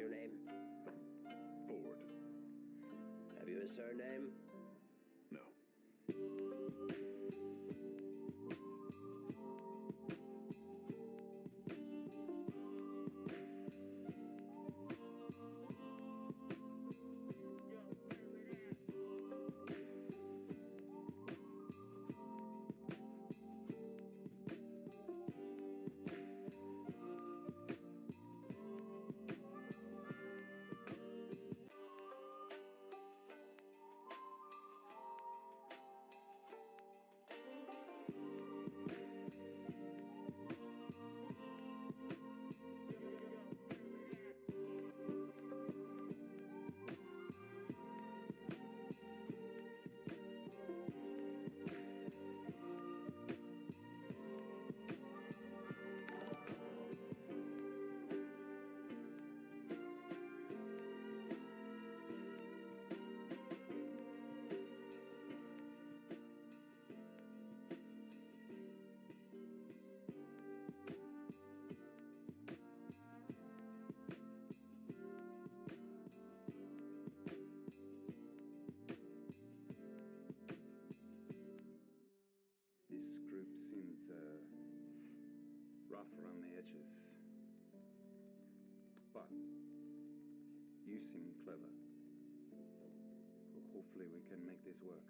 your name? Ford. Have you a surname? No. This group seems rough around the edges. But you seem clever. Well, hopefully we can make this work.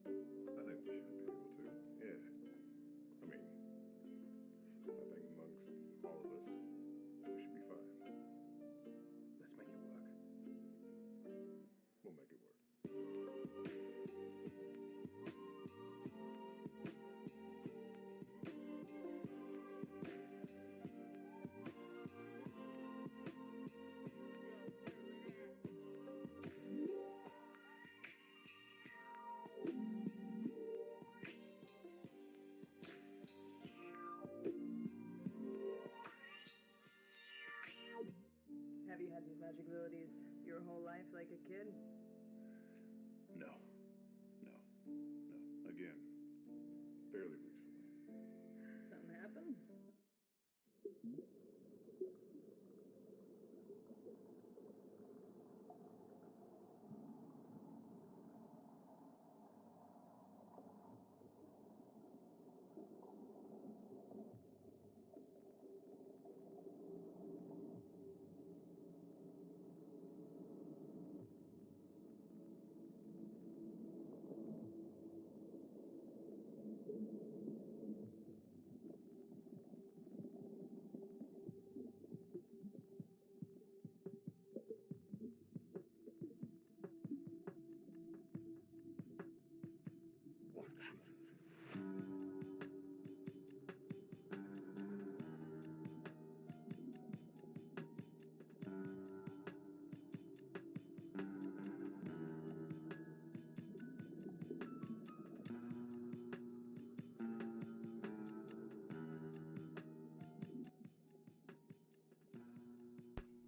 I think we should be able to. Yeah. I mean, I think amongst all of us, we should be fine. Let's make it work. We'll make it work. Have you had these magic abilities your whole life like a kid? No. Again, fairly recently. Something happened?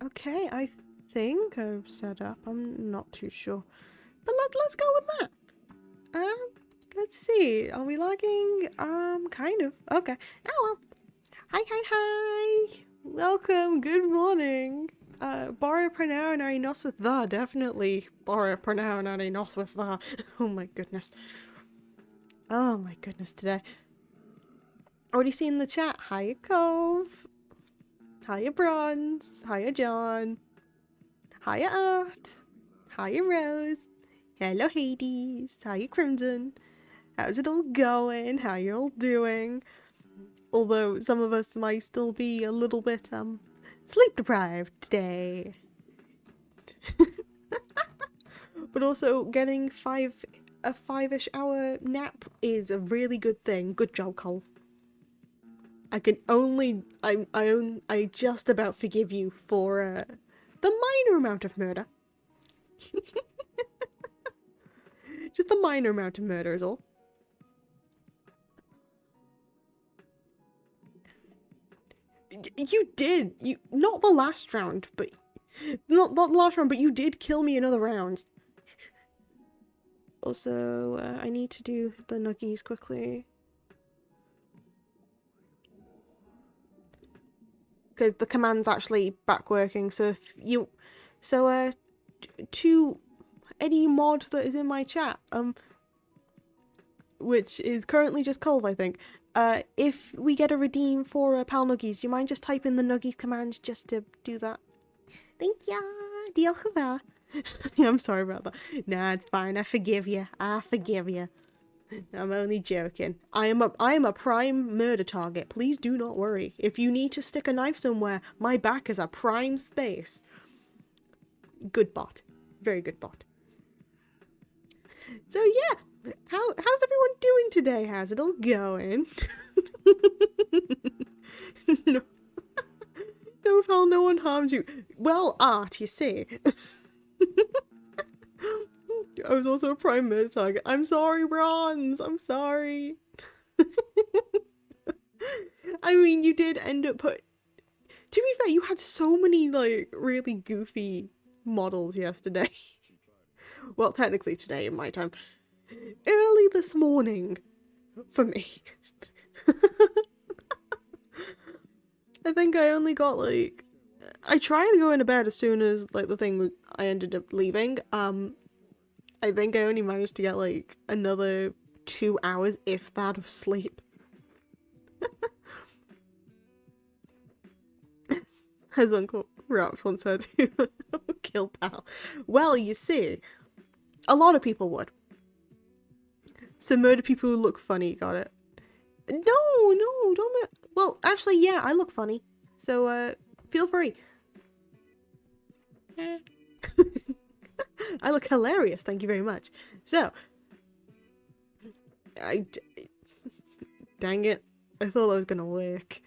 Okay, I think I've set up. I'm not too sure. But let's go with that. Let's see. Are we lagging? Kind of. Okay. Oh well. Hi. Welcome. Good morning. Borrow pronoun I nos with the. Definitely borrow pronoun I nos with the. Oh my goodness. Oh my goodness today. Already seen the chat. Hiya Cove. Hiya Bronze. Hiya John. Hiya Art. Hiya Rose. Hello Hades. Hiya Crimson. How's it all going? How you all doing? Although some of us might still be a little bit sleep deprived today. But also getting a 5-ish hour nap is a really good thing. Good job, Cole. I just about forgive you for the minor amount of murder. Just the minor amount of murder is all. You did. Not the last round, but not the last round, but you did kill me in other rounds. Also, I need to do the nuggies quickly. because the command's actually back working. So if you, so to any mod that is in my chat, which is currently just Culve, I think. If we get a redeem for Pal Nuggies, do you mind just typing the Nuggies command just to do that? Thank ya. Diolch yn fawr. I'm sorry about that. Nah, it's fine. I forgive you. I forgive you. I'm only joking. I am a prime murder target. Please do not worry. If you need to stick a knife somewhere, my back is a prime space. Good bot. Very good bot. So yeah, how's everyone doing today? How's it all going? No. No, pal, no one harmed you. Well, Art, you see. I was also a prime murder target. I'm sorry, Bronze. I'm sorry. I mean, you did end up To be fair, you had so many, like, really goofy models yesterday. Well, technically today in my time. Early this morning. For me. I think I only got, like... I tried to go into bed as soon as, like, the thing I ended up leaving. I think I only managed to get, like, another 2 hours, if that, of sleep. As Uncle Raps once said, kill pal. Well, you see, a lot of people would. So murder people who look funny, got it. No, don't. Well, actually, yeah, I look funny. So, feel free. I look hilarious, thank you very much. So, dang it. I thought that was gonna work.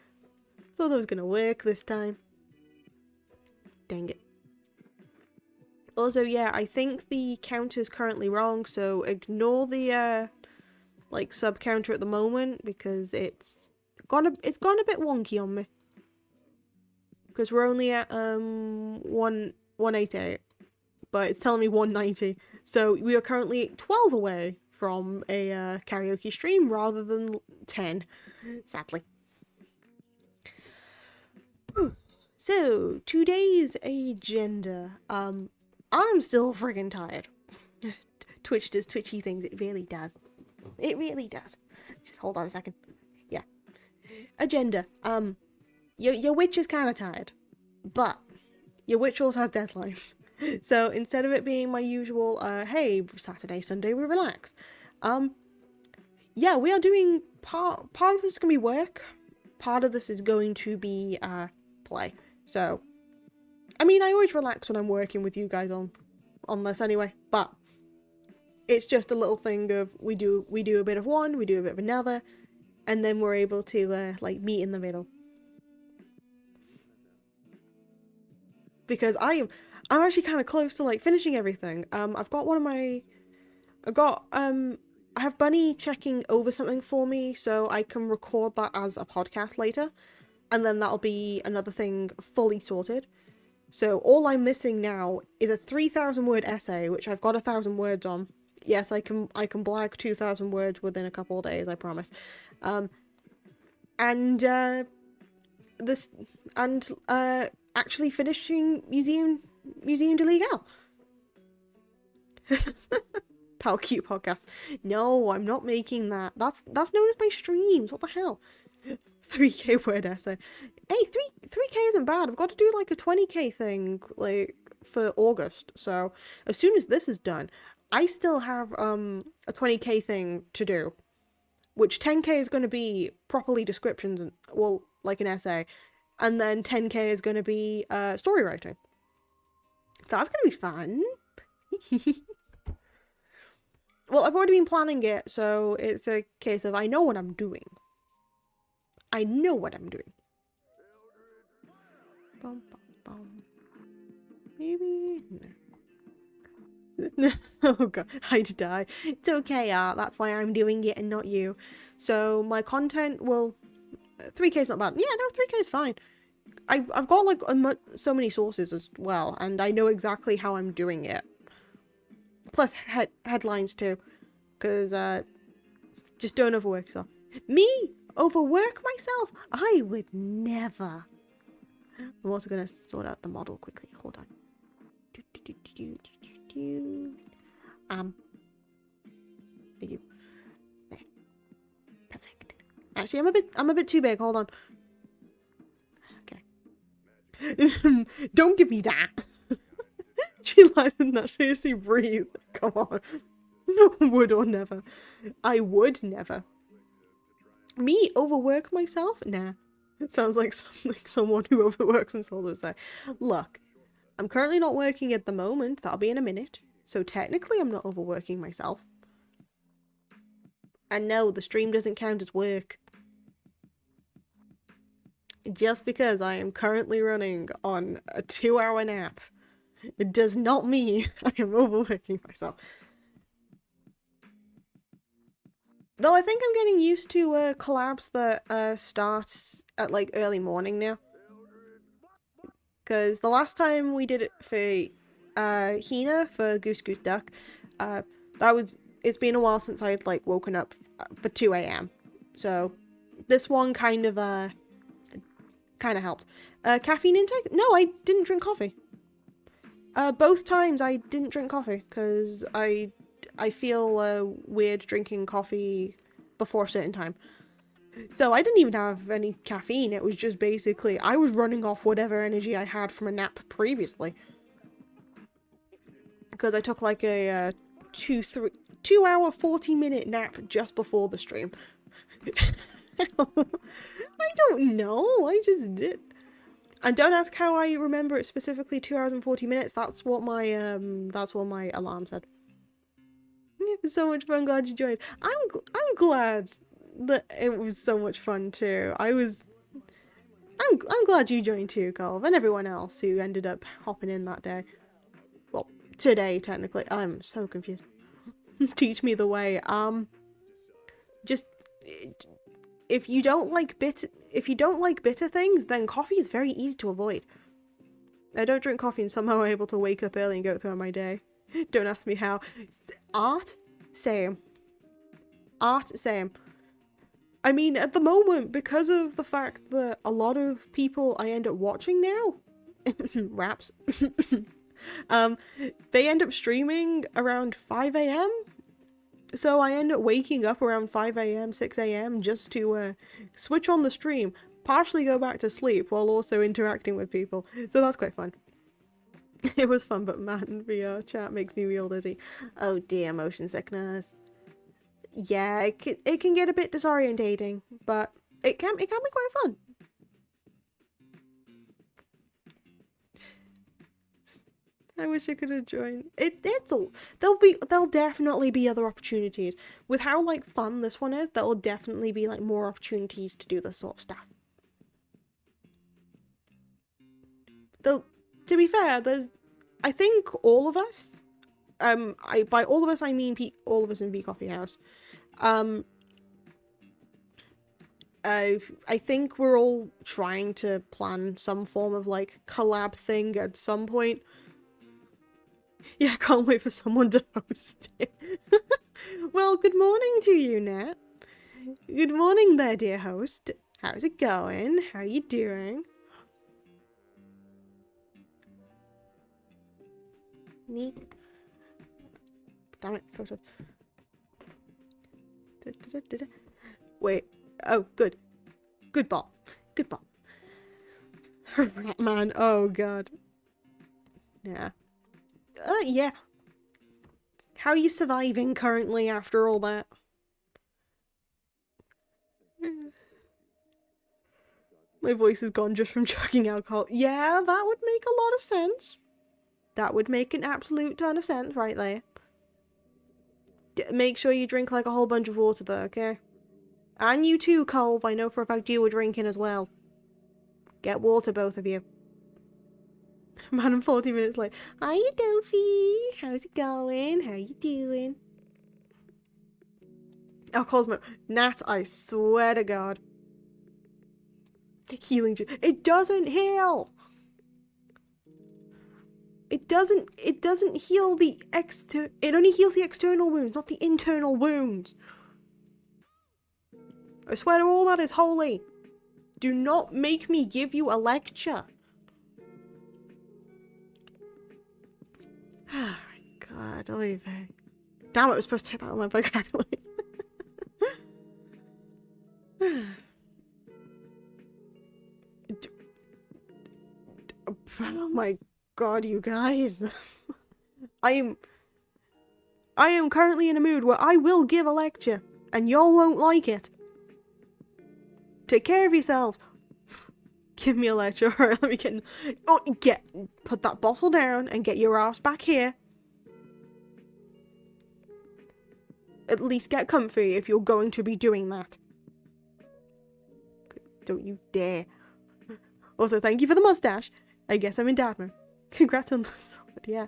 Thought that was gonna work this time. Dang it. Also, yeah, I think the counter's currently wrong, so ignore the, like, sub counter at the moment, because it's gone a bit wonky on me. Because we're only at, 188, but it's telling me 190, so we are currently 12 away from a, karaoke stream, rather than 10, sadly. So, today's agenda, I'm still friggin' tired. Twitch does twitchy things, it really does. It really does. Just hold on a second. Yeah. Agenda. Your witch is kinda tired. But, your witch also has deadlines. So, instead of it being my usual, hey, Saturday, Sunday, we relax. Yeah, we are doing part of this is gonna be work. Part of this is going to be, play. So, I mean, I always relax when I'm working with you guys on this anyway, but it's just a little thing of we do a bit of one, we do a bit of another, and then we're able to like meet in the middle. Because I'm actually kind of close to like finishing everything. I've got I have Bunny checking over something for me so I can record that as a podcast later. And then that'll be another thing fully sorted. So all I'm missing now is a 3,000 word essay, which I've got 1,000 words on. Yes, I can blag 2,000 words within a couple of days, I promise. Actually finishing Museum de Legal. Pal Cute podcast. No, I'm not making that. That's known as my streams. What the hell? 3k word essay. Hey, 3k isn't bad. I've got to do like a 20k thing like for August. So as soon as this is done, I still have a 20k thing to do, which 10k is going to be properly descriptions and well like an essay, and then 10k is going to be story writing. So that's going to be fun. Well, I've already been planning it, so it's a case of I know what I'm doing. I know what I'm doing. Bum, bum, bum. Maybe... No. Oh god, I'd die. It's okay, Art. That's why I'm doing it and not you. So, my content, well... 3k's not bad. Yeah, no, 3k's fine. I've got, like, so many sources as well, and I know exactly how I'm doing it. Plus, headlines, too. Because, just don't overwork yourself. Me? Overwork myself? I would never. I'm also gonna sort out the model quickly. Hold on. Thank you. There. Perfect. Actually, I'm a bit too big. Hold on. Okay. Don't give me that. She lied in that. Seriously, breathe. Come on. Would or never. I would never. Me overwork myself? Nah. It sounds like someone who overworks themselves would say. Look, I'm currently not working at the moment. That'll be in a minute. So technically I'm not overworking myself. And no, the stream doesn't count as work. Just because I am currently running on a 2-hour nap, it does not mean I am overworking myself. Though I think I'm getting used to collabs that start at like early morning now. Because the last time we did it for Hina for Goose Goose Duck, it's been a while since I had like woken up for 2 AM. So this one kind of helped. Caffeine intake? No, I didn't drink coffee. Both times I didn't drink coffee because I feel weird drinking coffee before a certain time. So I didn't even have any caffeine. It was just basically I was running off whatever energy I had from a nap previously. Because I took like a 2 hour 40-minute nap just before the stream. I don't know. I just did. And don't ask how I remember it specifically 2 hours and 40 minutes. That's what my alarm said. It was so much fun. Glad you joined. I'm glad that it was so much fun too. I'm glad you joined too, Colv, and everyone else who ended up hopping in that day. Well, today technically. I'm so confused. Teach me the way. Just if you don't like bitter things, then coffee is very easy to avoid. I don't drink coffee and somehow I'm able to wake up early and go through my day. Don't ask me how. Art? Same. Art? Same. I mean, at the moment, because of the fact that a lot of people I end up watching now, raps, they end up streaming around 5 AM. So I end up waking up around 5 AM, 6 AM just to switch on the stream, partially go back to sleep while also interacting with people. So that's quite fun. It was fun, but man, VR chat makes me real dizzy. Oh dear, motion sickness. Yeah, it can get a bit disorientating, but it can be quite fun. I wish I could have joined. It's all there'll definitely be other opportunities. With how like fun this one is, there'll definitely be like more opportunities to do this sort of stuff. Though, to be fair, I think all of us, by all of us I mean all of us in V Coffee House, I think we're all trying to plan some form of like collab thing at some point. Yeah, can't wait for someone to host it. Well, good morning to you, Nat. Good morning there, dear host. How's it going? How you doing? Neat. Damn it, photo. Wait. Oh, good. Good ball. Good ball. Rat man. Oh, God. Yeah. Yeah. How are you surviving currently after all that? My voice is gone just from chugging alcohol. Yeah, that would make a lot of sense. That would make an absolute ton of sense right there. Make sure you drink like a whole bunch of water though, okay? And you too, Colv. I know for a fact you were drinking as well. Get water, both of you. Man, I'm 40 minutes late. Hi, Doofy. How's it going? How you doing? Oh, Cosmo. Nat, I swear to God. Healing juice. It doesn't heal! It doesn't heal the it only heals the external wounds, not the internal wounds. I swear to all that is holy. Do not make me give you a lecture. Oh my god, Oliver. Damn it, I was supposed to take that on my vocabulary. Oh my god, you guys. I am currently in a mood where I will give a lecture, and y'all won't like it. Take care of yourselves. Give me a lecture, alright, let me get... Oh, put that bottle down and get your ass back here. At least get comfy if you're going to be doing that. Don't you dare. Also, thank you for the mustache. I guess I'm in dad mode. Congrats on the solid, yeah.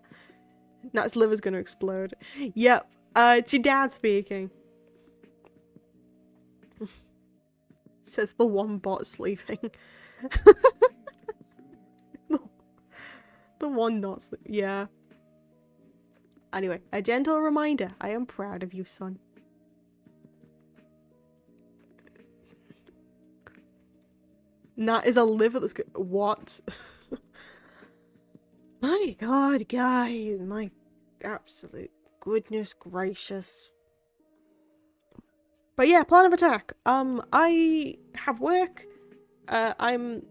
Nat's liver's gonna explode. Yep, it's your dad speaking. Says the one bot sleeping. the one not sleeping. Yeah. Anyway, a gentle reminder. I am proud of you, son. Nat is a liver that's good. What? My god, guys. My absolute goodness gracious. But yeah, plan of attack. I have work. I'm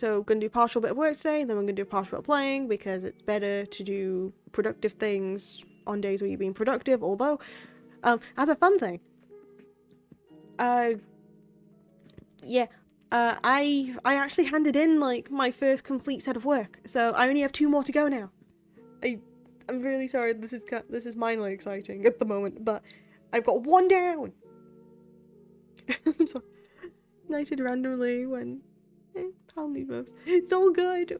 gonna do partial bit of work today, then I'm gonna do a partial bit of playing because it's better to do productive things on days where you're being productive. Although, as a fun thing, yeah, I actually handed in like my first complete set of work, so I only have 2 more to go now. I'm really sorry. This is mindly exciting at the moment, but I've got 1 down. So, knighted randomly when I'll leave us. It's all good.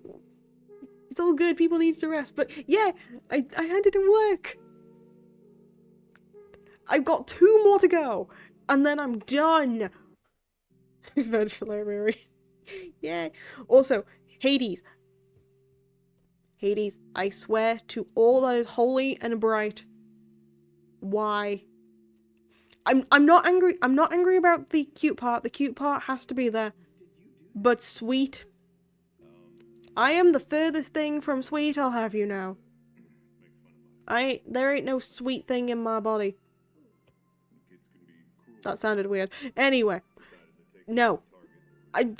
It's all good. People need to rest. But yeah, I handed in work. I've got 2 more to go, and then I'm done. It's virtual library. Yeah. Also, Hades. Hades, I swear to all that is holy and bright. Why? I'm not angry. I'm not angry about the cute part. The cute part has to be there. But sweet. I am the furthest thing from sweet, I'll have you know. There ain't no sweet thing in my body. That sounded weird. Anyway. No. I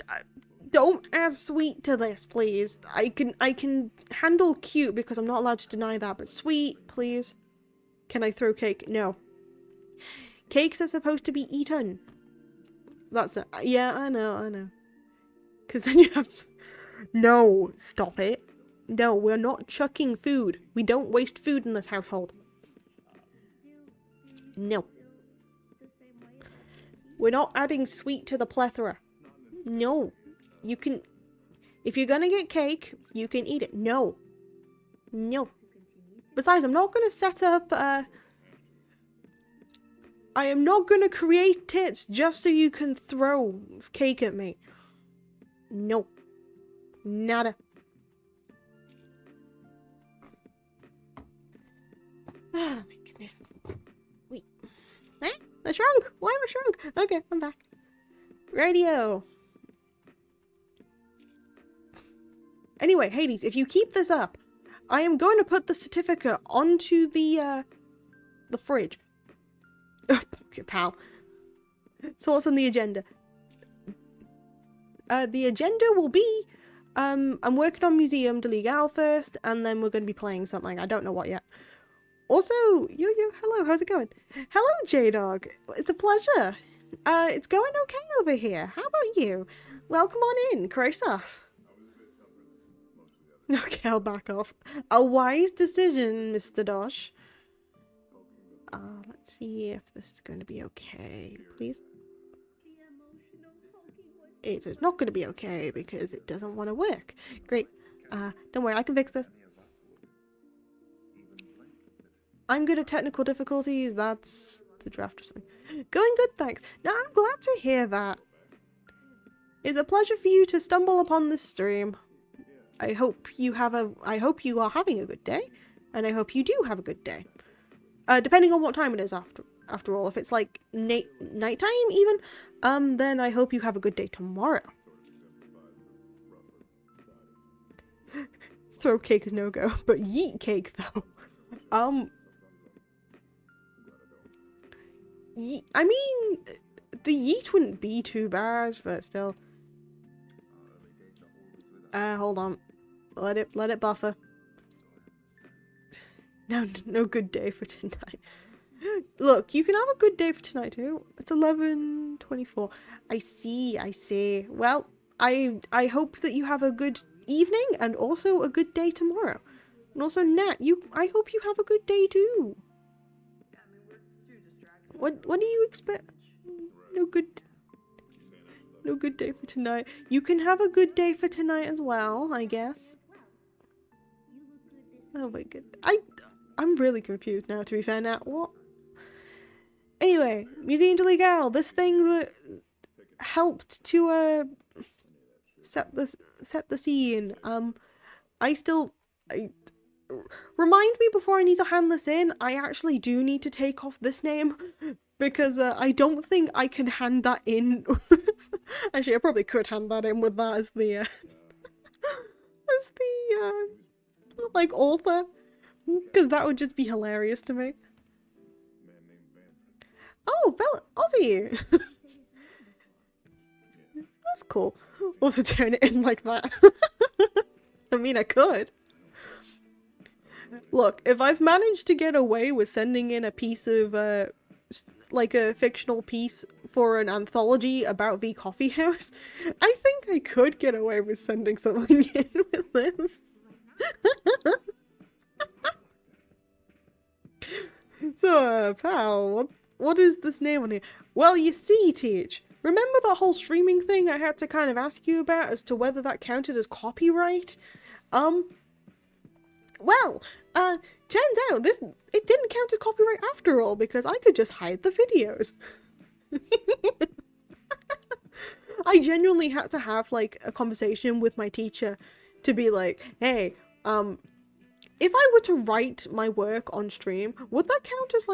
don't add sweet to this, please. I can handle cute because I'm not allowed to deny that, but sweet, please. Can I throw cake? No. Cakes are supposed to be eaten. That's it. Yeah, I know. Because then you have to... No, stop it. No, we're not chucking food. We don't waste food in this household. No. We're not adding sweet to the plethora. No. You can... If you're gonna get cake, you can eat it. No. No. Besides, I'm not gonna set up, I am not gonna create tits just so you can throw cake at me. No. Nada. Oh my goodness. Wait. Eh? I shrunk! Why am I shrunk? Okay, I'm back. Radio. Anyway, Hades, if you keep this up, I am going to put the certificate onto the fridge. Pocket pal. So what's on the agenda? The agenda will be, I'm working on Museum de Legal first, and then we're going to be playing something. I don't know what yet. Also, hello, how's it going? Hello, J-Dog. It's a pleasure. It's going okay over here. How about you? Welcome on in, Krasov. Okay, I'll back off. A wise decision, Mr. Dosh. Let's see if this is going to be okay, please. It is not going to be okay because it doesn't want to work. Great. Don't worry, I can fix this. I'm good at technical difficulties. That's the draft or something. Going good, thanks. No, I'm glad to hear that. It's a pleasure for you to stumble upon this stream. I hope you are having a good day, and I hope you do have a good day. Depending on what time it is after all. If it's like nighttime even, then I hope you have a good day tomorrow. Throw cake is no-go, but yeet cake though. I mean, the yeet wouldn't be too bad, but still. Hold on. Let it buffer. No good day for tonight. Look, you can have a good day for tonight too. It's 11:24. I see. Well, I hope that you have a good evening and also a good day tomorrow. And also, Nat, I hope you have a good day too. What do you expect? No good day for tonight. You can have a good day for tonight as well, I guess. Oh my god. I'm really confused now, to be fair. Now, what? Anyway, Museum de Legal, this thing that helped to set the scene. Remind me before I need to hand this in. I actually do need to take off this name because I don't think I can hand that in. Actually, I probably could hand that in with that as the like author, because that would just be hilarious to me. Oh, Ozzy! That's cool. Also turn it in like that. I mean, I could. Look, if I've managed to get away with sending in a piece of, like a fictional piece for an anthology about the coffee house, I think I could get away with sending something in with this. So, pal, what is this name on here? Well, you see, Teach, remember that whole streaming thing I had to kind of ask you about as to whether that counted as copyright? Well, turns out it didn't count as copyright after all, because I could just hide the videos. I genuinely had to have, like, a conversation with my teacher to be like, hey, if I were to write my work on stream, would that count as,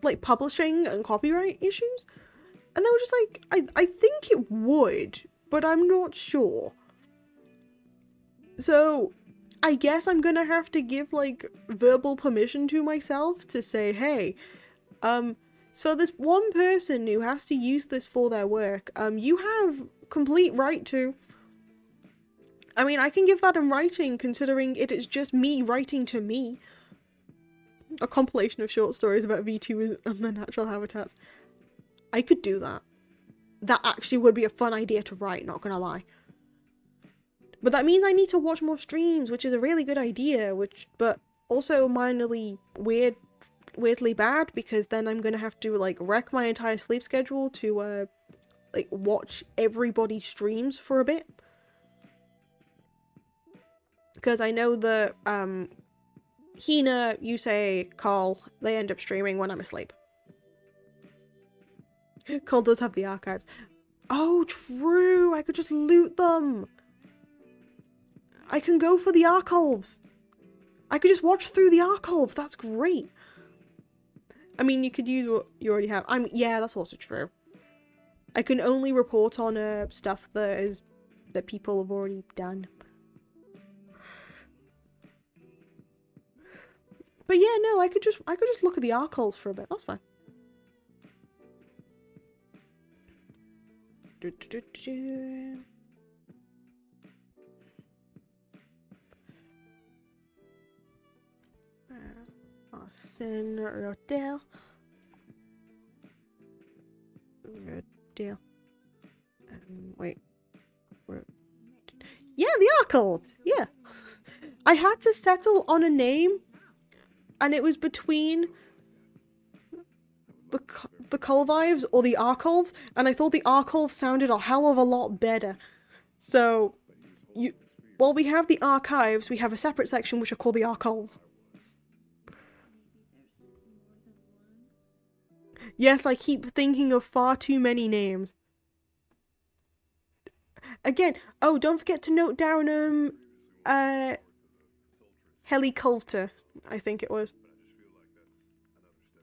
like publishing and copyright issues? And they were just like, I think it would, but I'm not sure. So, I guess I'm gonna have to give, like, verbal permission to myself to say, hey, so this one person who has to use this for their work, you have complete right to. I mean, I can give that in writing, considering it is just me writing to me. A compilation of short stories about V2 and their natural habitats. I could do that. That actually would be a fun idea to write, not gonna lie. But that means I need to watch more streams, which is a really good idea, but also minorly weirdly bad, because then I'm gonna have to, like, wreck my entire sleep schedule to, like, watch everybody's streams for a bit. Because I know that, Hina, Yusei, Carl, they end up streaming when I'm asleep. Carl does have the archives. Oh, true! I could just loot them! I can go for the archives! I could just watch through the archive! That's great! I mean, you could use what you already have. Yeah, that's also true. I can only report on stuff that people have already done. But yeah, no, I could just look at the archives for a bit. That's fine. Arsène Rodel. Wait. Yeah, the archives. Yeah. I had to settle on a name, and it was between the Colvives or the Archives, and I thought the Archives sounded a hell of a lot better. So, while we have the archives, we have a separate section which are called the Archives. Yes, I keep thinking of far too many names. Again, oh, don't forget to note down, Heliculter, I think it was.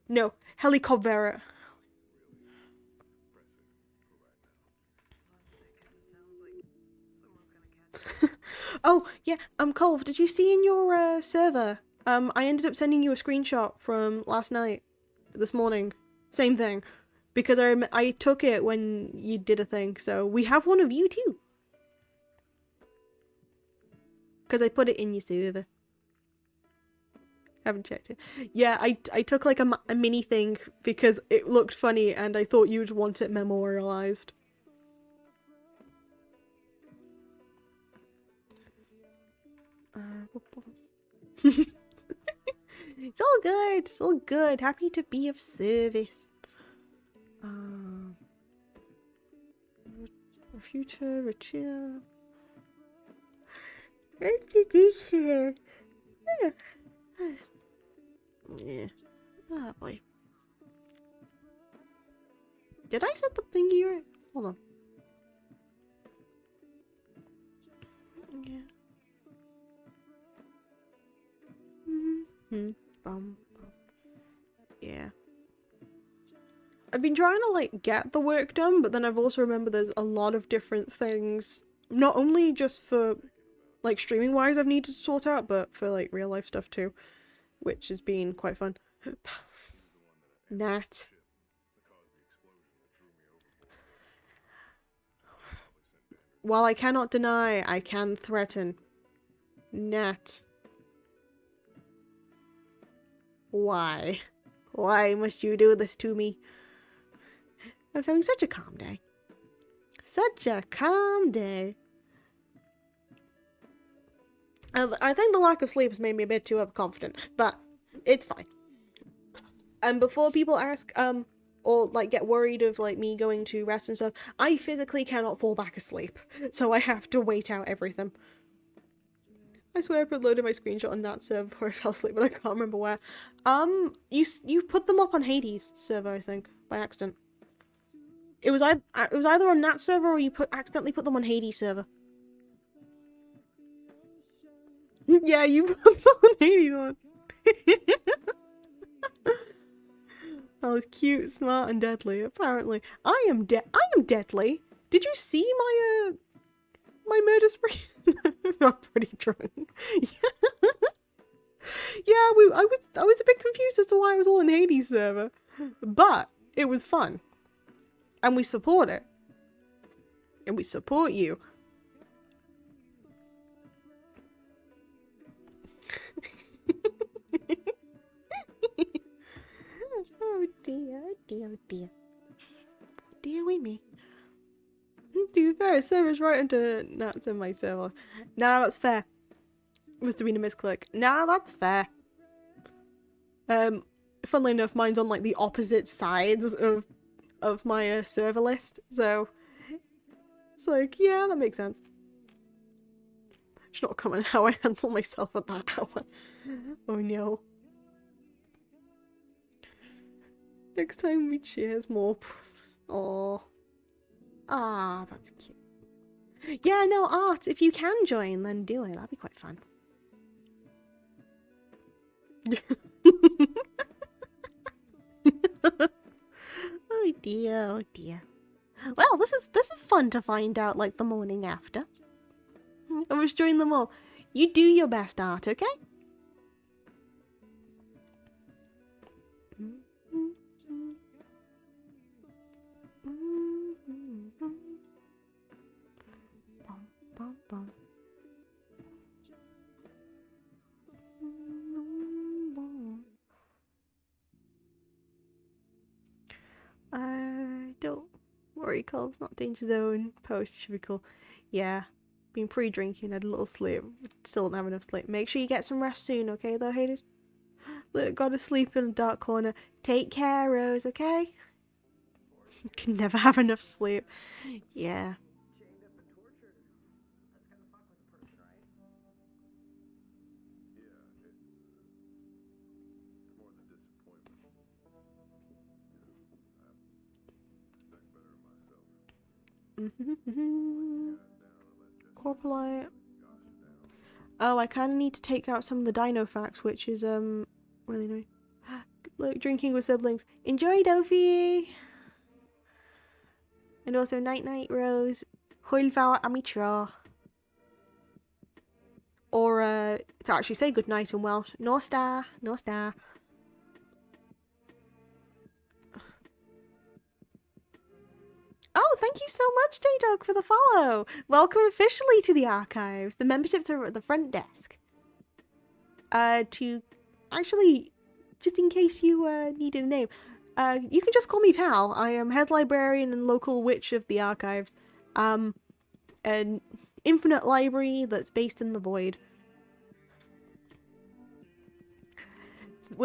No, Helicoptera. Oh, yeah, Colv, did you see in your, server, I ended up sending you a screenshot from last night, this morning. Same thing. Because I took it when you did a thing, so we have one of you too. Because I put it in your server. Haven't checked it. Yeah, I took like a mini thing because it looked funny and I thought you'd want it memorialized. It's all good. It's all good. Happy to be of service. Future, cheer. Yeah. Oh boy. Did I set the thingy right? Hold on. Yeah. Yeah. I've been trying to like get the work done, but then I've also remembered there's a lot of different things. Not only just for like streaming wise I've needed to sort out, but for like real life stuff too. Which has been quite fun. Nat. While I cannot deny, I can threaten. Nat. Why? Why must you do this to me? I was having such a calm day. Such a calm day. I think the lack of sleep has made me a bit too overconfident, but it's fine. And before people ask, or like get worried of like me going to rest and stuff, I physically cannot fall back asleep, so I have to wait out everything. I swear I uploaded my screenshot on that server before I fell asleep, but I can't remember where. You put them up on Hades server, I think, by accident. It was either on that server or you accidentally put them on Hades server. Yeah, you put them on Hades one. I was cute, smart, and deadly. Apparently, I am deadly. Did you see my murder spree? I'm pretty drunk. Yeah, I was a bit confused as to why I was all in Hades server, but it was fun, and we support it, and we support you. Oh dear, oh dear, oh dear. Dear we me. To be fair, server's right into Nats in my server. Nah, that's fair. Must have been a misclick. Nah, that's fair. Funnily enough, mine's on like the opposite sides of my server list, so it's like, yeah, that makes sense. It's not coming how I handle myself at that hour. Oh no. Next time we cheers more. Oh. Ah, that's cute. Yeah, no, Art, if you can join, then do it. That'd be quite fun. Oh dear, oh dear. Well, this is fun to find out like the morning after. I was joining them all. You do your best, Art, okay? Don't worry, Cole's not danger zone. Post should be cool. Yeah, been pre-drinking, had a little sleep. Still don't have enough sleep. Make sure you get some rest soon, okay, though, haters? Look, gotta sleep in a dark corner. Take care, Rose, okay? You can never have enough sleep. Yeah. Corpulite. Oh, I kind of need to take out some of the dino facts, which is really annoying. Look, drinking with siblings. Enjoy, Dofi! And also, night night, Rose. Hwyl fawr am I tro. Or to actually say goodnight in Welsh. Nostar, nostar. Oh, thank you so much, J-Dog, for the follow. Welcome officially to the archives. The memberships are at the front desk. To actually, just in case you needed a name, you can just call me Pal. I am head librarian and local witch of the archives. An infinite library that's based in the void.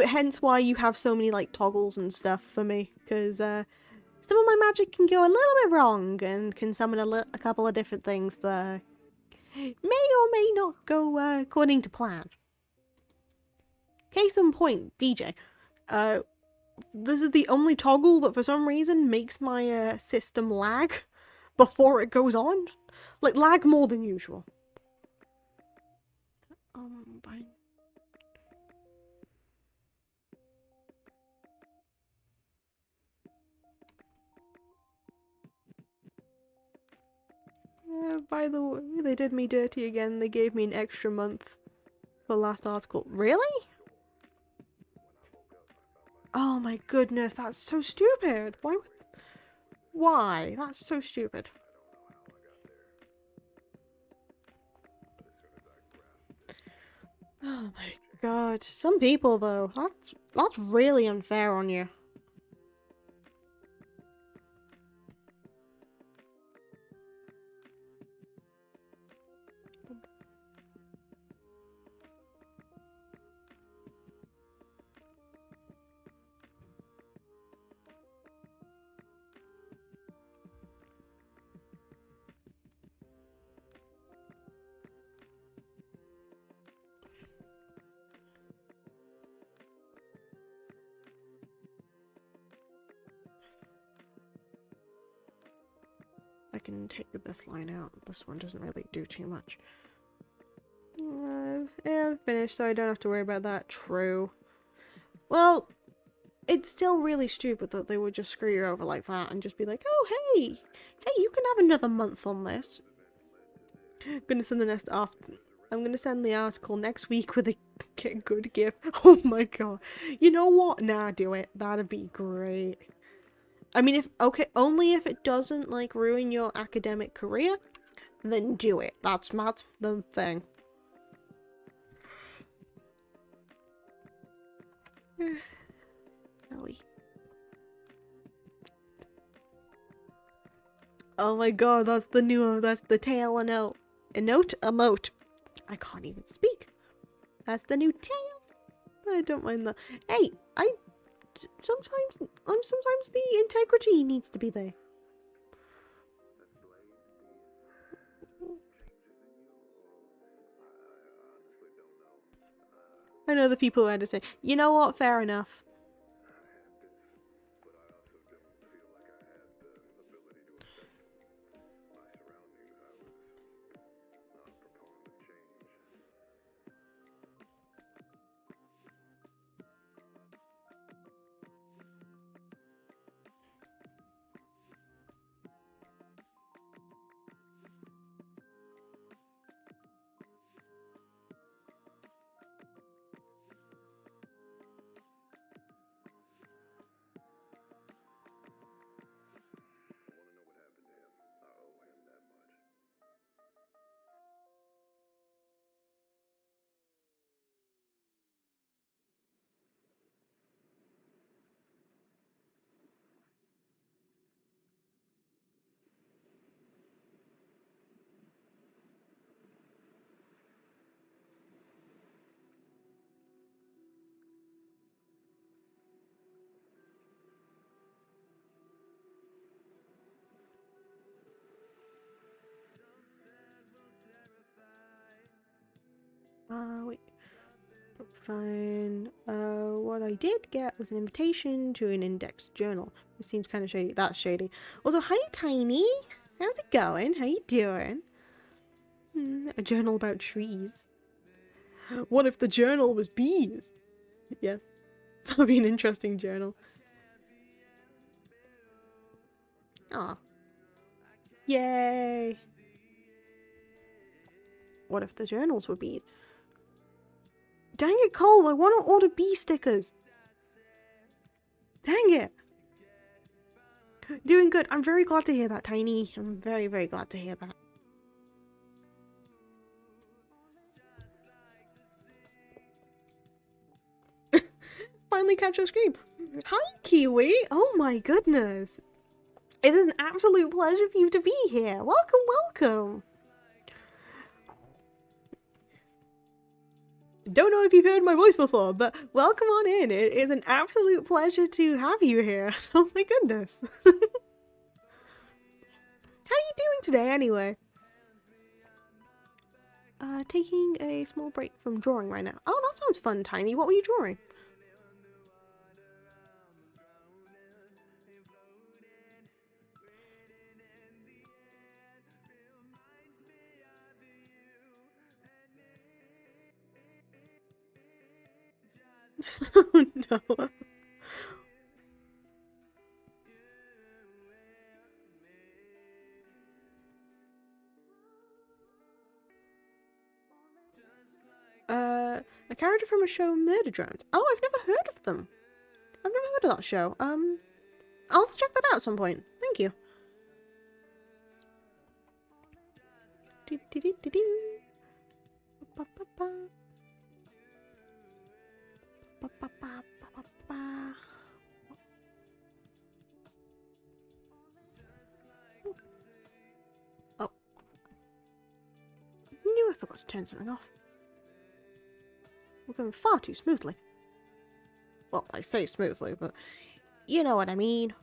Hence why you have so many like toggles and stuff for me, because some of my magic can go a little bit wrong and can summon a couple of different things that may or may not go according to plan. Case in point, DJ. This is the only toggle that for some reason makes my system lag before it goes on. Like, lag more than usual. Fine. By the way, they did me dirty again. They gave me an extra month for last article. Really? Oh my goodness, that's so stupid. Why? That's so stupid. Oh my god. Some people though, that's really unfair on you. I can take this line out. This one doesn't really do too much. Yeah, I've finished, so I don't have to worry about that. True. Well, it's still really stupid that they would just screw you over like that and just be like, oh, hey, you can have another month on this. I'm gonna send the article next week with a good gift. Oh my god. You know what? Nah, do it. That'd be great. I mean, only if it doesn't, like, ruin your academic career, then do it. That's the thing. Ellie. Oh my god, that's the tail emote. I can't even speak. That's the new tail. I don't mind that. Hey, sometimes the integrity needs to be there. I know the people who editing. You know what? Fair enough. Wait. Fine. What I did get was an invitation to an index journal. This seems kind of shady. That's shady. Also, hi, Tiny. How's it going? How you doing? A journal about trees. What if the journal was bees? Yeah, that'd be an interesting journal. Aw. Yay. What if the journals were bees? Dang it, Cole, I want to order bee stickers. Dang it. Doing good. I'm very glad to hear that, Tiny. I'm very, very glad to hear that. Finally catch your scream. Hi, Kiwi. Oh my goodness. It is an absolute pleasure for you to be here. Welcome, welcome. Don't know if you've heard my voice before, but welcome on in. It is an absolute pleasure to have you here. Oh my goodness. How are you doing today, anyway? Taking a small break from drawing right now. Oh, that sounds fun, Tiny. What were you drawing? Oh no. A character from a show, Murder Drones. Oh, I've never heard of them. I've never heard of that show. I'll have to check that out at some point. Thank you. Oh. I knew I forgot to turn something off. We're going far too smoothly. Well, I say smoothly, but you know what I mean.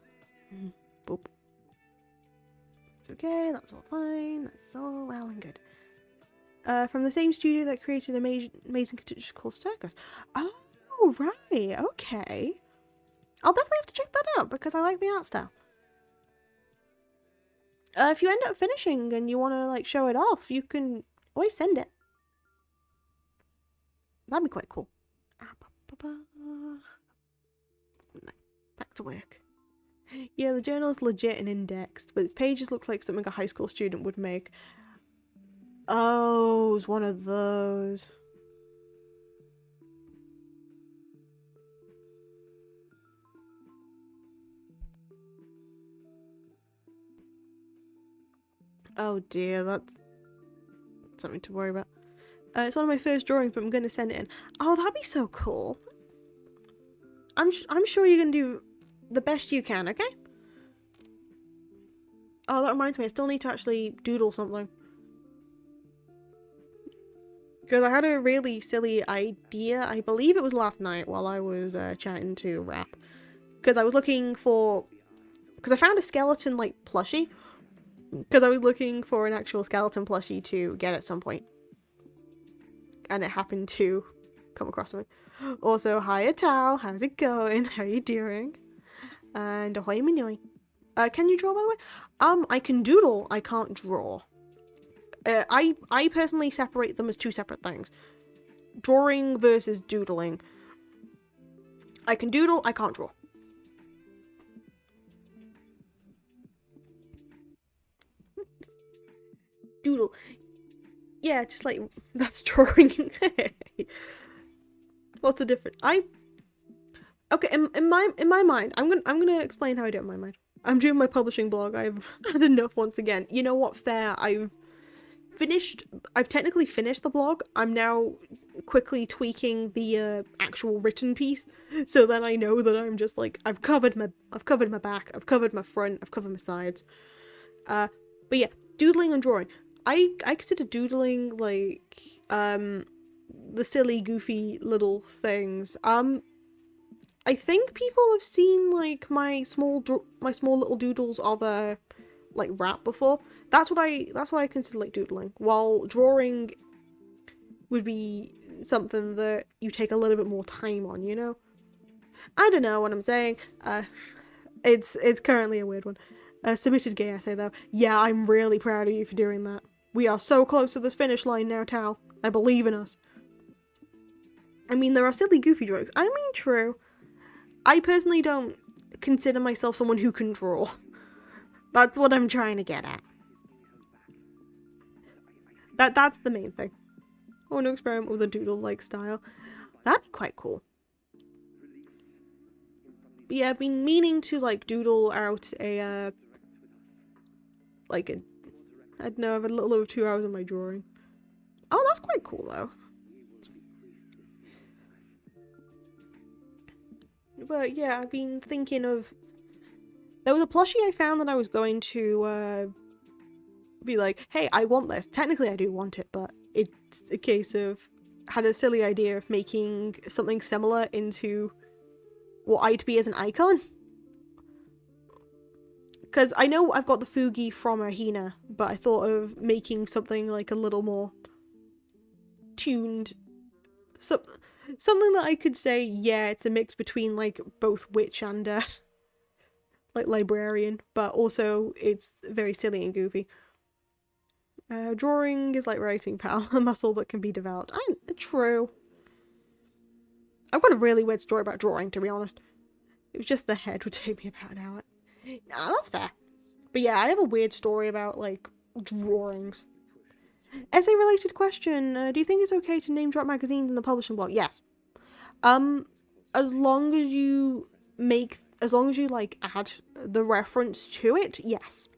Boop. It's okay, that's all fine, that's all well and good. From the same studio that created amazing contentious called Circus. Oh, right, okay. I'll definitely have to check that out because I like the art style. If you end up finishing and you want to like show it off, you can always send it. That'd be quite cool. Back to work. Yeah, the journal's legit and indexed, but its pages look like something a high school student would make. Oh, it's one of those. Oh dear, that's something to worry about. It's one of my first drawings, but I'm going to send it in. Oh, that'd be so cool. I'm sure you're going to do the best you can, okay? Oh, that reminds me, I still need to actually doodle something. Because I had a really silly idea. I believe it was last night while I was chatting to Rap. Because I was looking for... Because I found a skeleton, like, plushie. Because I was looking for an actual skeleton plushie to get at some point. And it happened to come across something. Also, hi Tal, how's it going? How are you doing? And ahoy minoy. Can you draw, by the way? I can doodle, I can't draw. I personally separate them as two separate things. Drawing versus doodling. I can doodle, I can't draw. Doodle. Yeah, just like, that's drawing. What's the difference? Okay, in my mind, I'm gonna explain how I do it in my mind. I'm doing my publishing blog. I've had enough once again. You know what? Fair. I've technically finished the blog. I'm now quickly tweaking the actual written piece, so then I know that I'm just like I've covered my back, I've covered my front, I've covered my sides. But yeah, doodling and drawing. I consider doodling like the silly, goofy little things. I think people have seen like my small little doodles of like rap before. That's what I consider like doodling. While drawing would be something that you take a little bit more time on, you know? I don't know what I'm saying. It's currently a weird one. Submitted gay essay though. Yeah, I'm really proud of you for doing that. We are so close to this finish line now, Tal. I believe in us. I mean, there are silly, goofy drawings. I mean, true. I personally don't consider myself someone who can draw. That's what I'm trying to get at. That's the main thing. I want to experiment with a doodle-like style. That'd be quite cool. But yeah, I've been meaning to like doodle out a like a, I don't know, I've a little over 2 hours on my drawing. Oh, that's quite cool though. But yeah, I've been thinking of, there was a plushie I found that I was going to be like, hey, I want this. Technically I do want it, but it's a case of, had a silly idea of making something similar into what I'd be as an icon. Because I know I've got the Fugi from Hina, but I thought of making something like a little more tuned. Something that I could say, yeah, it's a mix between like both witch and like librarian, but also it's very silly and goofy. Drawing is like writing, pal. A muscle that can be developed. True. I've got a really weird story about drawing, to be honest. It was just the head would take me about an hour. Nah, that's fair. But yeah, I have a weird story about, like, drawings. Essay-related question. Do you think it's okay to name-drop magazines in the publishing blog? Yes. As long as you, like, add the reference to it, yes.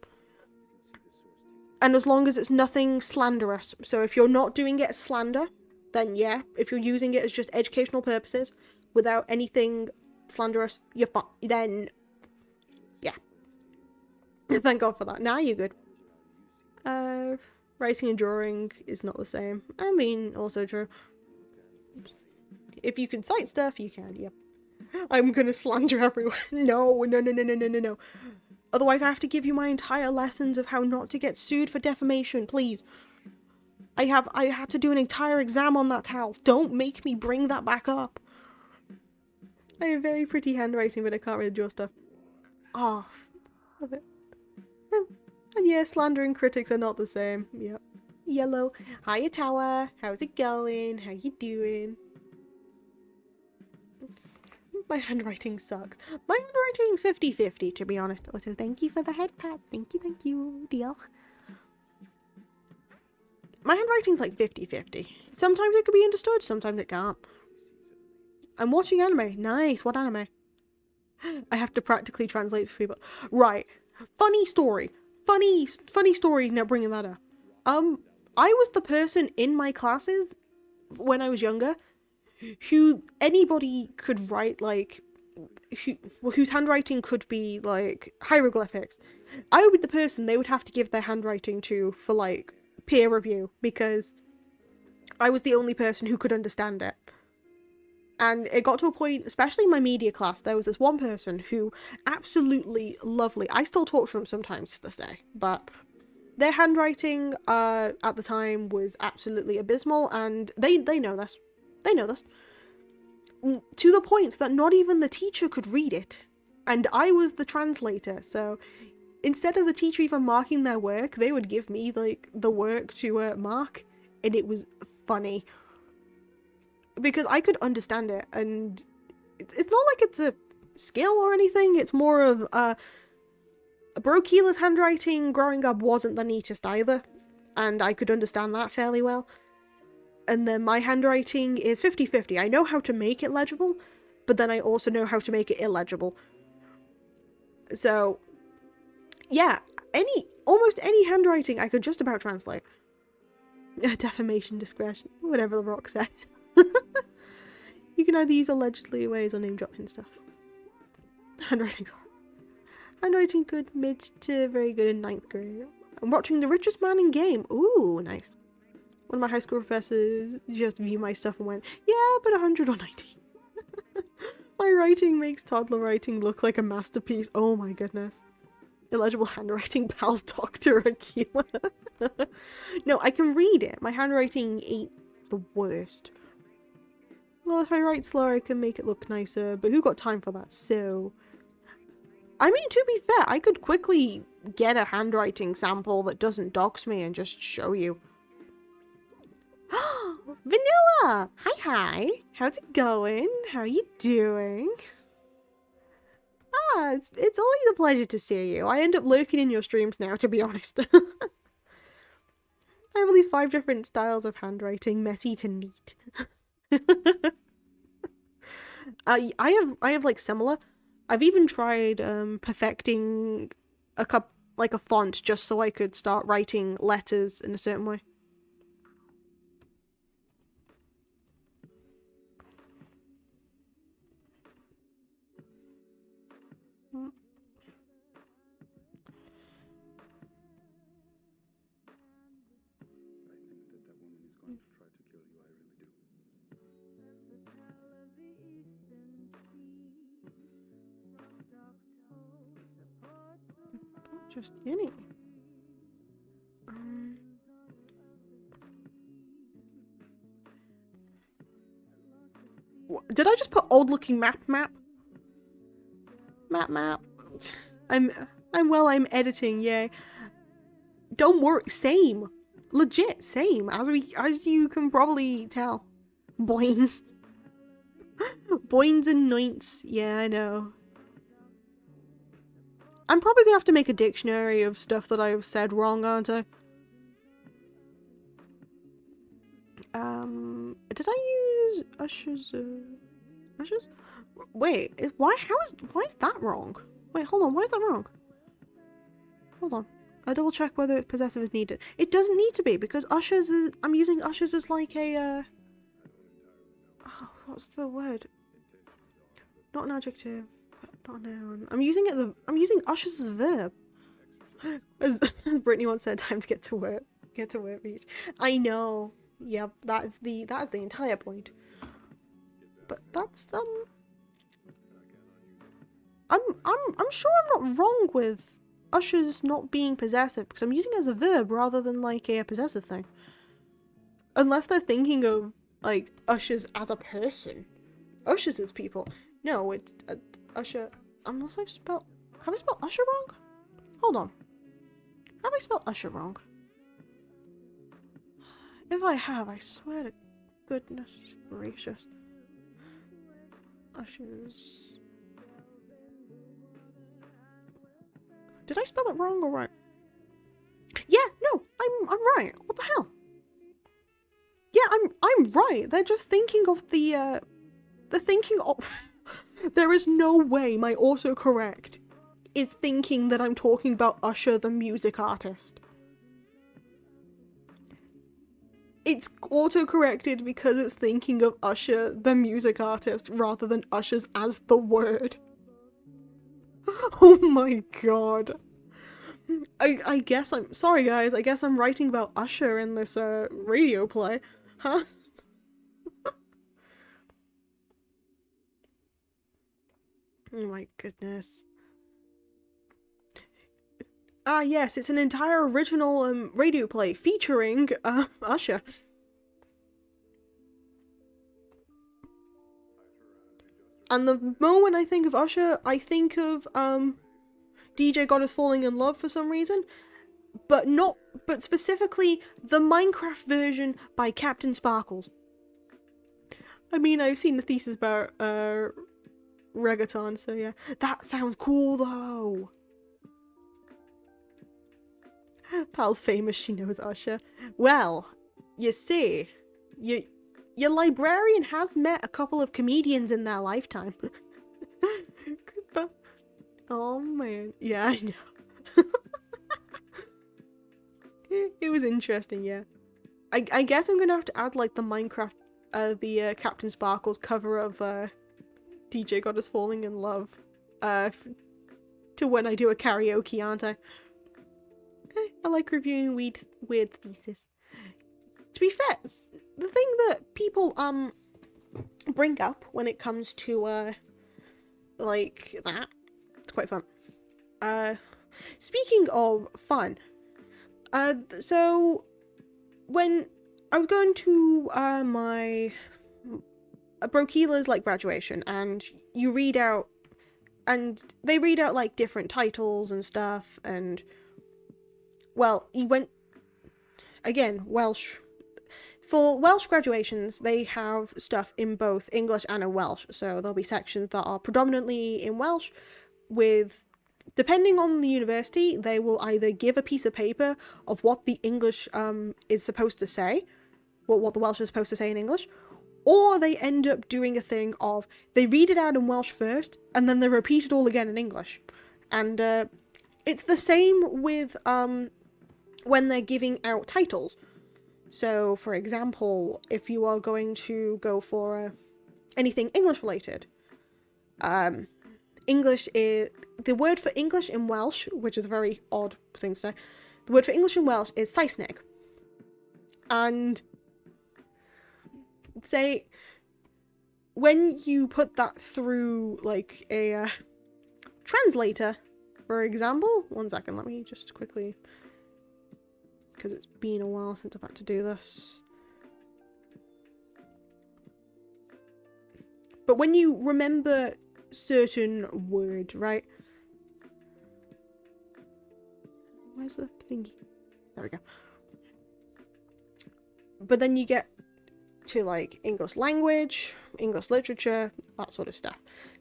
And as long as it's nothing slanderous. So if you're not doing it as slander, then yeah. If you're using it as just educational purposes, without anything slanderous, you're fine. Then, yeah. Thank God for that. Now you're good. Writing and drawing is not the same. I mean, also true. If you can cite stuff, you can, yep. I'm gonna slander everyone. No. Otherwise, I have to give you my entire lessons of how not to get sued for defamation, please. I had to do an entire exam on that, Tal. Don't make me bring that back up. I have very pretty handwriting, but I can't really draw stuff. Oh, love it. And yeah, slander and critics are not the same. Yep. Yellow. Hiya, Tower. How's it going? How you doing? My handwriting sucks. My handwriting's 50-50, to be honest. Also, thank you for the head pat. Thank you. Deal. My handwriting's like 50-50. Sometimes it can be understood, sometimes it can't. I'm watching anime. Nice. What anime? I have to practically translate for people. Right. Funny story. Funny story now bringing that up. I was the person in my classes when I was younger who anybody could write, like, whose handwriting could be, like, hieroglyphics. I would be the person they would have to give their handwriting to for, like, peer review, because I was the only person who could understand it. And it got to a point, especially in my media class, there was this one person who, absolutely lovely, I still talk to them sometimes to this day, but their handwriting at the time was absolutely abysmal, and they know this. They know this. To the point that not even the teacher could read it. And I was the translator, so instead of the teacher even marking their work, they would give me, like, the work to mark, and it was funny. Because I could understand it, and it's not like it's a skill or anything, it's more of, Brokeela's handwriting growing up wasn't the neatest either, and I could understand that fairly well. And then my handwriting is 50-50. I know how to make it legible, but then I also know how to make it illegible. So, yeah, almost any handwriting I could just about translate. Defamation discretion, whatever the rock said. You can either use allegedly ways or name dropping stuff. Handwriting good, mid to very good in 9th grade. I'm watching The Richest Man in Game. Ooh, nice. One of my high school professors just viewed my stuff and went, yeah, but 100 or 90. My writing makes toddler writing look like a masterpiece. Oh my goodness. Illegible handwriting, pal, Dr. Aquila. No, I can read it. My handwriting ain't the worst. Well, if I write slower, I can make it look nicer, but who got time for that? So, I mean, to be fair, I could quickly get a handwriting sample that doesn't dox me and just show you. Vanilla! Hi. How's it going? How you doing? Ah, it's always a pleasure to see you. I end up lurking in your streams now, to be honest. I have at least 5 different styles of handwriting, messy to neat. I have like similar. I've even tried perfecting a font just so I could start writing letters in a certain way. Just any. Did I just put old looking map? I'm editing, yay. Don't worry, same. Legit, same. As you can probably tell. Boings. Boings and noints. Yeah, I know. I'm probably gonna have to make a dictionary of stuff that I've said wrong, aren't I? Did I use Usher's? Wait, why is that wrong? Wait, hold on, why is that wrong? Hold on. I double check whether possessive is needed. It doesn't need to be because Usher's is, I'm using Usher's as like a oh, what's the word? Not an adjective, not a noun. I'm using Usher's as a verb. As Brittany once said, time to get to work. Get to work, Reach. I know. Yep, that is the entire point. But that's I'm sure I'm not wrong with Usher's not being possessive because I'm using it as a verb rather than like a possessive thing. Unless they're thinking of like Usher's as a person. Usher's as people. No, it's Usher. Unless have I spelled Usher wrong? Hold on. Have I spelled Usher wrong? If I have, I swear to goodness gracious. Usher's. Did I spell it wrong or right? Yeah, no, I'm right. What the hell? Yeah, I'm right. They're just thinking of they're thinking of there is no way my autocorrect is thinking that I'm talking about Usher the music artist. It's auto-corrected because it's thinking of Usher the music artist rather than Usher's as the word. Oh my god. I guess I'm sorry guys, I guess I'm writing about Usher in this radio play. Huh? Oh my goodness. Ah yes, it's an entire original radio play featuring Usher. And the moment I think of Usher, I think of DJ God Is Falling in Love for some reason, but specifically the Minecraft version by Captain Sparkles. I mean, I've seen the thesis about reggaeton, so yeah. That sounds cool though. Pal's famous, she knows Usher. Well, you see, your librarian has met a couple of comedians in their lifetime. Oh man, yeah, I know. It was interesting, yeah. I guess I'm gonna have to add like the Minecraft, the Captain Sparkles cover of DJ God Is Falling in Love, to when I do a karaoke, aren't I? I like reviewing weird theses. To be fair, the thing that people bring up when it comes to like that, it's quite fun. Speaking of fun, so when I was going to my Brokeela's like graduation, and you read out, and they read out like different titles and stuff, and well, he went again Welsh. For Welsh graduations, they have stuff in both English and in Welsh, so there'll be sections that are predominantly in Welsh, with, depending on the university, they will either give a piece of paper of what the English is supposed to say, what the Welsh is supposed to say in English, Or they end up doing a thing of they read it out in Welsh first and then they repeat it all again in English. And it's the same with when they're giving out titles. So, for example, if you are going to go for anything English related, English is the word for English in Welsh, which is a very odd thing to say. The word for English in Welsh is Saesneg. And say when you put that through like a translator, for example, one second, let me just quickly, because it's been a while since I've had to do this. But when you remember certain words, right? Where's the thingy? There we go. But then you get to like English language, English literature, that sort of stuff.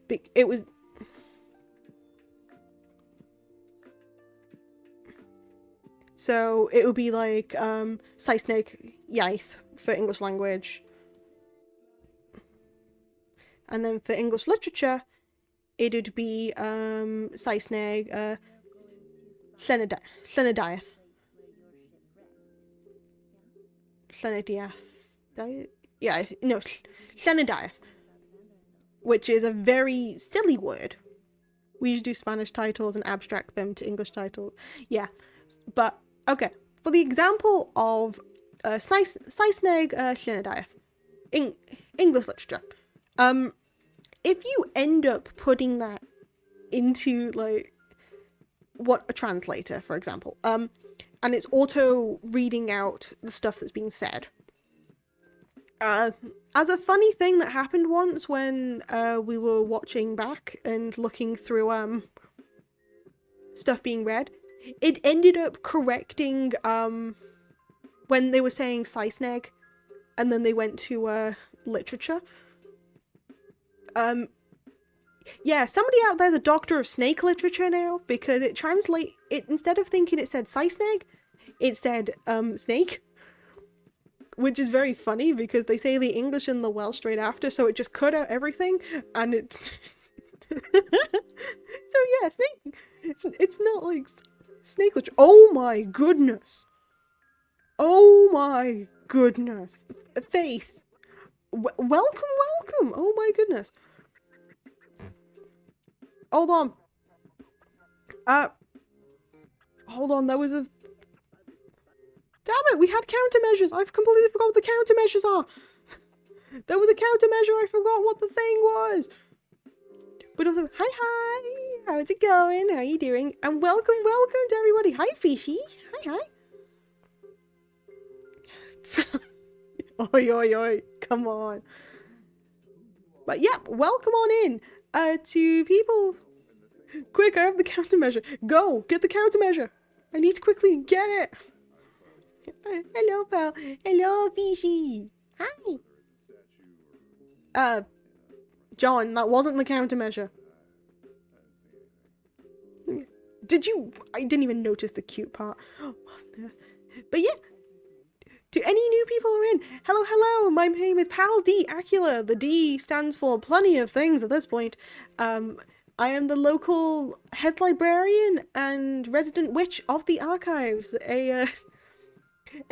But it was... So it would be like Saesneg Iaith for English language. And then for English literature, it would be Saesneg Llenyddiaeth. Llenyddiaeth. Which is a very silly word. We usually do Spanish titles and abstract them to English titles. Yeah. But, okay. For the example of Saesneg Llenyddiaeth, English literature. If you end up putting that into, like, what a translator, for example, and it's auto reading out the stuff that's being said. As a funny thing that happened once when we were watching back and looking through stuff being read, it ended up correcting when they were saying Saesneg and then they went to literature. Yeah, somebody out there's a doctor of snake literature now, because it instead of thinking it said Saesneg, it said snake. Which is very funny because they say the English and the Welsh straight after, so it just cut out everything, and it... So yeah, snake... It's not like snake literature. Oh my goodness! Oh my goodness! Faith! Welcome! Oh my goodness! Hold on. Hold on, there was a... Damn it, we had countermeasures. I've completely forgot what the countermeasures are. There was a countermeasure, I forgot what the thing was. But also, hi, how's it going? How are you doing? And welcome to everybody. Hi, Fishy. Hi. Oi, come on. But yeah, welcome on in. To people. Quick, I have the countermeasure. Go, get the countermeasure. I need to quickly get it. Hello, pal. Hello, Fishy. Hi. John, that wasn't the countermeasure. Did you? I didn't even notice the cute part. But yeah. To any new people who are in, hello, my name is Pal D Acula. The D stands for plenty of things at this point. I am the local head librarian and resident witch of the archives, a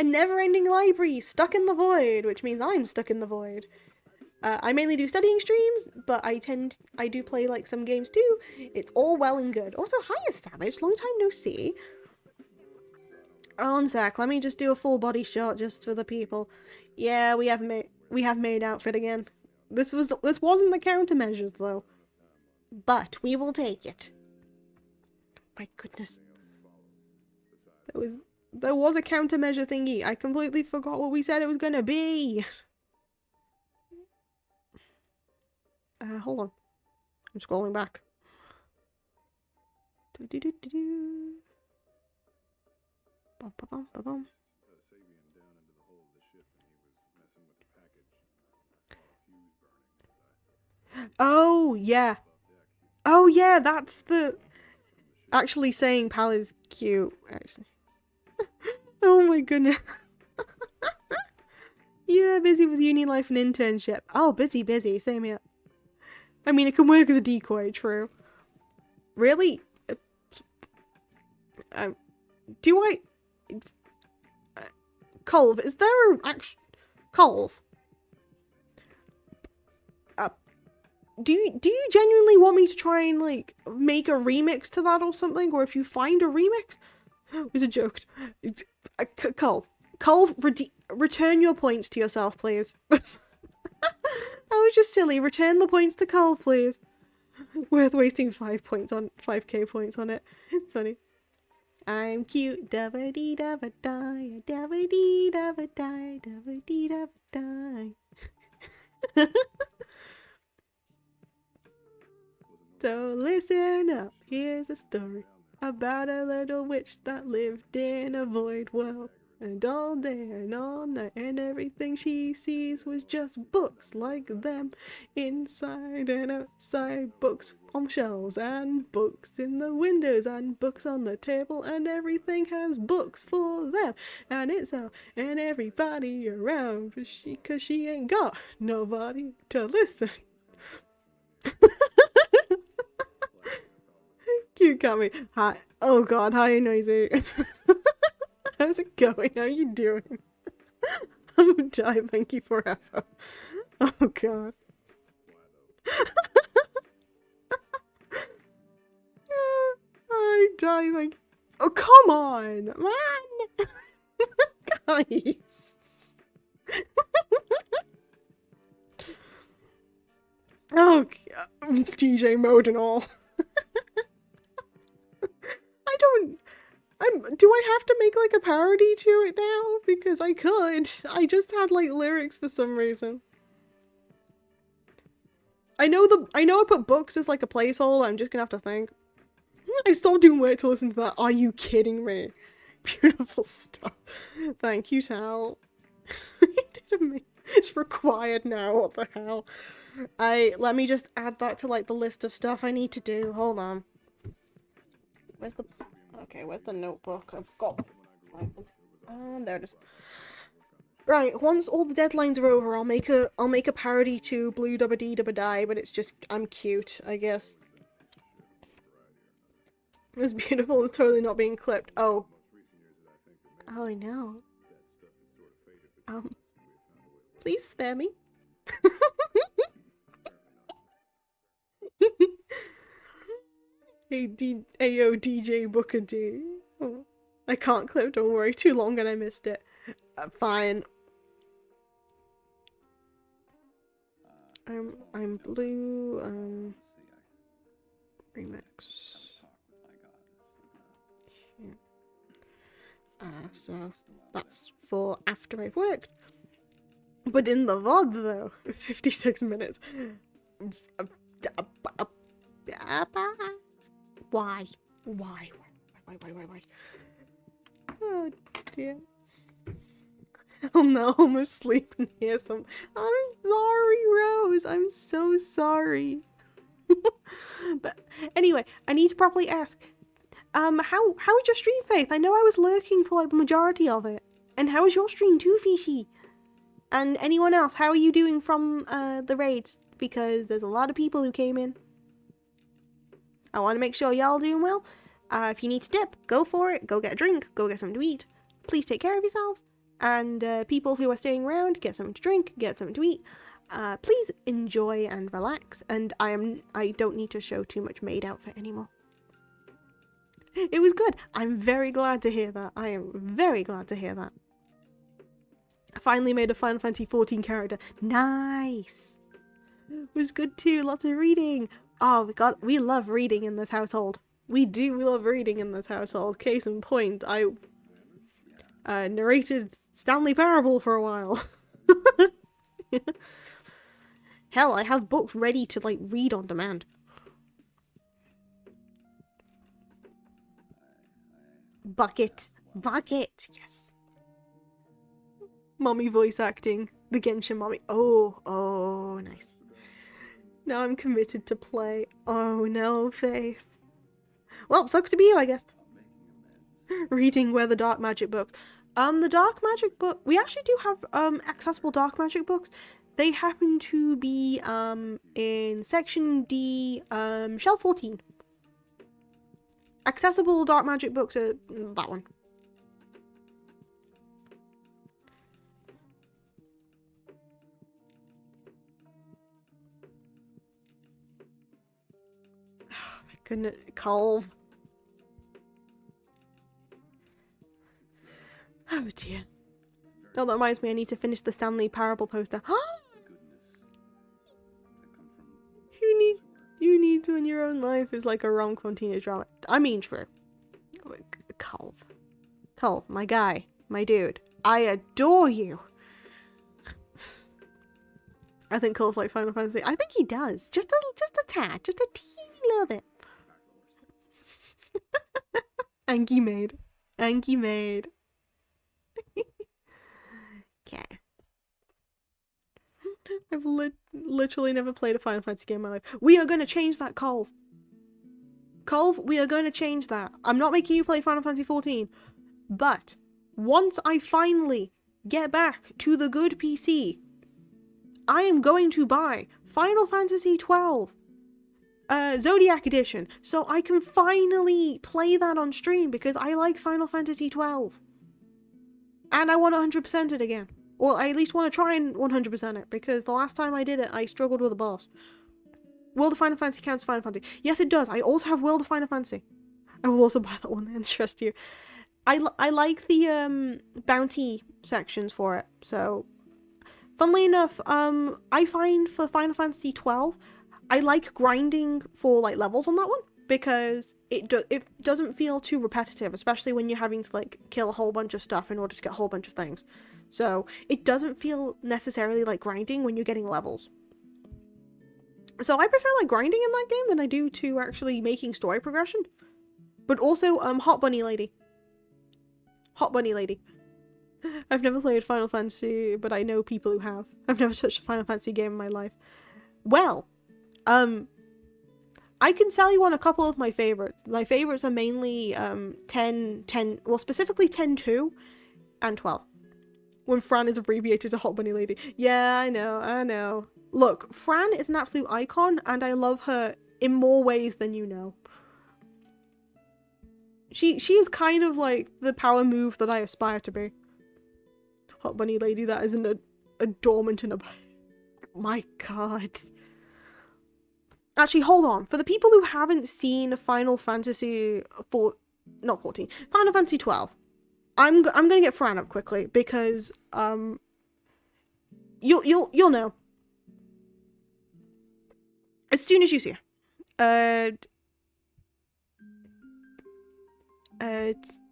never-ending library stuck in the void, which means I'm stuck in the void. I mainly do studying streams, but I do play like some games too. It's all well and good. Also, hiya Savage, long time no see. On sec, let me just do a full body shot just for the people. Yeah, we have made outfit again. This wasn't the countermeasures though. But we will take it. My goodness. There was a countermeasure thingy. I completely forgot what we said it was gonna be. Hold on. I'm scrolling back. Oh, yeah. Oh, yeah, that's the... Actually saying Pal is cute, actually. Oh my goodness. Yeah, busy with uni life and internship. Oh, busy. Same here. I mean, it can work as a decoy, true. Really? Do I... Colv, is there a... Colv? Do you genuinely want me to try and, like, make a remix to that or something? Or if you find a remix? It was a joke. Colv, return your points to yourself, please. That was just silly. Return the points to Colv, please. Worth wasting 5k points on it. It's funny. I'm cute, dabba dee dabba die, dabba dee dabba die, dabba dee dabba die. So listen up, here's a story about a little witch that lived in a void world. And all day and all night and everything she sees was just books like them. Inside and outside, books on shelves and books in the windows and books on the table, and everything has books for them. And it's out and everybody around, cause she ain't got nobody to listen. Cute Kami. Hi. Oh god, hi Noisy. How's it going? How are you doing? I'm gonna die, thank you forever. Oh god. I die, thank you. Oh, come on, man! Guys. Oh, DJ mode and all. Do I have to make like a parody to it now? Because I could. I just had like lyrics for some reason. I know I put books as like a placeholder. I'm just gonna have to think. I stopped doing work to listen to that. Are you kidding me? Beautiful stuff. Thank you, Tal. It's required now. What the hell? Let me just add that to like the list of stuff I need to do. Hold on. Where's the notebook? I've got there it is. Right, once all the deadlines are over, I'll make a parody to Blue Dubba Dee Dubba Die, but it's just I'm cute, I guess. It's beautiful, it's totally not being clipped. Oh. Oh, I know. Please spare me. Hey, Ayo DJ Booker D. Oh, I can't clip, don't worry, too long and I missed it. Fine. I'm blue, remix. So that's for after I've worked. But in the VOD though, 56 minutes. Why? Oh dear. Oh no, I'm asleep and hear some. I'm sorry, Rose. I'm so sorry. But anyway, I need to properly ask. How is your stream, Faith? I know I was lurking for like the majority of it. And how is your stream too, Fishy? And anyone else, how are you doing from the raids? Because there's a lot of people who came in. I want to make sure y'all doing well. If you need to dip, go for it. Go get a drink. Go get something to eat. Please take care of yourselves. And people who are staying around, get something to drink, get something to eat. Please enjoy and relax. And I don't need to show too much maid outfit anymore. It was good. I'm very glad to hear that. I am very glad to hear that. I finally made a Final Fantasy 14 character. Nice. It was good too. Lots of reading. Oh, we love reading in this household. We do love reading in this household. Case in point, I narrated Stanley Parable for a while. Hell, I have books ready to like read on demand. Bucket. Yes. Mommy voice acting. The Genshin mommy. Oh, nice. Now I'm committed to play. Oh no, Faith. Well, sucks to be you, I guess. Reading where the dark magic books. The dark magic book, we actually do have accessible dark magic books. They happen to be in section D, shelf 14. Accessible dark magic books are that one. Oh my goodness, Colv. Oh dear. Oh, that reminds me, I need to finish the Stanley Parable poster. You need to in your own life is like a rom-com teenage drama. I mean, true. Colv, my guy, my dude. I adore you. I think Colv's like Final Fantasy. I think he does. Just a tad. Just a teeny little bit. Anki maid. Anki maid. Okay. I've literally never played a Final Fantasy game in my life. We are going to change that, Colv. Colv, we are going to change that. I'm not making you play Final Fantasy 14. But once I finally get back to the good PC, I am going to buy Final Fantasy 12 Zodiac Edition so I can finally play that on stream because I like Final Fantasy 12. And I want to 100% it again. Or I at least want to try and 100% it, because the last time I did it, I struggled with a boss. World of Final Fantasy counts Final Fantasy. Yes, it does. I also have World of Final Fantasy. I will also buy that one and trust you. I like the bounty sections for it. So, funnily enough, I find for Final Fantasy 12, I like grinding for like levels on that one. Because it doesn't feel too repetitive, especially when you're having to like kill a whole bunch of stuff in order to get a whole bunch of things. So it doesn't feel necessarily like grinding when you're getting levels. So I prefer like grinding in that game than I do to actually making story progression. But also Hot Bunny Lady. Hot Bunny Lady. I've never played Final Fantasy, but I know people who have. I've never touched a Final Fantasy game in my life. Well, I can sell you on a couple of my favorites. My favorites are mainly 10, well specifically 10-2 and 12. When Fran is abbreviated to Hot Bunny Lady. Yeah, I know. Look, Fran is an absolute icon and I love her in more ways than you know. She is kind of like the power move that I aspire to be. Hot Bunny Lady, that isn't a dormant in a... My god. Actually, hold on. For the people who haven't seen Final Fantasy not 14, Final Fantasy 12, I'm gonna get Fran up quickly because you'll know as soon as you see her.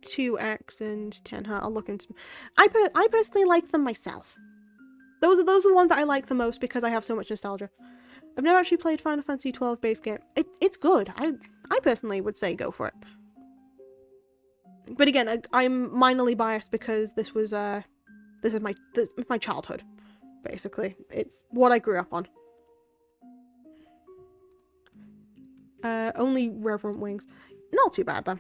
2x and 10 heart. I'll look into. I personally like them myself. Those are the ones that I like the most because I have so much nostalgia. I've never actually played Final Fantasy 12 base game. It's good. I personally would say go for it. But again, I'm minorly biased because this is my childhood, basically. It's what I grew up on. Only Reverent Wings. Not too bad, though.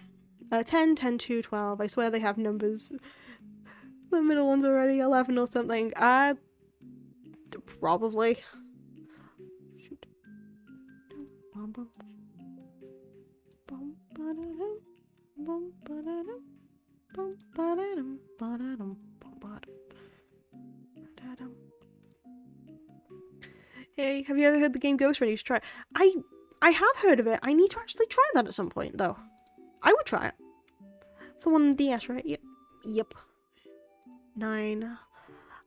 10, 10, 2, 12. I swear they have numbers. The middle one's already 11 or something. Probably. Shoot. Hey, have you ever heard the game Ghost Run? You should try it. I have heard of it. I need to actually try that at some point, though. I would try it. It's the one on DS, right? Yep. 9.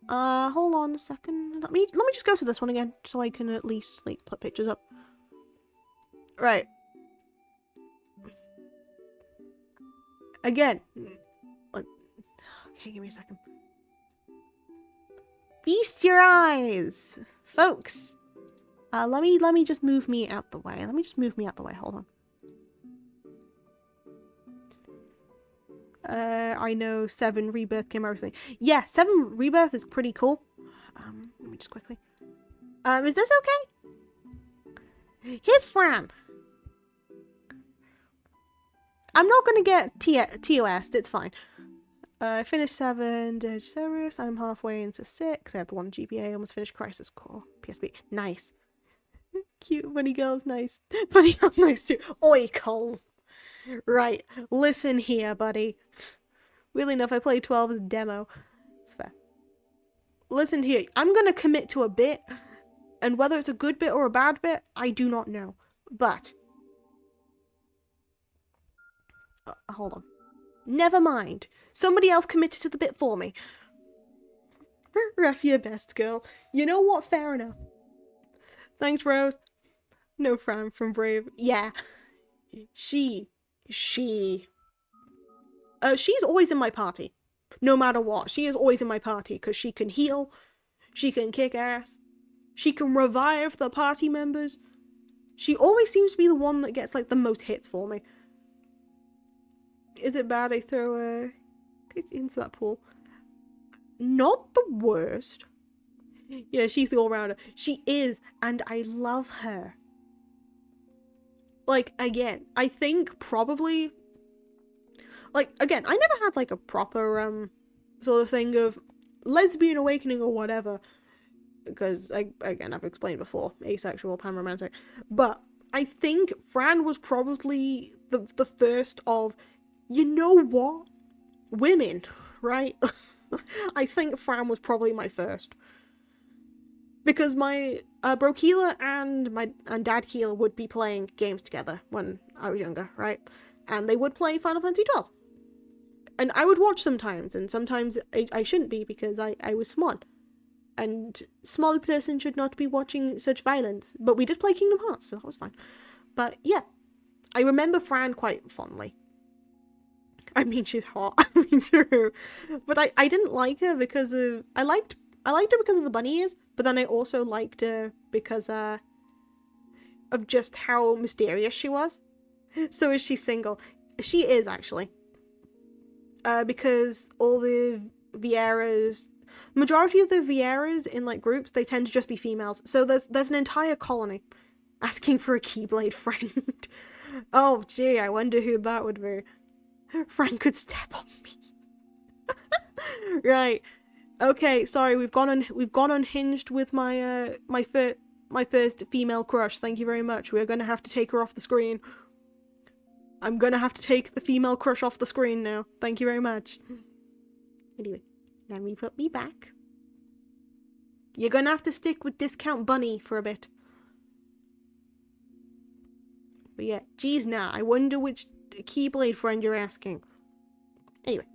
Hold on a second. Let me just go through this one again, so I can at least like put pictures up. Right. Again. Okay, give me a second. Feast your eyes, folks. Let me just move me out the way. Hold on. I know 7 Rebirth came everything. Yeah, 7 Rebirth is pretty cool. Let me just quickly. Is this okay? Here's Fran. I'm not gonna get TOS, it's fine. I finished 7, did Serious, I'm halfway into 6, I have the 1 GPA, almost finished Crisis Core, PSP, nice. Cute, bunny girl's nice. Bunny girl's nice too. Oi, Cole. Right, listen here, buddy. Weirdly enough, I played 12 as a demo. It's fair. Listen here, I'm gonna commit to a bit, and whether it's a good bit or a bad bit, I do not know. But... hold on. Never mind. Somebody else committed to the bit for me. Ref your best, girl. You know what? Fair enough. Thanks, Rose. No Fran from Brave. Yeah. She's always in my party. No matter what. She is always in my party because she can heal. She can kick ass. She can revive the party members. She always seems to be the one that gets like the most hits for me. Is it bad I throw her into that pool? Not the worst. Yeah, she's the all-rounder. She is, and I love her. Like, again, I think probably... Like, again, I never had, like, a proper, sort of thing of lesbian awakening or whatever. Because, again, I've explained before, asexual, panromantic. But I think Fran was probably the first of... You know what? Women, right? I think Fran was probably my first. Because my bro Keela and dad Keela would be playing games together when I was younger, right? And they would play Final Fantasy 12. And I would watch sometimes, and sometimes I shouldn't be because I was small. And small person should not be watching such violence. But we did play Kingdom Hearts, so that was fine. But yeah, I remember Fran quite fondly. I mean, she's hot. I mean, true. But I didn't like her because of... I liked her because of the bunny ears, but then I also liked her because of just how mysterious she was. So is she single? She is, actually. Because all the Vieras... Majority of the Vieras in, like, groups, they tend to just be females. So there's an entire colony asking for a Keyblade friend. Oh, gee, I wonder who that would be. Frank could step on me. Right. Okay, sorry, we've gone unhinged with my my first female crush. Thank you very much. We're gonna have to take her off the screen. I'm gonna have to take the female crush off the screen now. Thank you very much. Anyway, let me put me back. You're gonna have to stick with Discount Bunny for a bit. But yeah, geez, now I wonder which Keyblade friend you're asking. Anyway,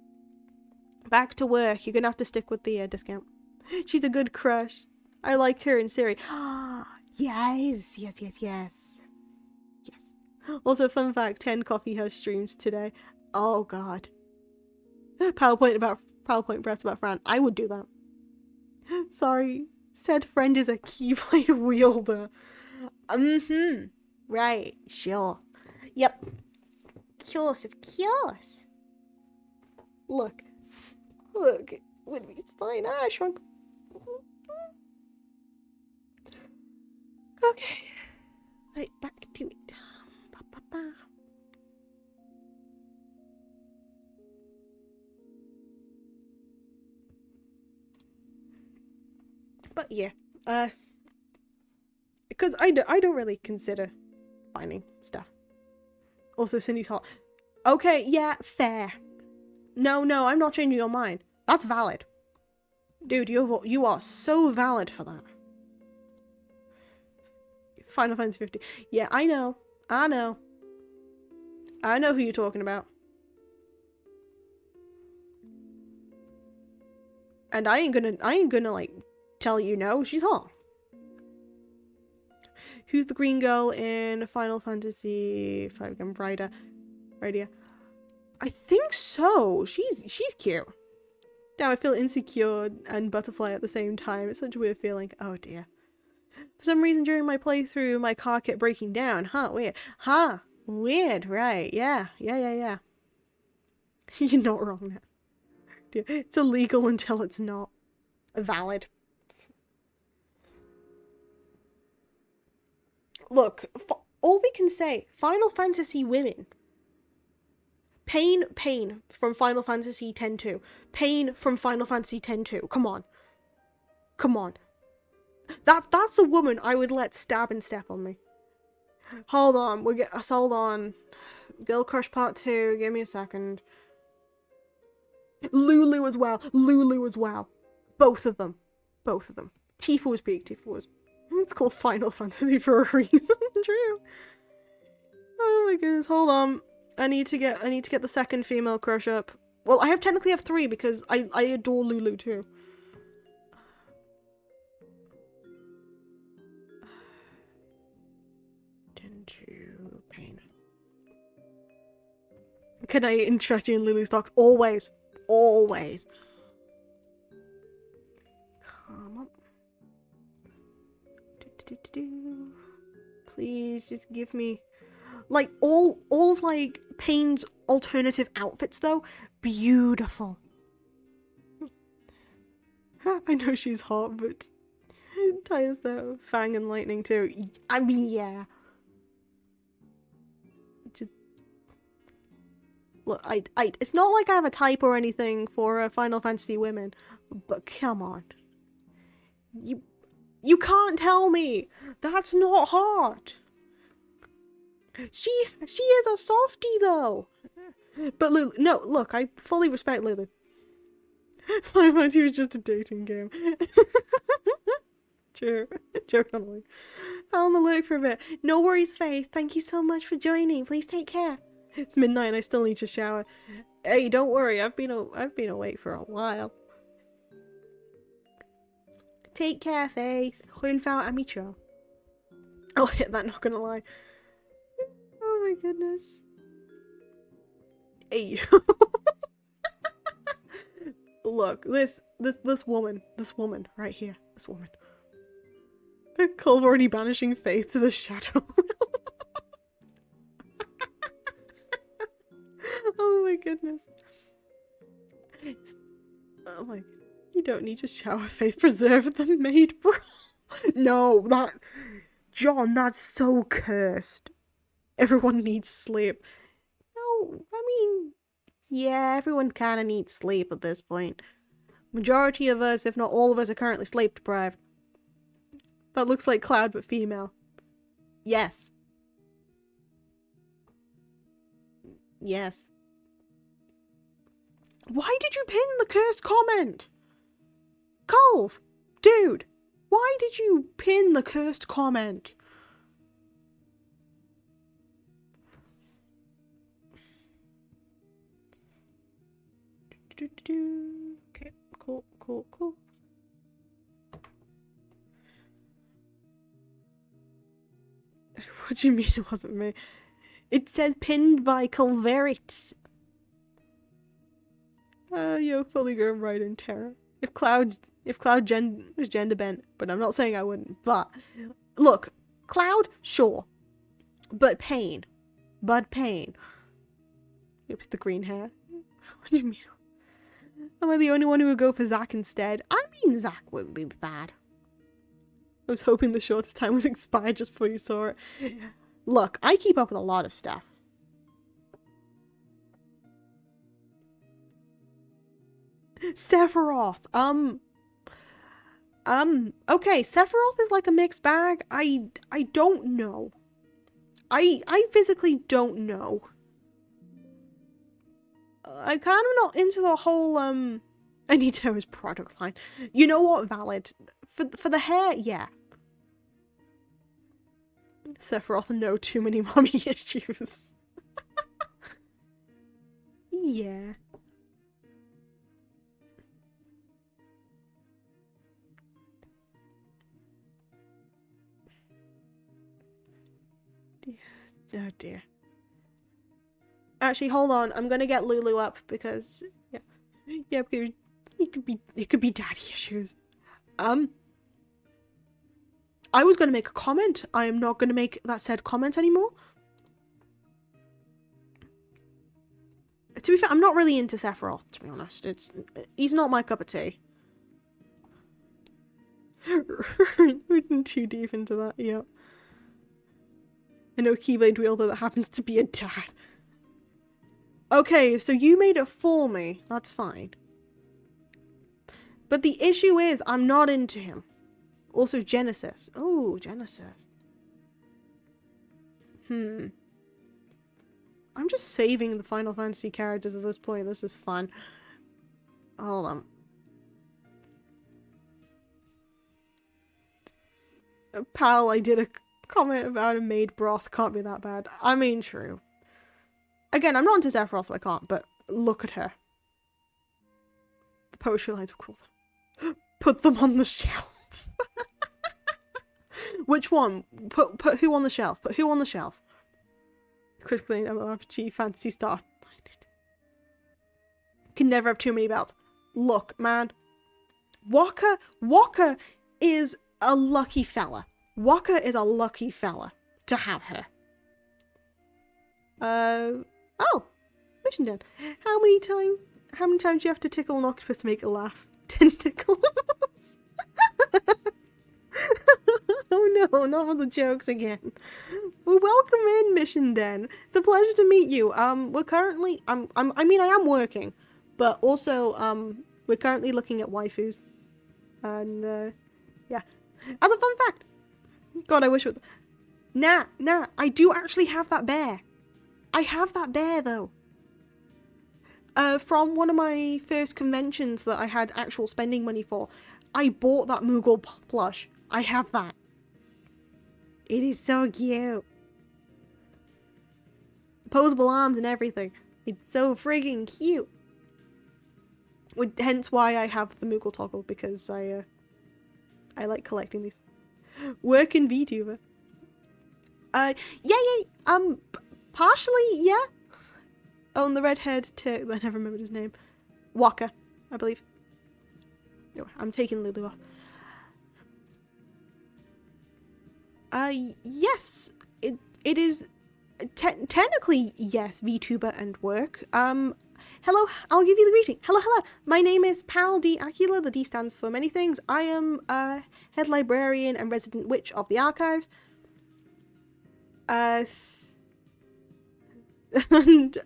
back to work. You're gonna have to stick with the discount. She's a good crush. I like her and Siri. Yes. Also, fun fact: 10 Coffee has streamed today. Oh god. PowerPoint press about Fran. I would do that. Sorry, said friend is a Keyblade wielder. Right. Sure. Yep. Of course. Look, it's fine. I shrunk. Okay, right, back to it. But yeah, because I don't really consider finding stuff. Also, Cindy's hot. Okay, yeah, fair. No, I'm not changing your mind. That's valid. Dude, you are so valid for that. Final Fantasy 50. Yeah, I know who you're talking about. And I ain't gonna like tell you no, she's hot. Who's the green girl in Final Fantasy 5 again? Rydia. I think so. She's cute. Damn, I feel insecure and butterfly at the same time. It's such a weird feeling. Oh dear. For some reason during my playthrough, my car kept breaking down. Weird. Weird, right. Yeah. You're not wrong now. Dear. It's illegal until it's not valid. Look, all we can say, Final Fantasy women. Pain from Final Fantasy X-2. Pain from Final Fantasy X-2. Come on. Come on. That's a woman I would let stab and step on me. Hold on. Hold on. Girl Crush Part 2. Give me a second. Lulu as well. Lulu as well. Both of them. Both of them. Tifa was peak. Tifa was... It's called Final Fantasy for a reason. True. Oh my goodness. Hold on. I need to get the second female crush up. Well, I technically have 3 because I adore Lulu too. Into pain. Can I interest you in Lulu stocks? Always. Always. Come on. Please just give me like all of like Pain's alternative outfits though. Beautiful. I know she's hot, but Ty's though. Fang and Lightning too. I mean, yeah. Just look, it's not like I have a type or anything for Final Fantasy women, but come on. You can't tell me that's not hot. She is a softie though. But Lulu, no, look, I fully respect Lulu. Final Fantasy was just a dating game. True. Joke on me. I'm alert for a bit. No worries, Faith. Thank you so much for joining. Please take care. It's midnight and I still need to shower. Hey, don't worry. I've been awake for a while. Take care, Faith. Goedenavond, amicho. I'll hit that, not gonna lie. Oh my goodness. Hey. Look, this woman right here. This woman. Culve already banishing Faith to the shadow. Oh my goodness. Oh my. You don't need to shower, Faith. Preserve the maid, bro. No, John, that's so cursed. Everyone needs sleep. No, I mean, yeah, everyone kind of needs sleep at this point. Majority of us, if not all of us, are currently sleep deprived. That looks like Cloud, but female. Yes. Yes. Why did you pin the cursed comment? Culve! Dude! Why did you pin the cursed comment? Okay, cool. What do you mean it wasn't me? It says pinned by Culverit. Yo, fully grown right in terror. If Cloud was gender bent, but I'm not saying I wouldn't. But look, Cloud, sure, but Pain, Bud Pain. Oops, the green hair. What do you mean? Am I the only one who would go for Zack instead? I mean, Zack wouldn't be bad. I was hoping the shortest time was expired just before you saw it. Look, I keep up with a lot of stuff. Sephiroth. Okay, Sephiroth is like a mixed bag. I don't know. I physically don't know. I kind of not into the whole, I need to know his product line. You know what? Valid. For the hair, yeah. Sephiroth, no too many mommy issues. Yeah. Oh dear. Actually, hold on. I'm gonna get Lulu up because yeah, because it could be daddy issues. I was gonna make a comment. I am not gonna make that said comment anymore. To be fair, I'm not really into Sephiroth, to be honest. He's not my cup of tea. We're too deep into that, yeah. I know Keyblade wielder that happens to be a dad. Okay, so you made it for me. That's fine. But the issue is, I'm not into him. Also, Genesis. Oh, Genesis. I'm just saving the Final Fantasy characters at this point. This is fun. Hold on. Pal, I did a comment about a maid broth. Can't be that bad. I mean, true. Again, I'm not into Sephiroth, so I can't, but look at her. The poetry lines were cool. Put them on the shelf. Which one? Put who on the shelf? Put who on the shelf? Critically MMORPG Fantasy Star. Can never have too many belts. Look, man. Walker is a lucky fella. Walker is a lucky fella to have her. Oh, mission done. How many times do you have to tickle an octopus to make it laugh? Tentacles. Oh no, not with the jokes again. Well, welcome in, Mission Den. It's a pleasure to meet you. We're currently, I am working, but also, we're currently looking at waifus. And, yeah. As a fun fact. God, I wish it was... Nah, I do actually have that bear. I have that bear, though. From one of my first conventions that I had actual spending money for, I bought that Moogle plush. I have that. It is so cute. Posable arms and everything. It's so friggin' cute. Hence why I have the Moogle toggle, because I like collecting these. Working VTuber. Partially, yeah. Oh, and the redhead I never remembered his name. Walker, I believe. No, I'm taking Lulu off. Yes, it is technically yes, VTuber and work. Hello, I'll give you the greeting. Hello. My name is Pal D Acula. The D stands for many things. I am head librarian and resident witch of the archives. And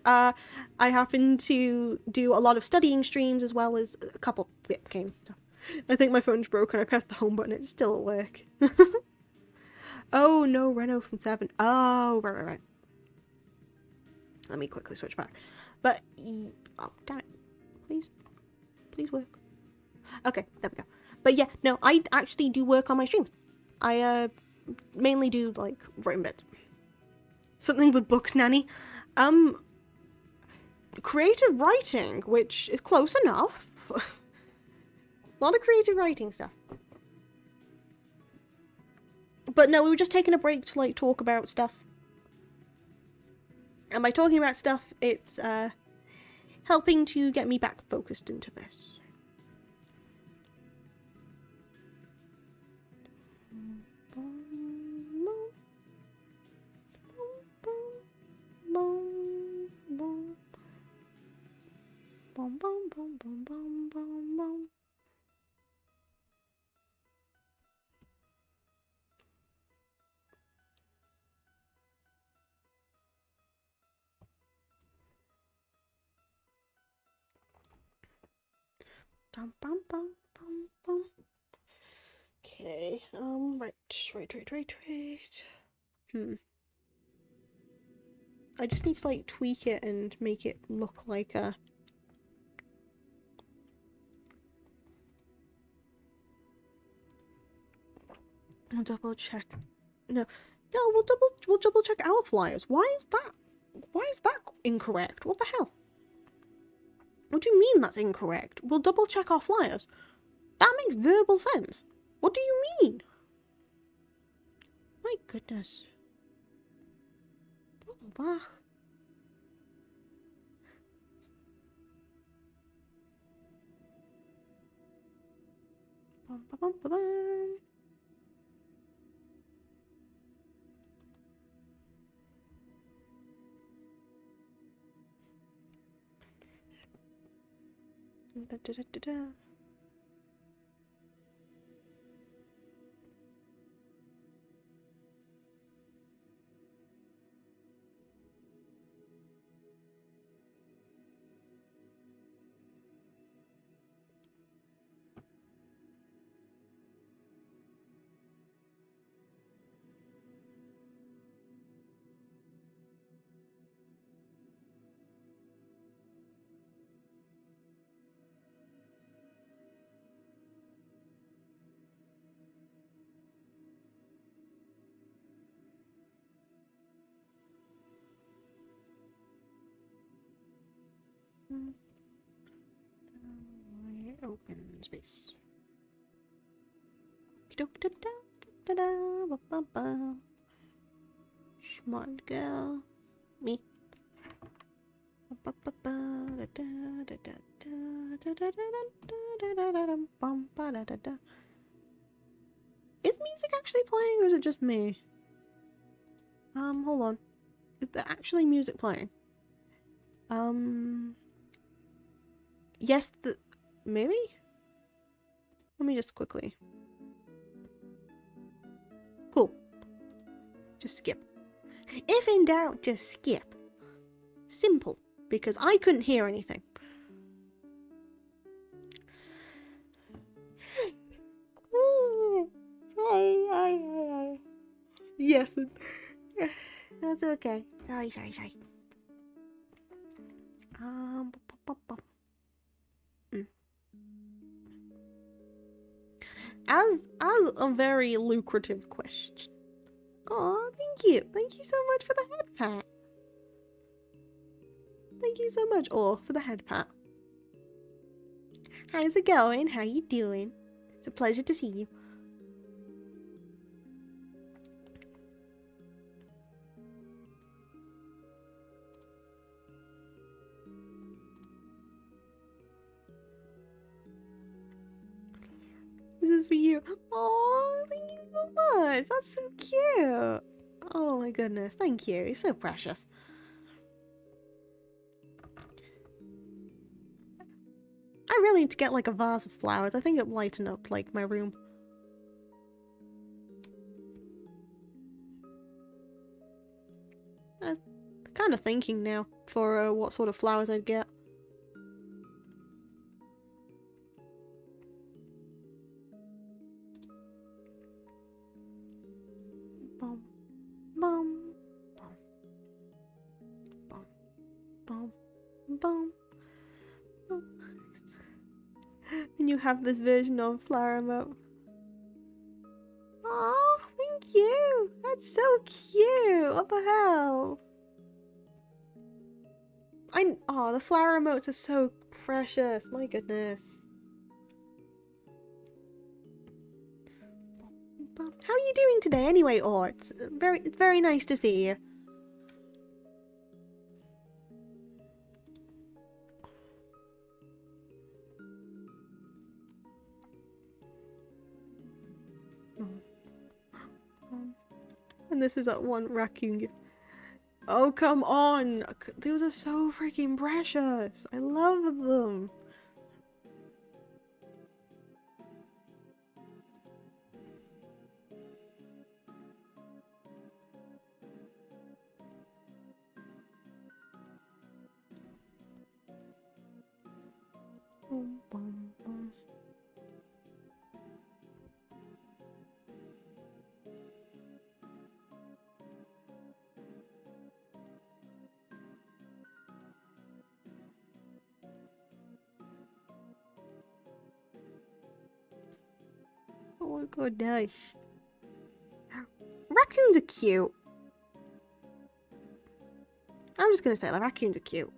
I happen to do a lot of studying streams as well as a couple games and stuff. I think my phone's broken. I pressed the home button. It's still at work. Oh no, Renault from 7. Oh, right. Let me quickly switch back. But oh damn it! Please work. Okay, there we go. But yeah, no, I actually do work on my streams. I mainly do like writing bits. Something with books, nanny. Creative writing, which is close enough. A lot of creative writing stuff. But no, we were just taking a break to like talk about stuff. And by talking about stuff, it's helping to get me back focused into this. Okay, right. I just need to like tweak it and make it look like a... I'll double check. No, we'll double check our flyers. Why is that incorrect? What the hell? What do you mean that's incorrect? We'll double check our flyers. That makes verbal sense. What do you mean? My goodness. space. Smart girl. Me. Is music actually playing or is it just me? Hold on. Is there actually music playing? Yes, maybe? Let me just quickly. Cool. Just skip. If in doubt, just skip. Simple. Because I couldn't hear anything. Yes. That's okay. Sorry. As a very lucrative question. Oh, thank you. Thank you so much for the head pat. Thank you so much, for the head pat. How's it going? How you doing? It's a pleasure to see you. This is for you. Oh, thank you so much. That's so cute. Oh my goodness. Thank you. You're so precious. I really need to get like a vase of flowers. I think it'll lighten up like my room. I'm kind of thinking now for what sort of flowers I'd get. Bum, bum, bum, bum, bum, bum. And you have this version of flower emote. Oh, thank you. That's so cute. What the hell? Oh, the flower emotes are so precious. My goodness. How are you doing today anyway, it's very nice to see you. And this is that one raccoon. Oh, come on. Those are so freaking precious. I love them. Boom, boom, boom. Oh my goodness. Raccoons are cute. I'm just gonna say that raccoons are cute.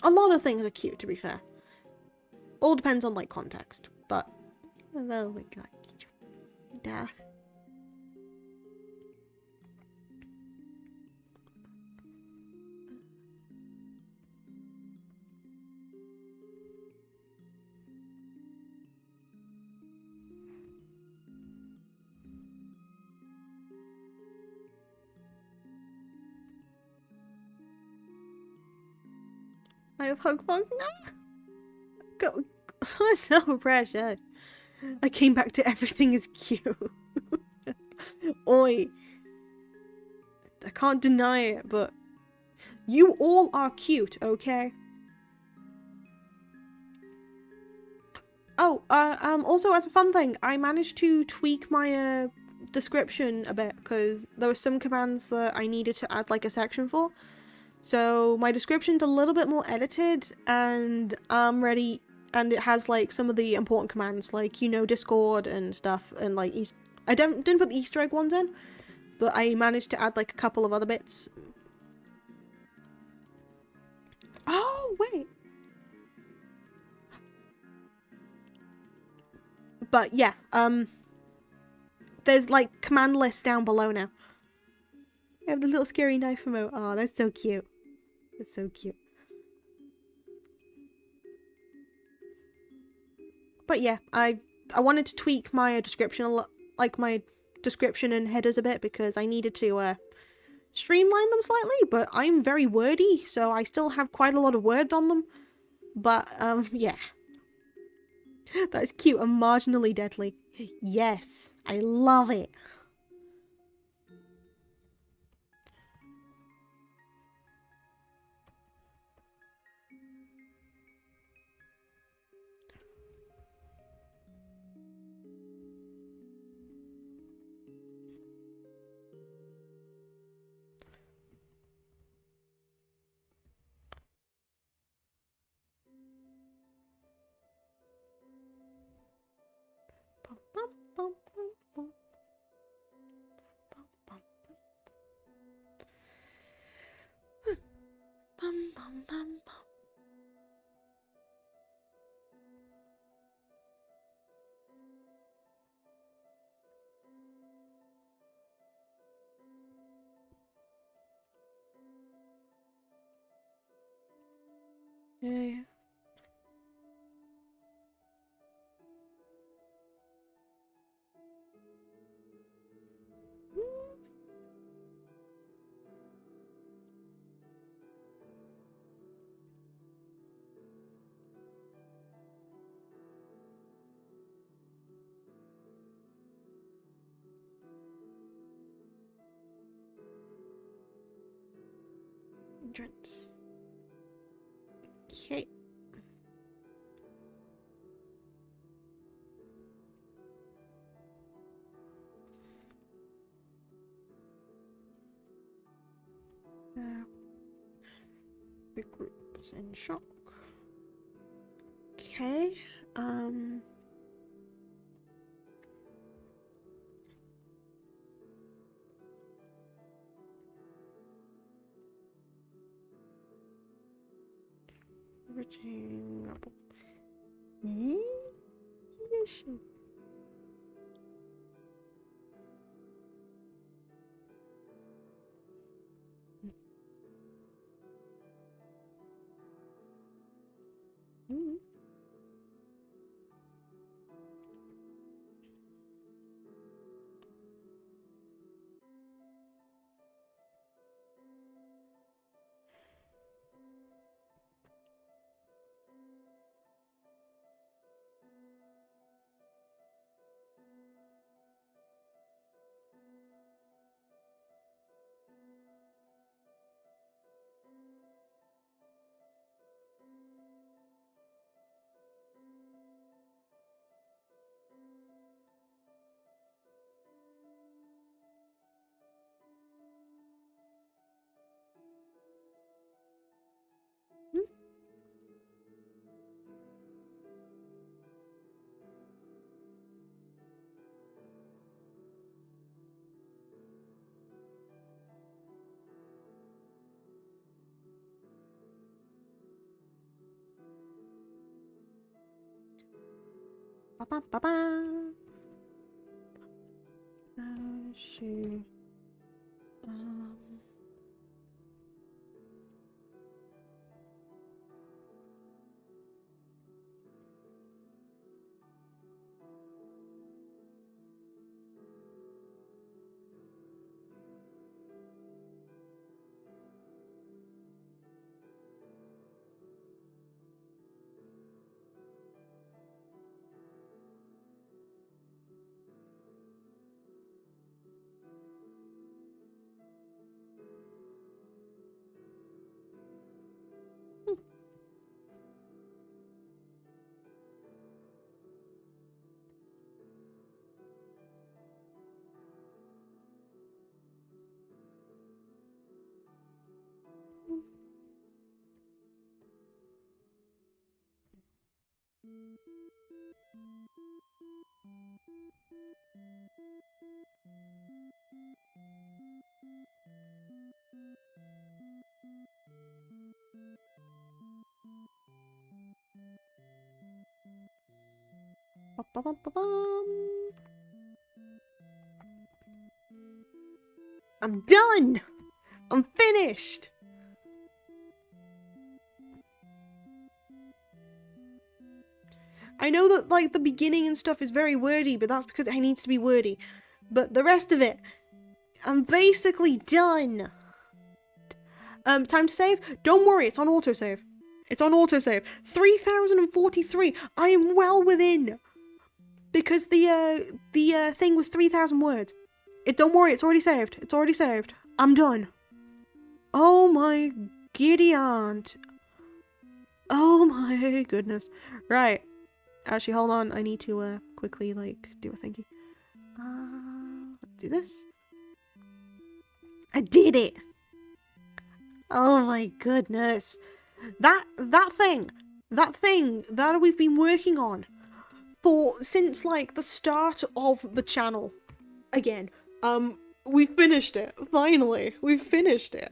A lot of things are cute, to be fair. All depends on, like, context, but... Oh my god. Death. I have hug bug now. Go. So precious. I came back to everything is cute. Oi. I can't deny it, but you all are cute, okay? Oh, also as a fun thing, I managed to tweak my description a bit because there were some commands that I needed to add like a section for. So my description's a little bit more edited and I'm ready, and it has like some of the important commands like, you know, Discord and stuff, and like I didn't put the Easter egg ones in, but I managed to add like a couple of other bits. Oh, wait. But yeah, there's like command lists down below now. I have the little scary knife emote. Oh, that's so cute. That's so cute. But yeah, I wanted to tweak my description a lot, like my description and headers a bit, because I needed to streamline them slightly. But I'm very wordy, so I still have quite a lot of words on them. But yeah, that's cute and marginally deadly. Yes, I love it. Yeah. Entrance. Okay. Big group is in shock. Okay. Reaching up. Yes. Mm. Ba ba ba ba. She. I'm done! I'm finished! I know that, like, the beginning and stuff is very wordy, but that's because it needs to be wordy. But the rest of it, I'm basically done. Time to save? Don't worry, it's on autosave. It's on autosave. 3,043. I am well within. Because the thing was 3,000 words. Don't worry, it's already saved. It's already saved. I'm done. Oh my giddy aunt. Oh my goodness. Right. Actually, hold on. I need to quickly, like, do a thingy. Let's do this. I did it. Oh my goodness. That thing that we've been working on since like the start of the channel. Again, we finished it. Finally, we finished it.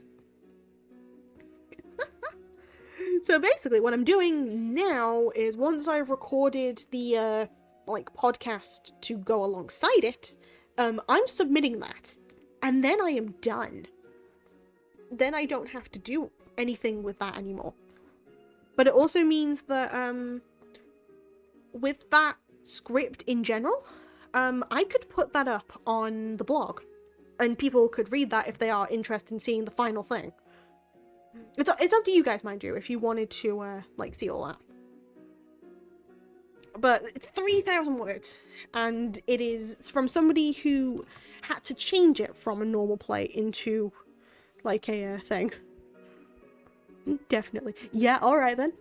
So basically what I'm doing now is once I've recorded the like podcast to go alongside it, I'm submitting that. And then I am done. Then I don't have to do anything with that anymore. But it also means that with that script in general, I could put that up on the blog. And people could read that if they are interested in seeing the final thing. It's up to you guys, mind you, if you wanted to, like, see all that. But it's 3,000 words, and it is from somebody who had to change it from a normal play into, like, a thing. Definitely. Yeah, alright then.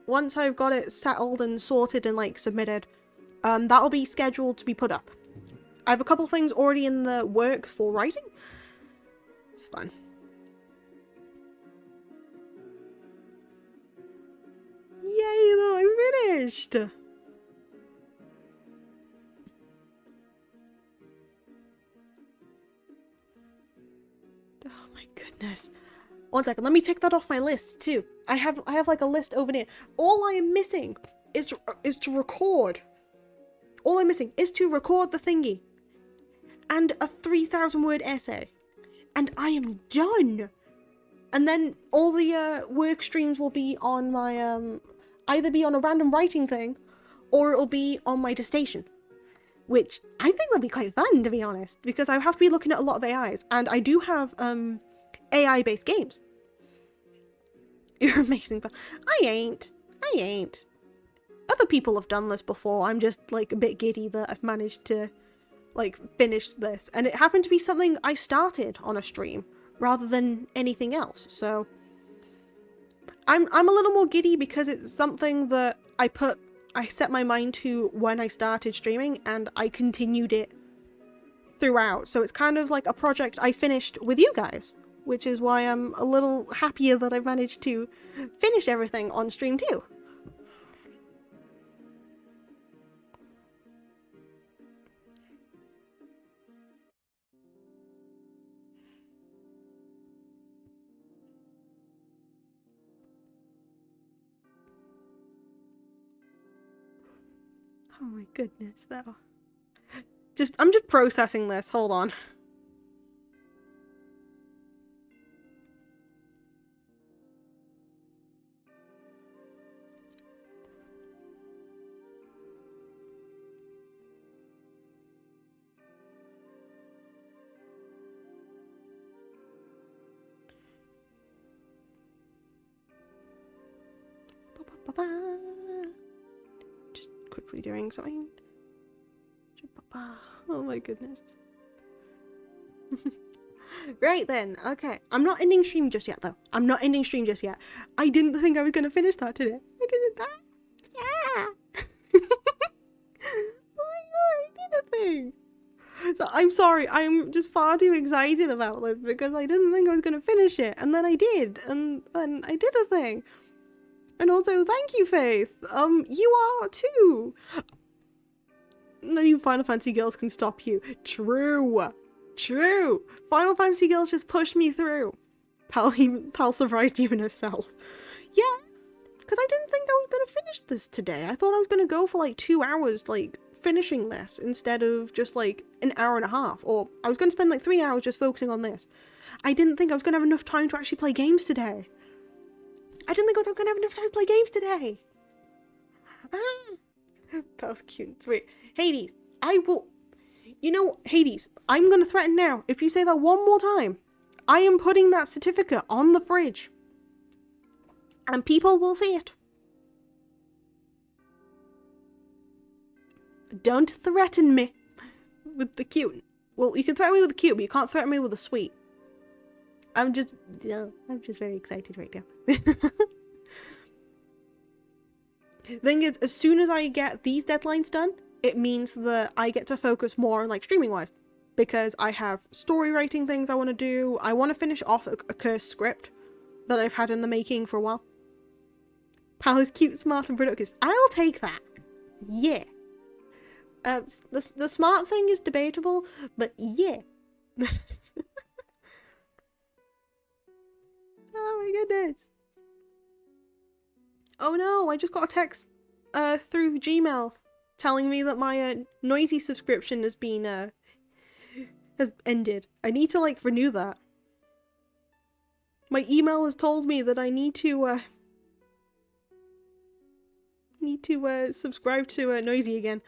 Once I've got it settled and sorted and, like, submitted, that'll be scheduled to be put up. I have a couple things already in the works for writing. It's fun. Yay, though, I finished! Oh my goodness. One second, let me take that off my list too. I have like a list over there. All I am missing is to record. All I'm missing is to record the thingy. And a 3,000 word essay. And I am done! And then all the work streams will be on my either be on a random writing thing, or it'll be on my distation. Which I think will be quite fun, to be honest, because I have to be looking at a lot of AIs, and I do have AI-based games. You're amazing, but I ain't. Other people have done this before. I'm just like a bit giddy that I've managed to like finish this, and it happened to be something I started on a stream rather than anything else. So I'm a little more giddy because it's something that I set my mind to when I started streaming, and I continued it throughout. So it's kind of like a project I finished with you guys, which is why I'm a little happier that I managed to finish everything on stream too. Oh my goodness, though. I'm just processing this. Hold on. Just quickly doing something. Oh my goodness. Right then, okay. I'm not ending stream just yet though. I'm not ending stream just yet. I didn't think I was gonna finish that today. I did that. Yeah. Oh my god, I did a thing. So I'm sorry, I'm just far too excited about it because I didn't think I was gonna finish it, and then I did, and then I did a thing. And also, thank you, Faith. You are too. None of you Final Fantasy girls can stop you. True. True. Final Fantasy girls just pushed me through. Pal surprised even herself. Yeah, because I didn't think I was going to finish this today. I thought I was going to go for like 2 hours, like, finishing this instead of just like an hour and a half, or I was going to spend like 3 hours just focusing on this. I didn't think I was going to have enough time to actually play games today. I didn't think I was going to have enough time to play games today. That was cute. Sweet. Hades, I will... You know, Hades, I'm going to threaten now. If you say that one more time, I am putting that certificate on the fridge. And people will see it. Don't threaten me with the cute. Well, you can threaten me with the cute, but you can't threaten me with the sweet. I'm just very excited right now. Thing is, as soon as I get these deadlines done, it means that I get to focus more on like streaming wise, because I have story writing things I want to do. I want to finish off a cursed script that I've had in the making for a while. Pal is cute, smart, and productive. I'll take that. Yeah. The smart thing is debatable, but yeah. Oh my goodness. Oh no, I just got a text through Gmail telling me that my noisy subscription has been has ended. I need to like renew that. My email has told me that I need to subscribe to noisy again.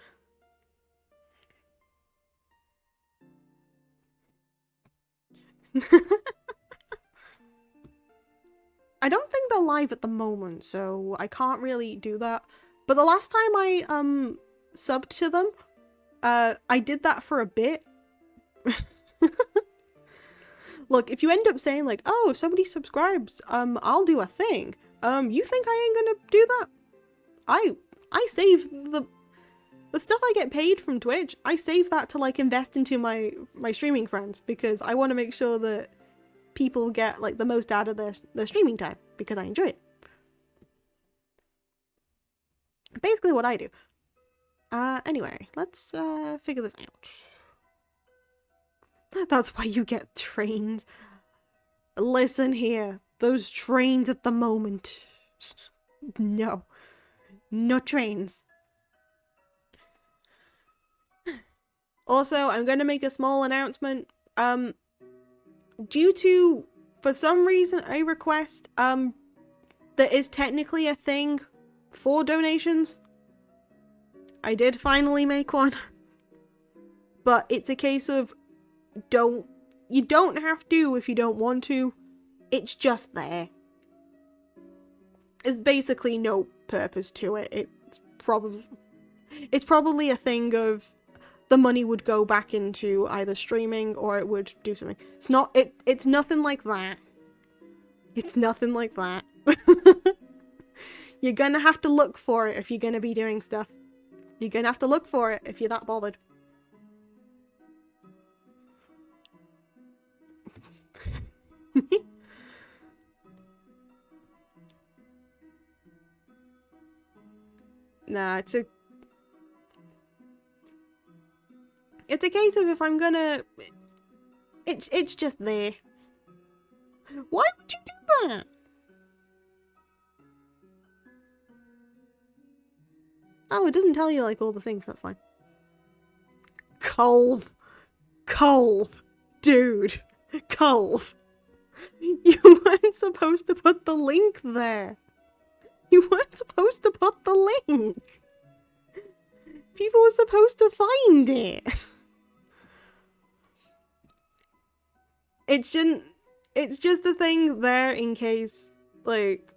I don't think they're live at the moment, so I can't really do that. But the last time I subbed to them, I did that for a bit. Look, if you end up saying like, oh, if somebody subscribes, I'll do a thing. You think I ain't gonna do that? I save the stuff I get paid from Twitch. I save that to like invest into my streaming friends, because I want to make sure that people get like the most out of their streaming time, because I enjoy it. Basically what I do. Anyway, let's figure this out. That's why you get trains. Listen here, those trains at the moment. No. No trains. Also, I'm going to make a small announcement. Due to, for some reason, a request, there is technically a thing for donations. I did finally make one. But it's a case of, you don't have to if you don't want to. It's just there. There's basically no purpose to it. It's probably a thing of the money would go back into either streaming or it would do something. It's nothing like that. It's nothing like that. You're gonna have to look for it if you're gonna be doing stuff. You're gonna have to look for it if you're that bothered. Nah, it's a case of if I'm gonna... It's just there. Why would you do that? Oh, it doesn't tell you, like, all the things, that's fine. Colv. Dude. Colv. You weren't supposed to put the link there. You weren't supposed to put the link. People were supposed to find it. It's just a thing there in case, like,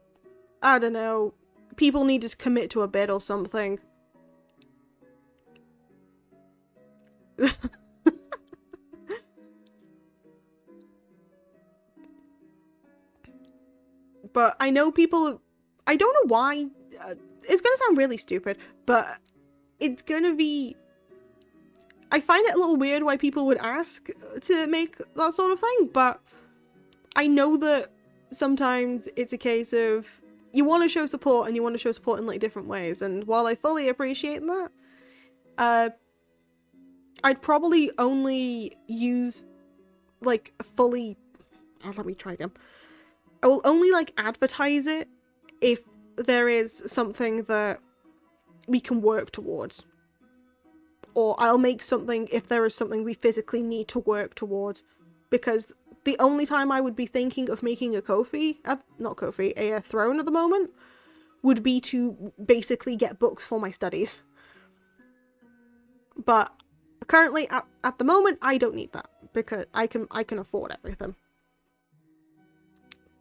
I don't know, people need to commit to a bid or something. But I know people, I don't know why, it's gonna sound really stupid, but it's gonna be, I find it a little weird why people would ask to make that sort of thing, but I know that sometimes it's a case of you want to show support and you want to show support in like different ways, and while I fully appreciate that, I'd probably only use like fully, let me try again. I will only like advertise it if there is something that we can work towards. or I'll make something if there is something we physically need to work towards. Because the only time I would be thinking of making a Ko-fi, not Ko-fi, a throne at the moment, would be to basically get books for my studies. But currently, at the moment, I don't need that, because I can afford everything.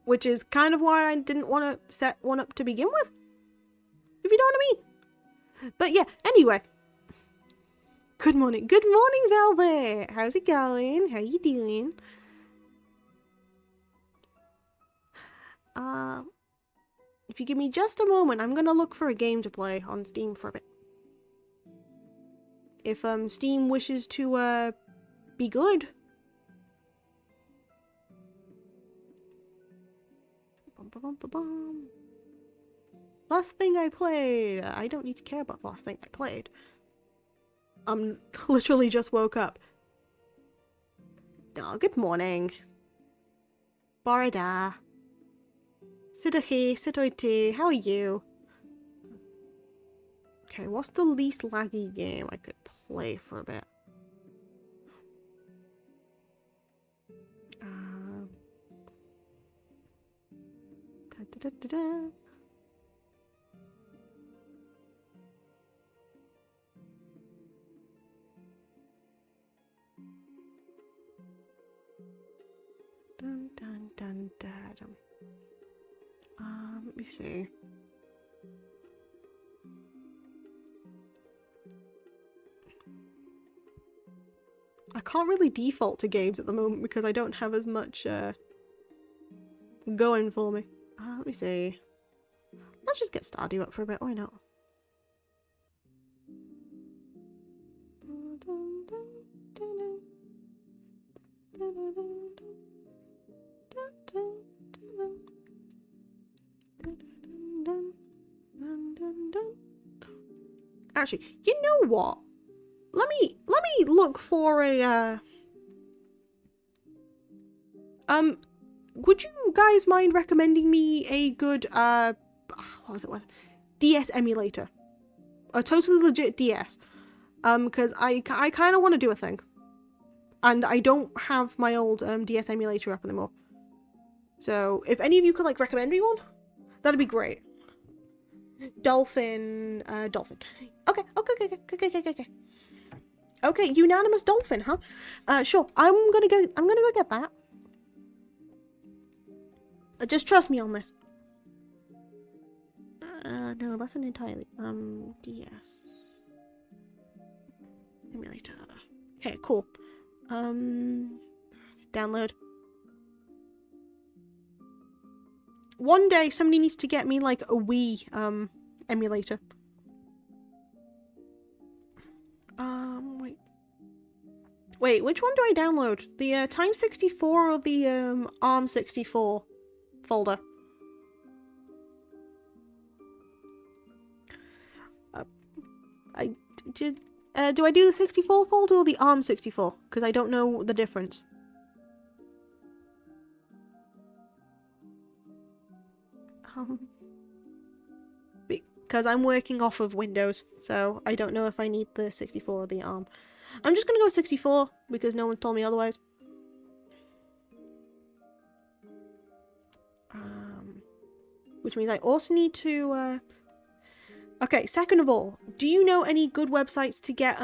Which is kind of why I didn't want to set one up to begin with, if you know what I mean. But yeah, anyway. Good morning. Good morning, Velvet! How's it going? How you doing? If you give me just a moment, I'm gonna look for a game to play on Steam for a bit. If Steam wishes to be good. Last thing I played. I don't need to care about the last thing I played. Literally just woke up. Oh, good morning. Barada. Sidohi, Sidoite, how are you? Okay, what's the least laggy game I could play for a bit? Dun, dun, dun, dun, dun. Let me see. I can't really default to games at the moment because I don't have as much going for me. Let me see. Let's just get Stardew up for a bit, why not? Actually, you know what? Let me look for a would you guys mind recommending me a good what was it? DS emulator? A totally legit DS. Because I kind of want to do a thing. And I don't have my old DS emulator up anymore. So if any of you could like recommend me one, that'd be great. Dolphin. Okay. Okay, unanimous dolphin, huh? Sure. I'm gonna go get that. Just trust me on this. No, that's an entirely DS emulator. Okay, cool. Download. One day somebody needs to get me like a Wii emulator. Wait, which one do I download? The Time 64 or the ARM 64 folder? Do I do the 64 folder or the ARM 64? Because I don't know the difference. Because I'm working off of Windows, so I don't know if I need the 64 or the ARM. I'm just gonna go with 64 because no one told me otherwise. Which means I also need to okay, second of all, do you know any good websites to get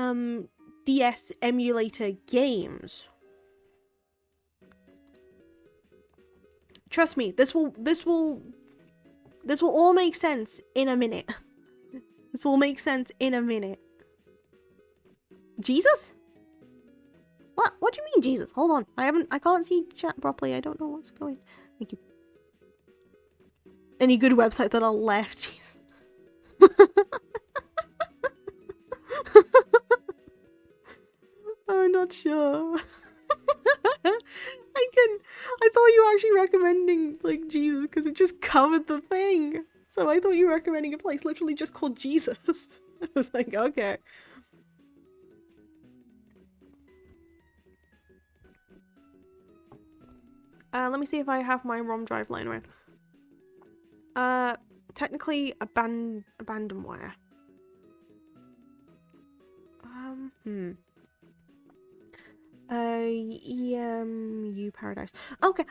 DS emulator games? Trust me, this will all make sense in a minute. This will make sense in a minute. Jesus? What do you mean, Jesus? Hold on. I can't see chat properly. I don't know what's going. Thank you. Any good website that I'll left? Jesus. I'm not sure. I thought you were actually recommending like Jesus because it just covered the thing. So I thought you were recommending a place literally just called Jesus. I was like, okay. Let me see if I have my ROM drive lying around. Technically abandonware. EMU Paradise. Okay.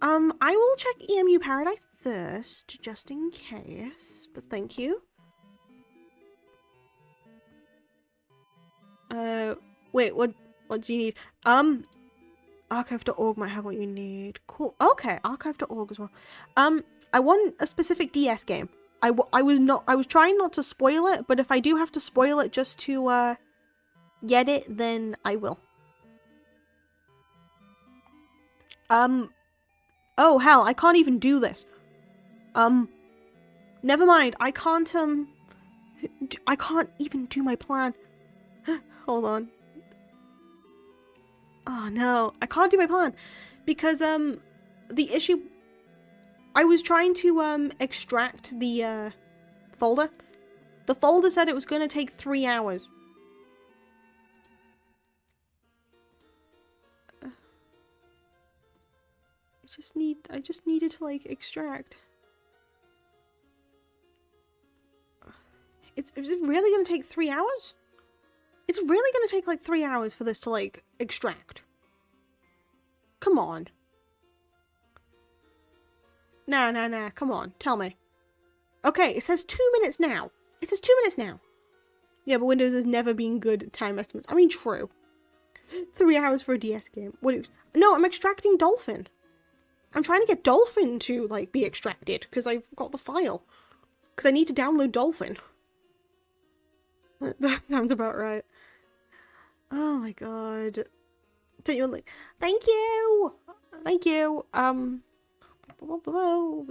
I will check EMU Paradise first, just in case. But thank you. Wait, what do you need? Archive.org might have what you need. Cool. Okay, archive.org as well. I want a specific DS game. I was trying not to spoil it, but if I do have to spoil it just to, get it, then I will. Oh, hell, I can't even do this. Never mind, I can't even do my plan. Hold on. Oh no, I can't do my plan because the issue, I was trying to extract the folder. The folder said it was going to take 3 hours. I just needed to like extract. Is it really going to take 3 hours? It's really going to take like 3 hours for this to like extract. Come on. Nah, come on, tell me. Okay, it says 2 minutes now. It says 2 minutes now. Yeah, but Windows has never been good at time estimates. I mean, true. 3 hours for a DS game. No, I'm extracting Dolphin. I'm trying to get Dolphin to, like, be extracted, because I've got the file. Because I need to download Dolphin. That sounds about right. Oh my god. Don't you like... Thank you! Thank you!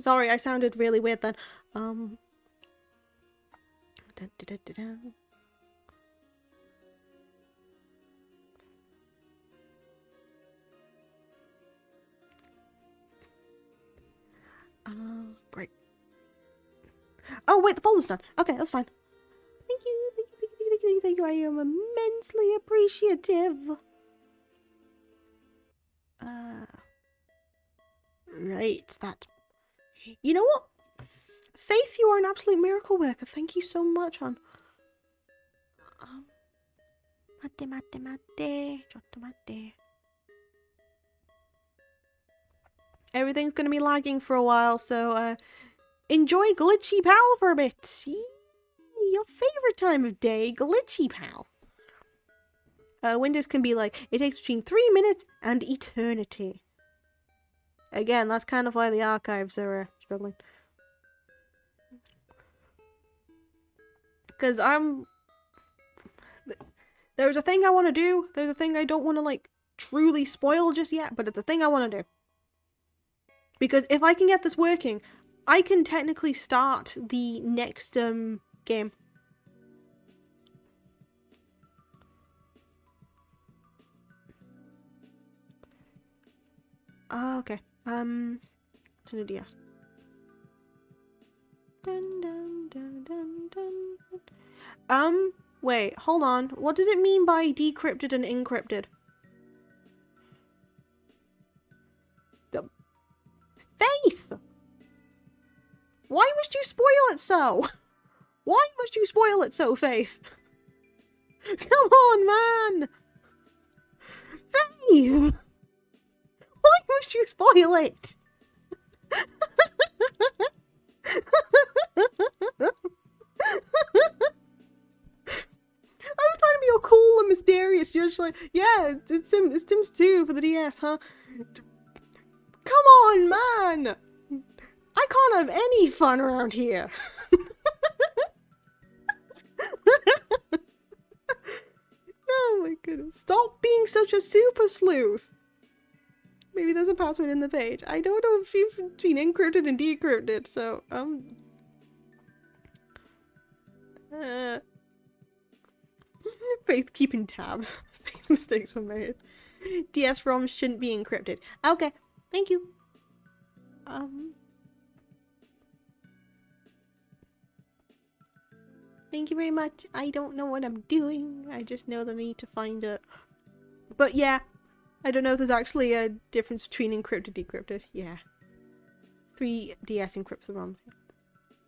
Sorry, I sounded really weird then. Great. Oh, wait, the folder's done. Okay, that's fine. Thank you. I am immensely appreciative. Right, that. You know what? Faith, you are an absolute miracle worker. Thank you so much, hon. Mate. Everything's gonna be lagging for a while, so enjoy Glitchy Pal for a bit. Your favorite time of day, Glitchy Pal. Windows can be like, it takes between 3 minutes and eternity. Again, that's kind of why the archives are struggling. Because there's a thing I want to do. There's a thing I don't want to, like, truly spoil just yet, but it's a thing I want to do. Because if I can get this working, I can technically start the next, game. Okay. To the DS. Wait, hold on. What does it mean by decrypted and encrypted? Faith! Why must you spoil it so? Why must you spoil it so, Faith? Come on, man! Faith! Why must you spoil it? I'm trying to be all cool and mysterious. You're just like, yeah, it's Sims 2 for the DS, huh? Come on, man! I can't have any fun around here. Oh my goodness. Stop being such a super sleuth. Maybe there's a password in the page. I don't know if you've between encrypted and decrypted, so, Faith keeping tabs. Faith mistakes were made. DS ROMs shouldn't be encrypted. Okay, thank you. Thank you very much. I don't know what I'm doing. I just know that I need to find it. But yeah, I don't know if there's actually a difference between encrypted and decrypted. Yeah. 3DS encrypts the ROM.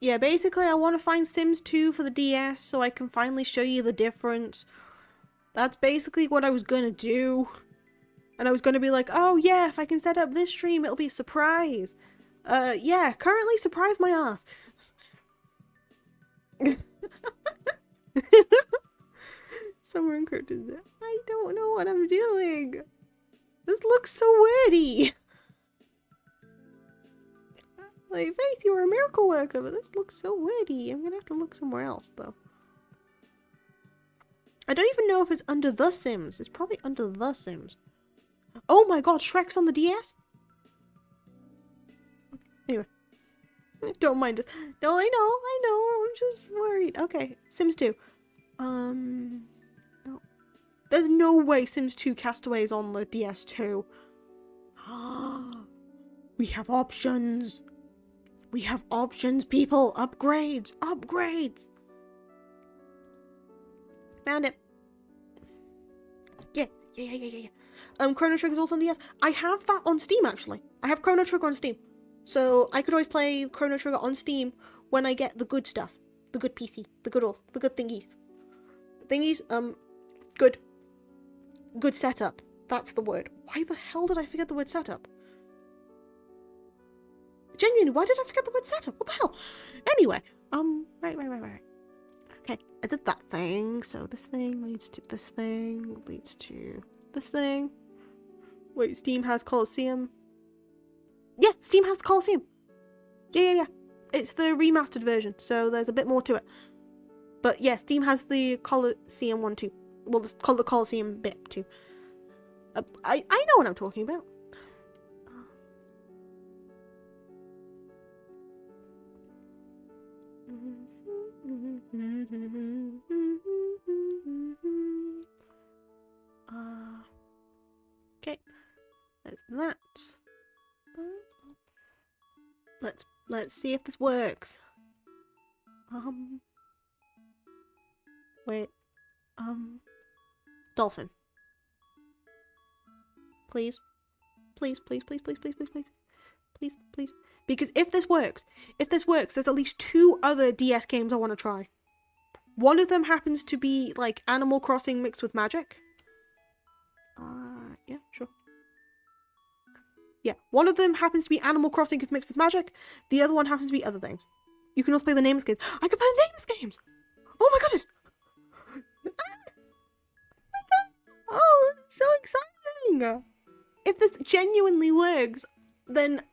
Yeah, basically I want to find Sims 2 for the DS so I can finally show you the difference. That's basically what I was gonna do. And I was gonna be like, oh yeah, if I can set up this stream, it'll be a surprise. Yeah, currently surprise my ass. Somewhere encrypted there. I don't know what I'm doing. This looks so wordy. Like, Faith, you're a miracle worker, but this looks so wordy. I'm gonna have to look somewhere else, though. I don't even know if it's under The Sims. It's probably under The Sims. Oh my god, Shrek's on the DS? Anyway. Don't mind it. No, I know. I'm just worried. Okay, Sims 2. No. There's no way Sims 2 Castaways on the DS2. We have options. We have options, people. Upgrades. Upgrades. Found it. Yeah. Chrono Trigger's also on DS. I have that on Steam, actually. I have Chrono Trigger on Steam. So I could always play Chrono Trigger on Steam when I get the good stuff. The good PC. The good thingies. Good setup. That's the word. Why the hell did I forget the word setup? Genuinely, why did I forget the word setup? What the hell? Anyway, right. Okay, I did that thing, so this thing leads to this thing, leads to this thing. Wait, Steam has Colosseum. Yeah, Steam has the Colosseum. Yeah. It's the remastered version, so there's a bit more to it. But yeah, Steam has the Colosseum one too. Well, it's called the Colosseum bit too. I know what I'm talking about. Okay, there's that. Let's see if this works. Wait. Dolphin. Please. Please. Because if this works, there's at least 2 other DS games I want to try. One of them happens to be like Animal Crossing mixed with magic. Yeah, sure. Yeah, one of them happens to be Animal Crossing mixed with magic. The other one happens to be other things. You can also play the nameless games. I can play the nameless games! Oh my goodness! Oh, it's so exciting! If this genuinely works, then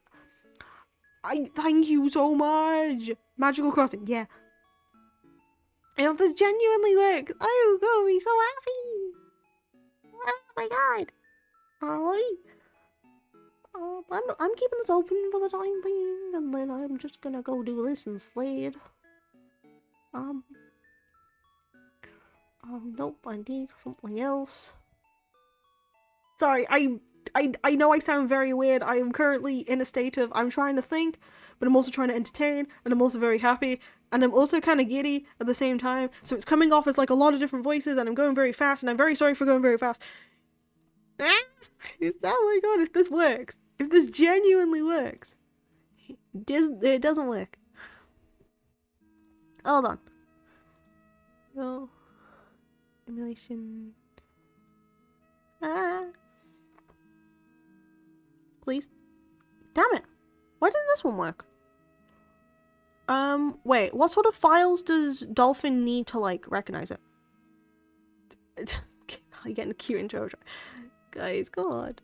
I thank you so much! Magical Crossing, yeah. And if this genuinely works, I'm gonna be so happy! Oh my god! I'm keeping this open for the time being, and then I'm just gonna go do this instead. Nope, I need something else. Sorry, I know I sound very weird. I am currently in a state of, I'm trying to think, but I'm also trying to entertain, and I'm also very happy, and I'm also kind of giddy at the same time, so it's coming off as like a lot of different voices, and I'm going very fast, and I'm very sorry for going very fast. Oh my god, if this works, if this genuinely works, it doesn't work. Hold on. Oh. Emulation. Please. Damn it. Why didn't this one work? Wait, what sort of files does Dolphin need to, like, recognize it? I'm getting a cute intro. Guys, God.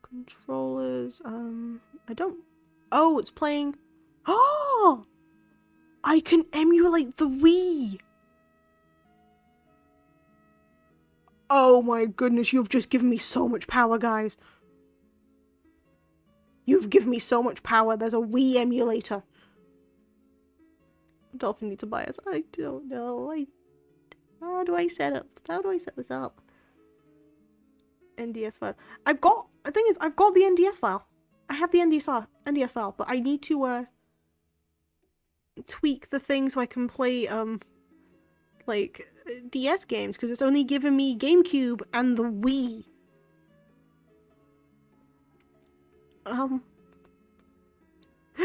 Controllers, I don't... Oh, it's playing... Oh! I can emulate the Wii! Oh my goodness, you've just given me so much power, guys. You've given me so much power. There's a Wii emulator. Dolphin needs to buy us. I don't know. How do I set this up? NDS file. The thing is, I've got the NDS file. I have the NDS file, but I need to, tweak the thing so I can play, like, DS games, because it's only given me GameCube and the Wii.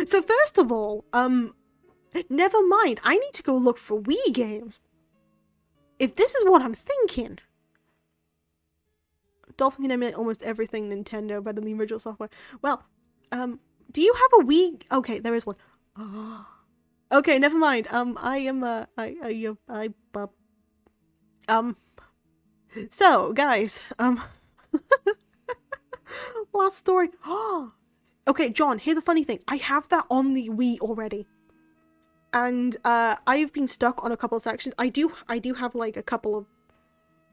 So first of all, never mind. I need to go look for Wii games. if this is what I'm thinking, Dolphin can emulate almost everything Nintendo better than the original software. Well, do you have a Wii? Okay, there is one. Okay, never mind. So guys, last story. Okay, John, here's a funny thing. I have that on the Wii already. And I've been stuck on a couple of sections. I do have like a couple of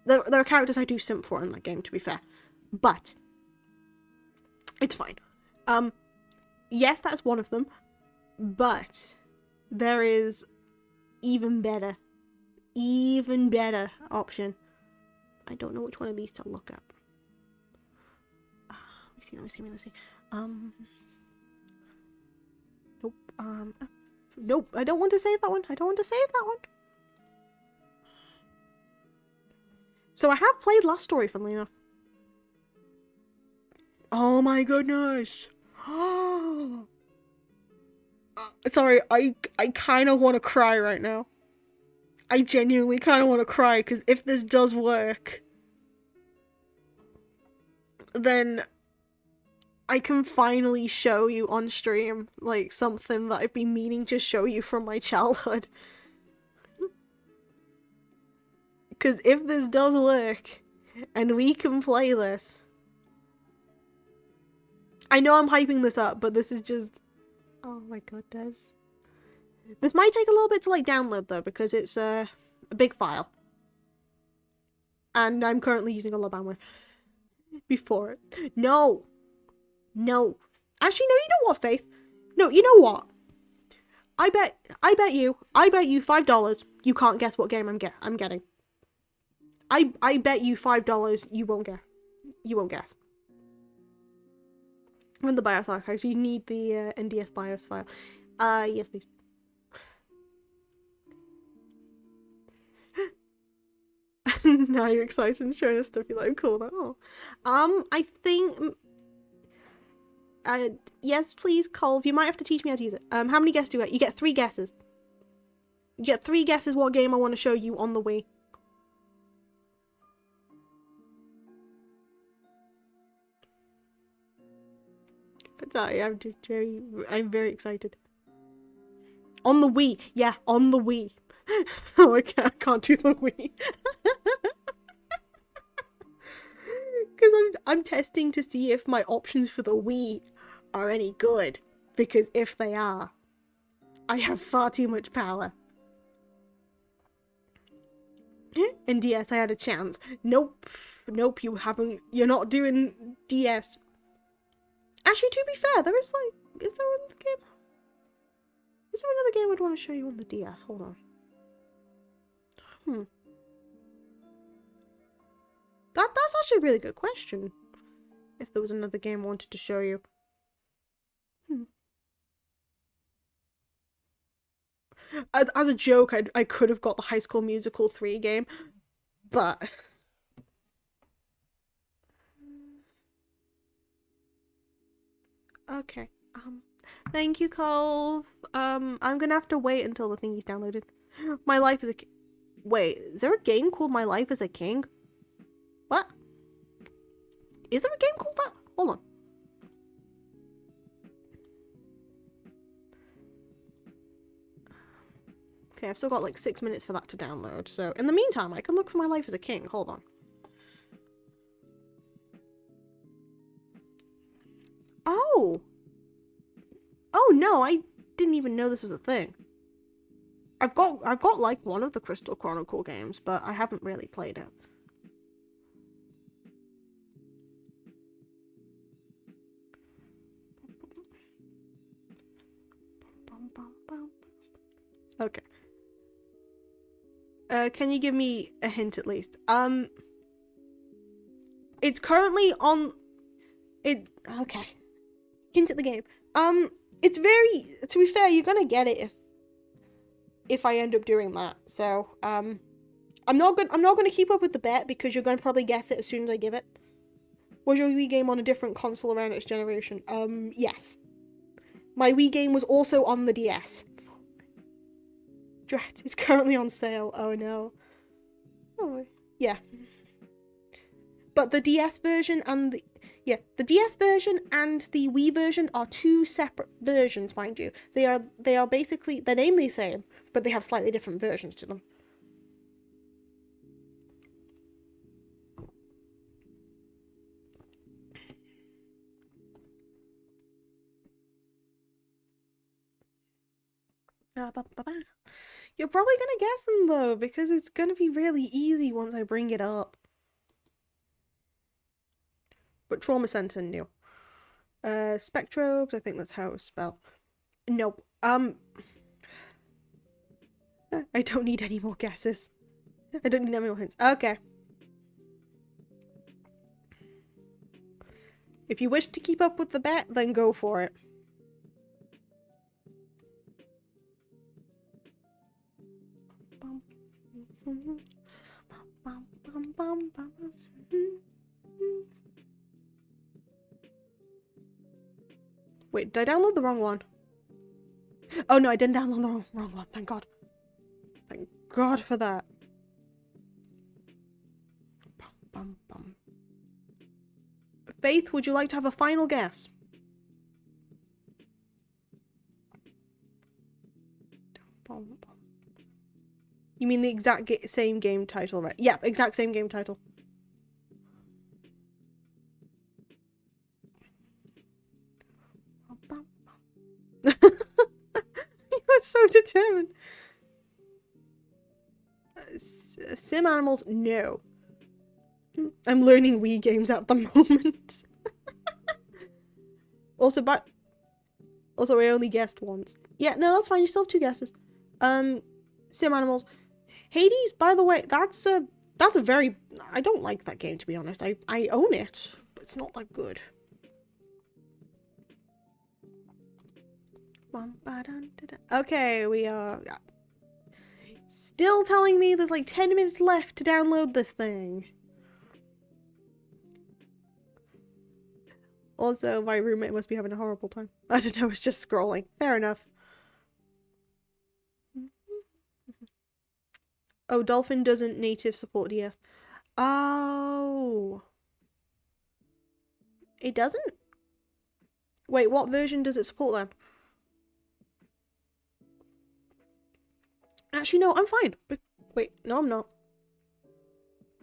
there are characters I do simp for in that game, to be fair. But it's fine. Yes, that's one of them. But there is even better option. I don't know which one of these to look up. Let me see. Nope. Nope. I don't want to save that one. So I have played Last Story, funnily enough. Oh my goodness. Sorry, I kind of want to cry right now. I genuinely kind of want to cry, because if this does work, then I can finally show you on stream, like, something that I've been meaning to show you from my childhood. Because if this does work, and we can play this, I know I'm hyping this up, but this is just, oh my goodness. This might take a little bit to, like, download, though, because it's a big file. And I'm currently using a lot of bandwidth before it. No! Actually, no, you know what, Faith? No, you know what? I bet you $5 you can't guess what game I'm getting. I bet you $5 you won't guess. I'm in the BIOS archives. You need the NDS BIOS file. Yes, please. Now you're excited and showing us stuff you're like, cool. Oh. I think. Yes, please, Colv. You might have to teach me how to use it. How many guesses do you get? You get 3 guesses. You get 3 guesses what game I want to show you on the Wii. But sorry, I'm very excited. On the Wii. Yeah, on the Wii. Oh, I can't do the Wii. Because I'm testing to see if my options for the Wii are any good. Because if they are, I have far too much power. And DS, I had a chance. Nope, you haven't. You're not doing DS. Actually, to be fair, there is like, is there another game? Is there another game I'd want to show you on the DS? Hold on. That's actually a really good question. If there was another game I wanted to show you. As a joke, I could have got the High School Musical 3 game, but okay. Thank you, Colv. I'm gonna have to wait until the thingy's downloaded. My Life as a King. Wait, is there a game called My Life as a King? What? Is there a game called that? Hold on. Okay, I've still got like 6 minutes for that to download, so in the meantime, I can look for My Life as a King. Hold on. Oh! Oh no, I didn't even know this was a thing. I've got like one of the Crystal Chronicle games, but I haven't really played it. Okay. Can you give me a hint at least? It's currently on okay. Hint at the game. It's very, to be fair, you're gonna get it if I end up doing that. So, I'm not gonna keep up with the bet because you're gonna probably guess it as soon as I give it. Was your Wii game on a different console around its generation? Yes. My Wii game was also on the DS. Drat is currently on sale. Oh no. Oh, yeah. But the DS version and the DS version and the Wii version are two separate versions, mind you. They are basically, they're named the same, but they have slightly different versions to them. You're probably gonna guess them though, because it's gonna be really easy once I bring it up. But Trauma Center knew. Spectrobes, I think that's how it's spelled. Nope. I don't need any more guesses. I don't need any more hints. Okay. If you wish to keep up with the bet, then go for it. Wait, did I download the wrong one? Oh no, I didn't download the wrong one. Thank God. Thank God for that. Faith, would you like to have a final guess? You mean the exact same game title, right? Yeah, exact same game title. You are so determined. Sim Animals, no. I'm learning Wii games at the moment. Also, I only guessed once. Yeah, no, that's fine. You still have 2 guesses. Sim Animals. Hades, by the way, that's a very... I don't like that game, to be honest. I own it, but it's not that good. Okay, we are... Still telling me there's like 10 minutes left to download this thing. Also, my roommate must be having a horrible time. I don't know, it's just scrolling. Fair enough. Oh, Dolphin doesn't native support DS. Oh. It doesn't? Wait, what version does it support then? Actually, no, I'm fine. But wait, no, I'm not.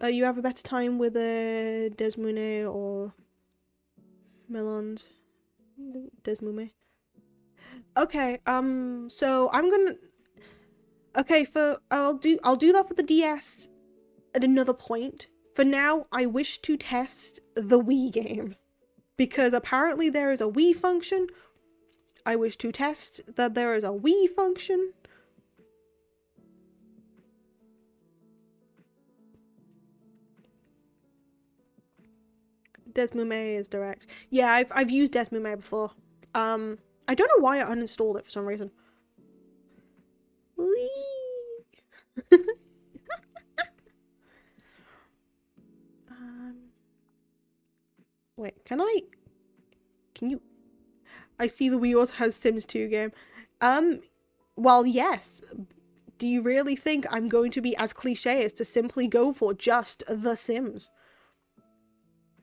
You have a better time with Desmune or Melons? Desmume. Okay, so I'm gonna... Okay, I'll do that with the DS at another point. For now, I wish to test the Wii games. Because apparently there is a Wii function. I wish to test that there is a Wii function. Desmume is direct. Yeah, I've used Desmume before. I don't know why I uninstalled it for some reason. Whee! Wait, can you... I see the Wii also has Sims 2 game. Well, yes. Do you really think I'm going to be as cliche as to simply go for just The Sims?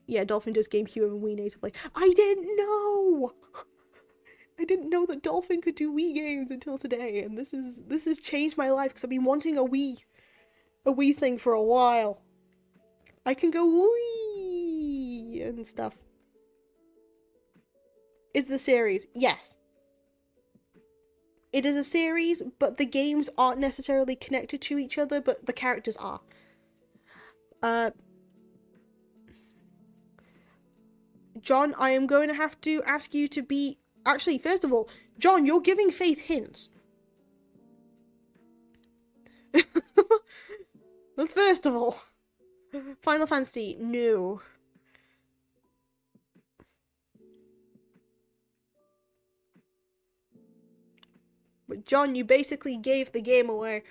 Yeah, Dolphin does GameCube and Wii natively. I didn't know! I didn't know that Dolphin could do Wii games until today, and this has changed my life because I've been wanting a Wii thing for a while. I can go Wii and stuff. Is the series? Yes. It is a series, but the games aren't necessarily connected to each other, but the characters are. John, I am going to have to ask you to be... Actually, first of all, John, you're giving Faith hints. That's first of all. Final Fantasy, no. But John, you basically gave the game away.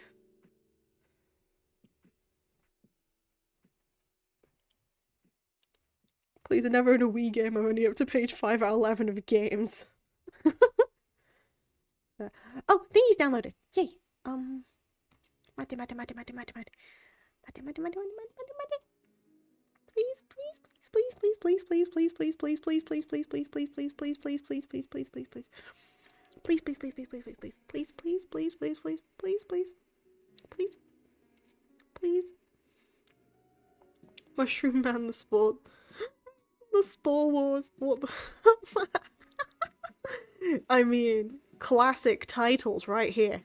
Please, I never owned a Wii game. I'm only up to page 5 out of 11 of games. Oh, thingy's downloaded. Yay. Mushroom Man, the sport. The Spore Wars. What the I mean, classic titles right here.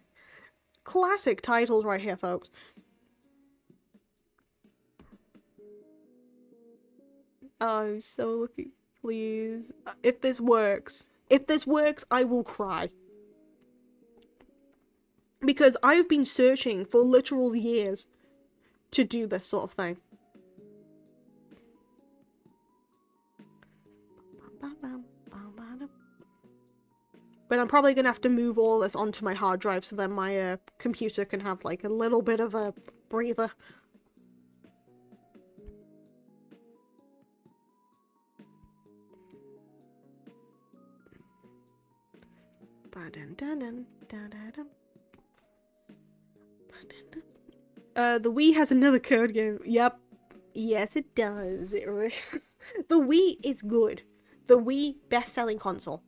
Classic titles right here, folks. I'm so looking. Please. If this works, I will cry. Because I've been searching for literal years to do this sort of thing. But I'm probably gonna have to move all this onto my hard drive so then my computer can have like a little bit of a breather. The Wii has another code game. Yep. Yes, it does. The Wii is good. The Wii, best-selling console.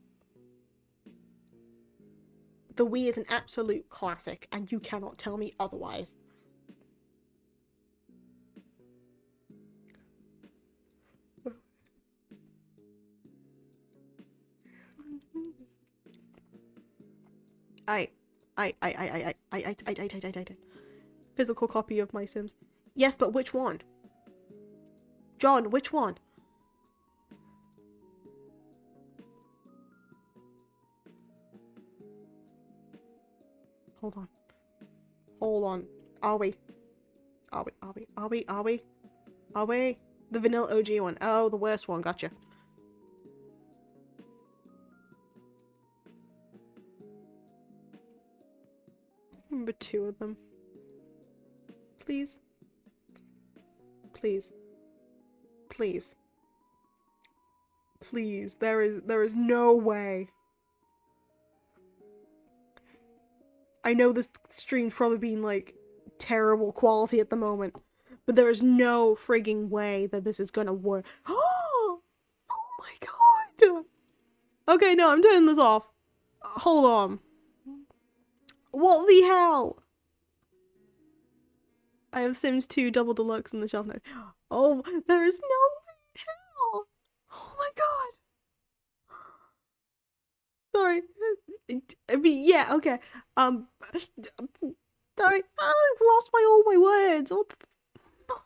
The Wii is an absolute classic, and you cannot tell me otherwise. I. Physical copy of my Sims. Yes, but which one? John, which one? Hold on. Hold on. Are we? The vanilla OG one. Oh, the worst one. Gotcha. Remember 2 of them. Please. Please. Please. Please. There is no way. I know this stream's probably being like terrible quality at the moment, but there is no frigging way that this is gonna work. Oh my god. Okay, no, I'm turning this off. Hold on. What the hell? I have Sims 2 Double Deluxe in the shelf now. Oh, there is no way in hell. Oh my god. Sorry. I mean, yeah, okay. Sorry. I've lost all my words. What the... Oh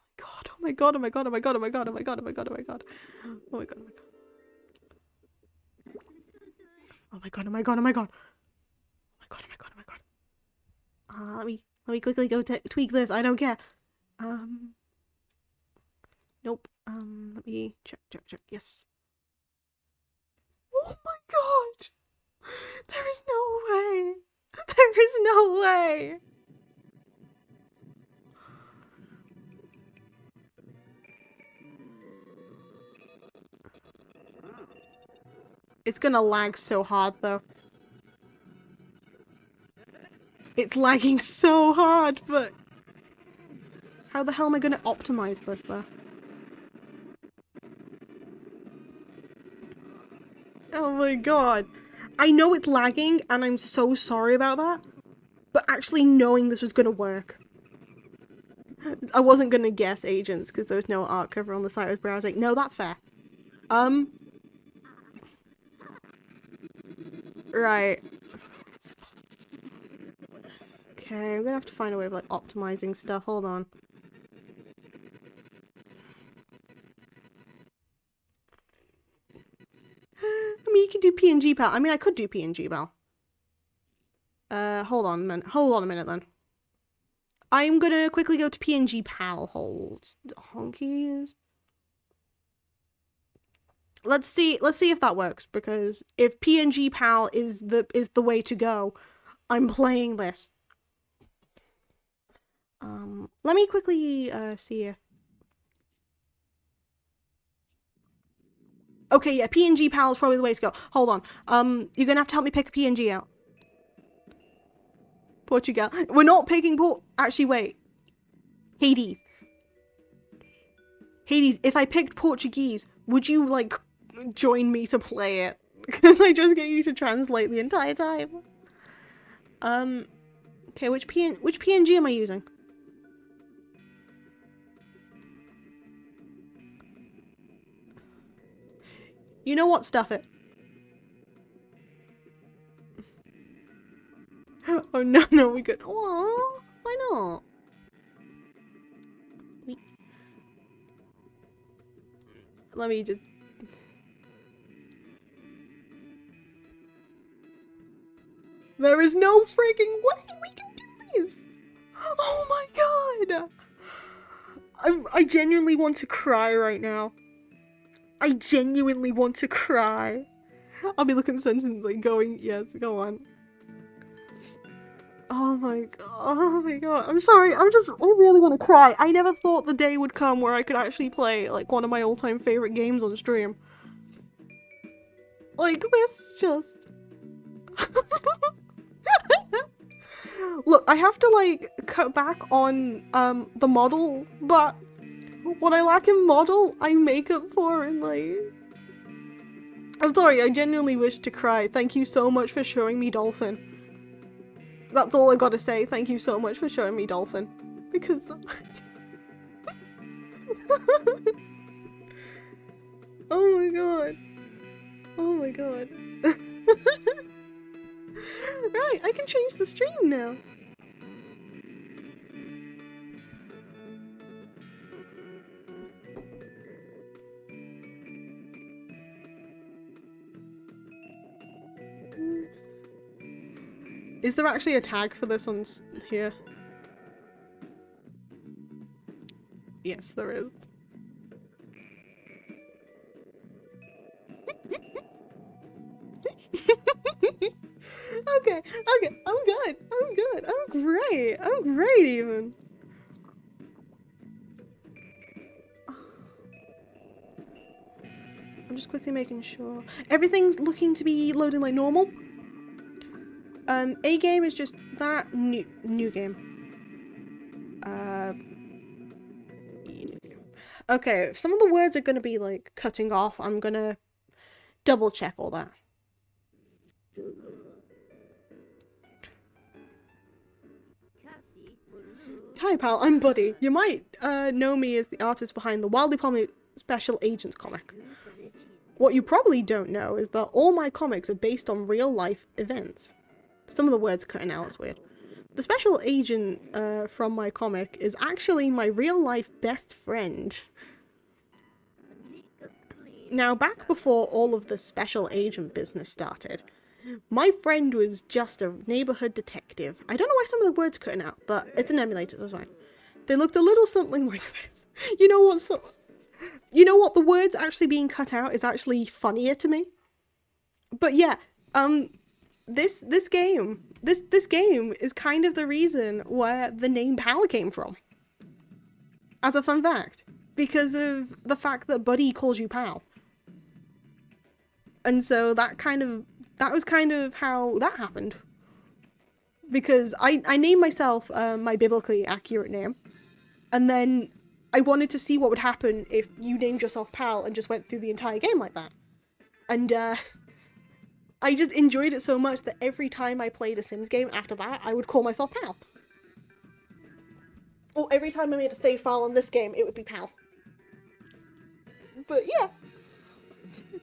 my god. Oh my god. Oh my god. Oh my god. Oh my god. Oh my god. Oh my god. Oh my god. Oh my god. Oh my god. Oh my god. Oh my god. Oh my god. Oh my god. Oh my god. Let me quickly go tweak this. I don't care. Nope. Let me check. Yes. Oh my god. There is no way. There is no way. It's gonna lag so hard though. It's lagging so hard, but how the hell am I gonna optimize this though? Oh my god. I know it's lagging and I'm so sorry about that, but actually knowing this was gonna work. I wasn't gonna guess agents because there was no art cover on the site I was browsing. No, that's fair. Right. Okay, I'm gonna have to find a way of like optimizing stuff. Hold on. I mean, you can do PNG pal. I mean, I could do PNG pal. Hold on a minute. Hold on a minute then. I'm gonna quickly go to PNG pal. Hold honkies. Let's see if that works, because if PNG pal is the way to go, I'm playing this. Let me quickly see if... Okay, yeah, PNG pal is probably the way to go. Hold on. You're gonna have to help me pick a PNG out. Portugal. We're not picking Actually, wait. Hades. Hades, if I picked Portuguese, would you, like, join me to play it? Because I just get you to translate the entire time. Okay, which PNG am I using? You know what? Stuff it. Oh no, no, we could. Aww, why not? Let me just. There is no freaking way we can do this! Oh my god! I genuinely want to cry right now. I genuinely want to cry. I'll be looking sensibly going, yes, go on. Oh my god, I'm sorry, I really want to cry. I never thought the day would come where I could actually play, like, one of my all-time favorite games on stream. Like, this just... Look, I have to, like, cut back on, the model, but what I lack in model, I make up for in, like... I'm sorry, I genuinely wish to cry. Thank you so much for showing me Dolphin. That's all I gotta say. Thank you so much for showing me Dolphin. Because... oh my god. Oh my god. Right, I can change the stream now. Is there actually a tag for this on here? Yes, there is. Okay, I'm good. I'm great. I'm great even. I'm just quickly making sure everything's looking to be loading like normal. A game is just that new game. Okay, if some of the words are gonna be like cutting off, I'm gonna double check all that. Hi pal, I'm Buddy. You might know me as the artist behind the wildly popular Special Agents comic. What you probably don't know is that all my comics are based on real life events. Some of the words are cutting out, it's weird. The special agent from my comic is actually my real life best friend. Now, back before all of the special agent business started, my friend was just a neighborhood detective. I don't know why some of the words are cutting out, but it's an emulator, that's fine. They looked a little something like this. You know what? The words actually being cut out is actually funnier to me. But yeah, this game is kind of the reason where the name Pal came from. As a fun fact, because of the fact that Buddy calls you Pal. And so that was kind of how that happened. Because I named myself my biblically accurate name, and then I wanted to see what would happen if you named yourself Pal and just went through the entire game like that. And I just enjoyed it so much that every time I played a Sims game after that, I would call myself Pal. Or every time I made a save file on this game, it would be Pal. But yeah,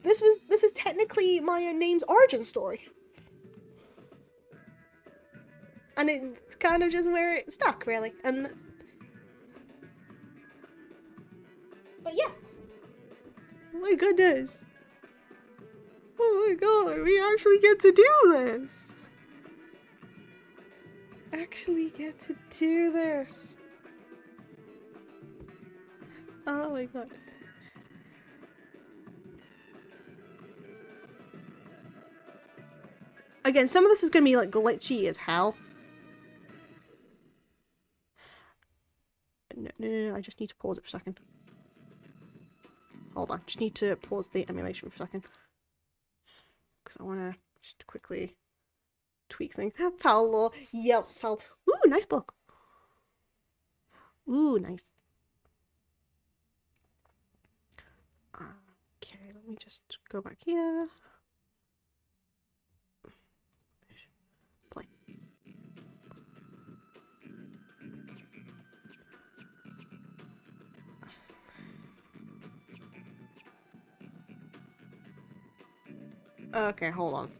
this is technically my name's origin story. And it's kind of just where it stuck, really. And but yeah. My goodness. Oh my god, we actually get to do this! Actually get to do this! Oh my god. Again, some of this is gonna be like glitchy as hell. No, I just need to pause it for a second. Hold on, just need to pause the emulation for a second. Because I want to just quickly tweak things. Foul law. Yep, foul. Ooh, nice book. Ooh, nice. Let me just go back here. Play. Okay, hold on.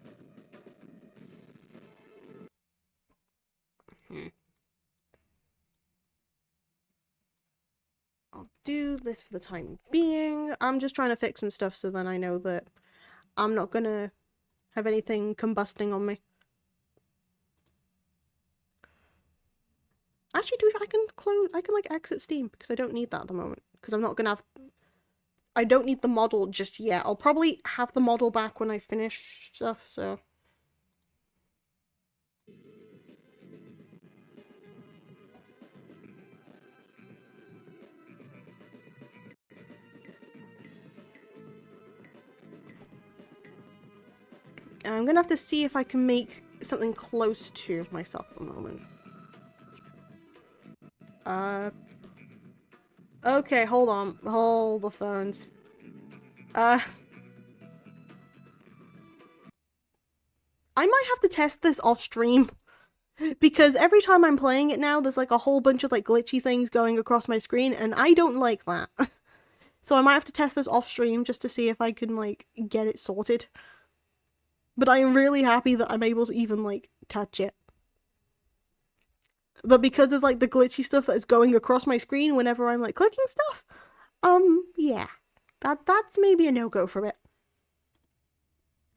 I'll do this for the time being. I'm just trying to fix some stuff so then I know that I'm not gonna have anything combusting on me. Actually, I can like exit Steam because I don't need that at the moment. Because I'm not gonna have... I don't need the model just yet. I'll probably have the model back when I finish stuff, so... I'm gonna have to see if I can make something close to myself at the moment. Okay, hold on. Hold the phones. I might have to test this off stream. Because every time I'm playing it now, there's like a whole bunch of like glitchy things going across my screen, and I don't like that. So I might have to test this off stream just to see if I can like get it sorted. But I am really happy that I'm able to even like touch it. But because of like the glitchy stuff that is going across my screen whenever I'm like clicking stuff, yeah. That's maybe a no-go for it.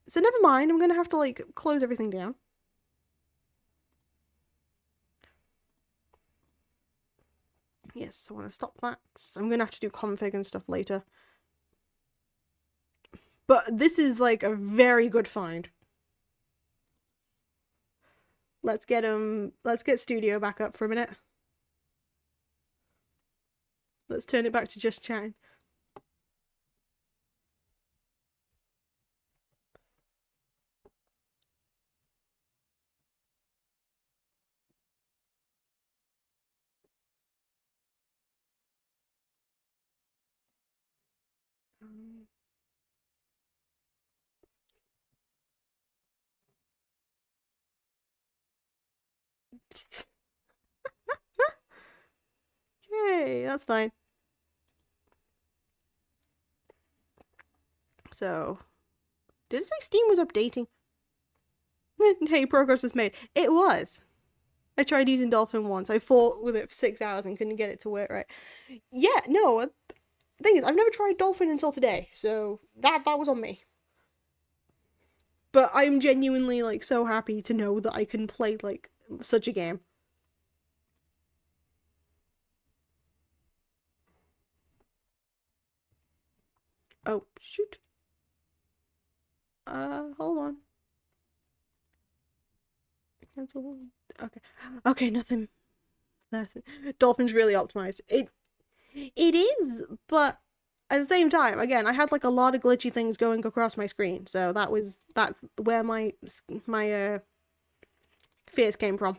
So never mind, I'm gonna have to like close everything down. Yes, I want to stop that. I'm gonna have to do config and stuff later. But this is like a very good find. Let's get Studio back up for a minute. Let's turn it back to just chatting. Okay, that's fine. So, did it say Steam was updating? Hey, progress is made. It was. I tried using Dolphin once. I fought with it for 6 hours and couldn't get it to work right. Yeah, no. The thing is, I've never tried Dolphin until today, so that was on me. But I'm genuinely like so happy to know that I can play like such a game. Oh, shoot. Hold on. Cancel. Okay. Okay, nothing. Dolphin's really optimized. It is, but at the same time, again, I had like a lot of glitchy things going across my screen, so that's where my fears came from.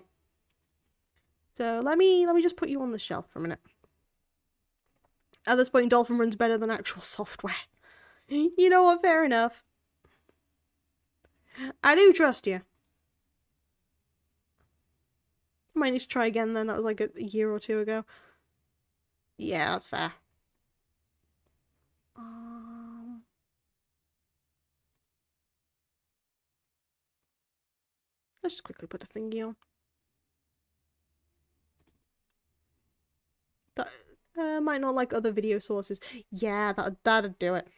So let me just put you on the shelf for a minute. At this point, Dolphin runs better than actual software. You know what? Fair enough. I do trust you. Might need to try again then. That was like a year or two ago. Yeah, that's fair. Let's just quickly put a thingy on. That might not like other video sources. Yeah, that'd do it.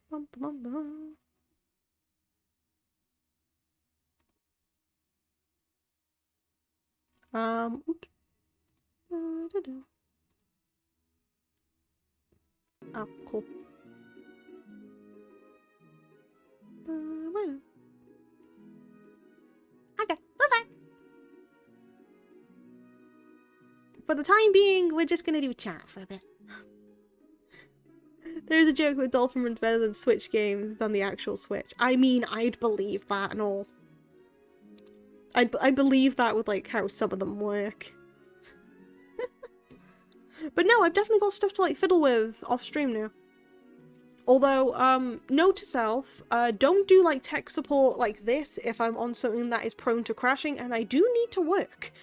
Bum, bum, bum. Oops. Oh, cool. Okay, we're fine. For the time being, we're just gonna do chat for a bit. There's a joke that Dolphin runs better than Switch games than the actual Switch. I mean, I'd believe that and all. I believe that with like how some of them work. But no, I've definitely got stuff to like fiddle with off stream now. Although, note to self, don't do like tech support like this if I'm on something that is prone to crashing and I do need to work.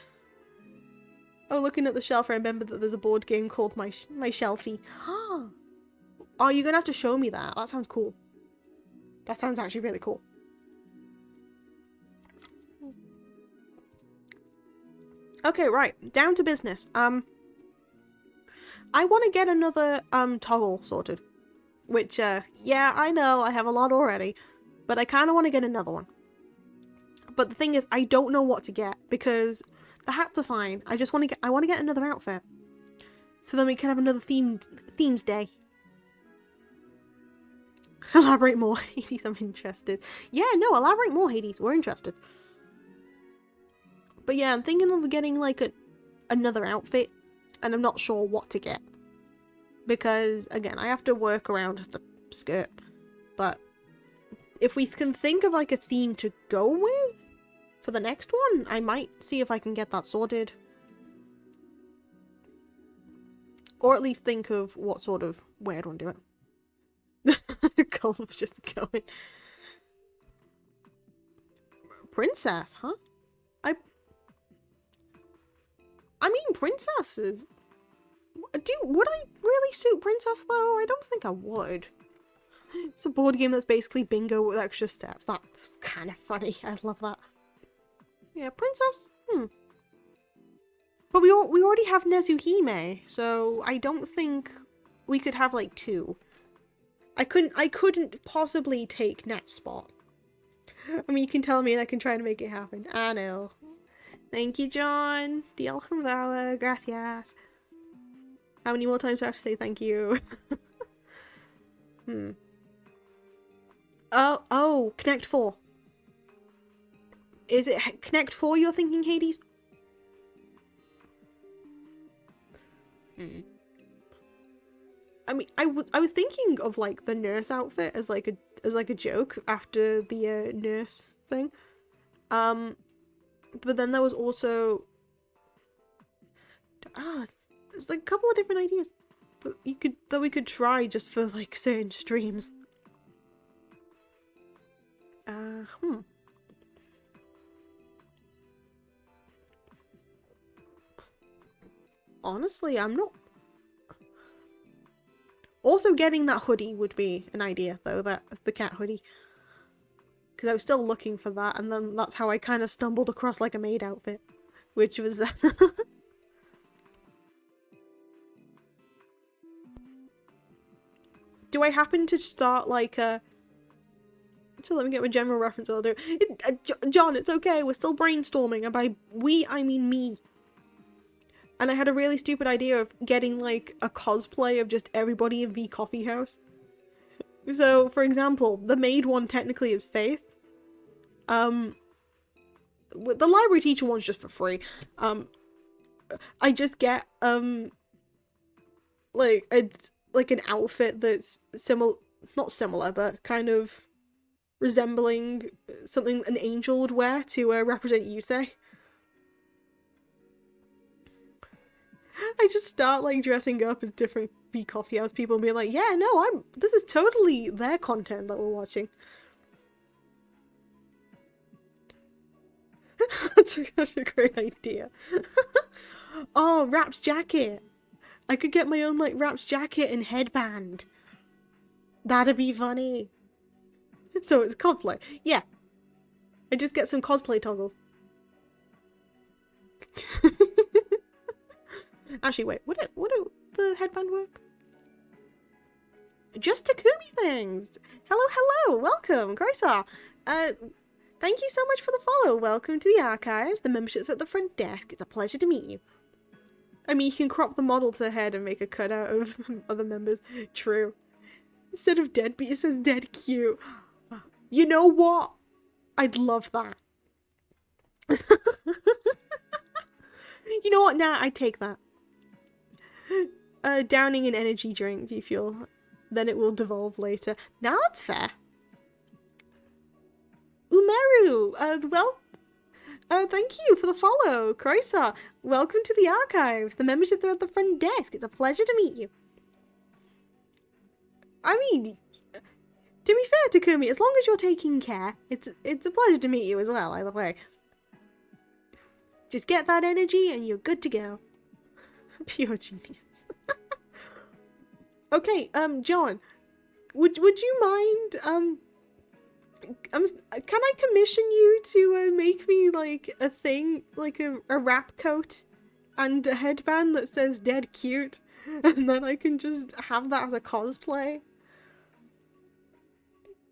Oh, looking at the shelf, I remember that there's a board game called My Shelfie. Oh, you're gonna have to show me that. That sounds cool. That sounds actually really cool. Okay, right. Down to business. I want to get another, toggle sorted. Which, yeah, I know, I have a lot already. But I kind of want to get another one. But the thing is, I don't know what to get, because the hats are fine. I just want to get another outfit. So then we can have another themes day. Elaborate more, Hades, I'm interested. Yeah, no, elaborate more, Hades, we're interested. But yeah, I'm thinking of getting, like, another outfit, and I'm not sure what to get. Because, again, I have to work around the skirt. But if we can think of, like, a theme to go with for the next one, I might see if I can get that sorted. Or at least think of what sort of way I'd want to do it. Golf's just going. Princess, huh? I mean, princesses. Would I really suit princess though? I don't think I would. It's a board game that's basically bingo with extra steps. That's kind of funny. I love that. Yeah, princess. But we already have Nezuhime, so I don't think we could have like two. I couldn't possibly take Nat's spot. I mean, you can tell me and I can try to make it happen. I know. Thank you, John. Diolch gracias. How many more times do I have to say thank you? Oh, Connect 4. Is it Connect 4 you're thinking, Hades? I mean, I was thinking of like the nurse outfit as like a joke after the nurse thing. But then there was also there's like a couple of different ideas that we could try just for like certain streams. Honestly, I'm not. Also, getting that hoodie would be an idea, though, the cat hoodie. Because I was still looking for that, and then that's how I kind of stumbled across, like, a maid outfit. Which was... Do I happen to start, like, a... Just let me get my general reference order. John, it's okay, we're still brainstorming, and by we, I mean me. And I had a really stupid idea of getting, like, a cosplay of just everybody in V Coffee House. So, for example, the maid one technically is Faith. The library teacher one's just for free. I just get, like an outfit that's not similar, but kind of resembling something an angel would wear to represent Yusei. I just start like dressing up as different V Coffee House people and being like, yeah, no, this is totally their content that we're watching. That's such a great idea. Oh, Rap's jacket. I could get my own like Rap's jacket and headband. That'd be funny. So it's cosplay. Yeah. I just get some cosplay toggles. Actually, wait, would the headband work? Just Takumi things! Hello, welcome, Gracer! Thank you so much for the follow. Welcome to the archives. The membership's at the front desk. It's a pleasure to meet you. I mean, you can crop the model to head and make a cutout of other members. True. Instead of deadbeat, it says dead cute. You know what? I'd love that. You know what? Nah, I'd take that. Downing an energy drink, do you feel? Then it will devolve later. Now that's fair. Umeru! Well, Thank you for the follow, Croisa. Welcome to the archives. The memberships are at the front desk. It's a pleasure to meet you. I mean, to be fair, Takumi, as long as you're taking care, it's a pleasure to meet you as well, either way. Just get that energy and you're good to go. Pure genius. Okay, John, would you mind, can I commission you to make me like a thing, like a wrap coat and a headband that says dead cute, and then I can just have that as a cosplay?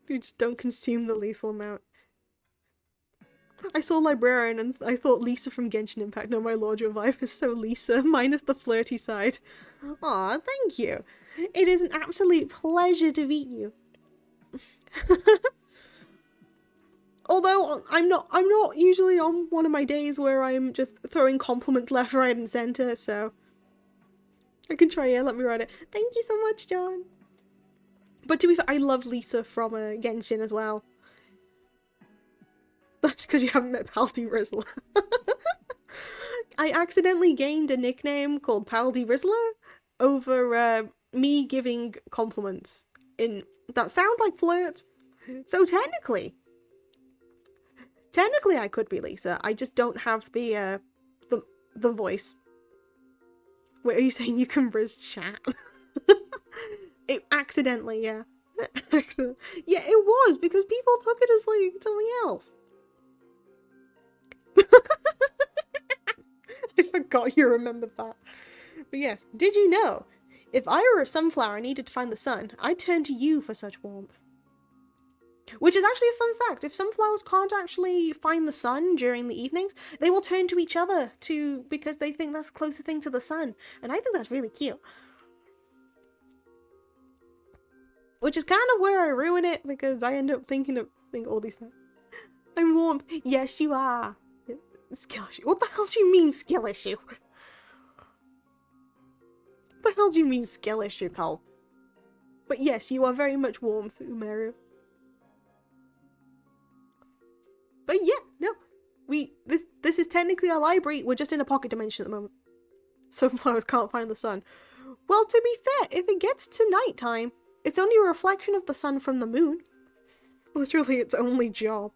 You just don't consume the lethal amount. I saw Librarian and I thought Lisa from Genshin Impact. No, my lord, your vibe is so Lisa, minus the flirty side. Aw, thank you. It is an absolute pleasure to meet you. Although I'm not usually on one of my days where I'm just throwing compliments left, right, and center, so I can try. Yeah, let me write it. Thank you so much, John. But to be fair, I love Lisa from Genshin as well. That's because you haven't met Paldy Rizzler. I accidentally gained a nickname called Paldy Rizzler over me giving compliments in that sound like flirt. So technically I could be Lisa. I just don't have the voice. Wait, are you saying you can brizz chat? It accidentally, yeah. Yeah, it was because people took it as like something else. I forgot you remembered that. But yes, did you know? If I were a sunflower and needed to find the sun, I'd turn to you for such warmth. Which is actually a fun fact. If sunflowers can't actually find the sun during the evenings, they will turn to each other because they think that's the closest thing to the sun. And I think that's really cute. Which is kind of where I ruin it because I end up thinking all these facts. I'm warmth. Yes, you are. Skill issue. What the hell do you mean skill issue? What the hell do you mean skill issue, Cole? But yes, you are very much warmth, Umeru. But yeah, no. This is technically a library. We're just in a pocket dimension at the moment. Sunflowers can't find the sun. Well, to be fair, if it gets to nighttime, it's only a reflection of the sun from the moon. Literally its only job.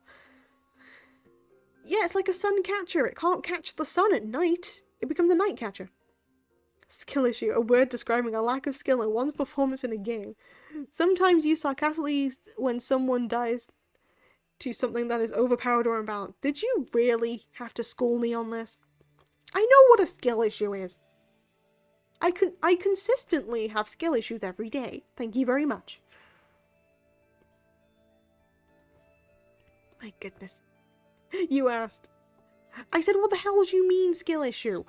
Yeah, it's like a sun catcher. It can't catch the sun at night. It becomes a night catcher. Skill issue, a word describing a lack of skill in one's performance in a game. Sometimes used sarcastically when someone dies to something that is overpowered or imbalanced. Did you really have to school me on this? I know what a skill issue is. I consistently have skill issues every day. Thank you very much. My goodness. You asked. I said, what the hell do you mean skill issue?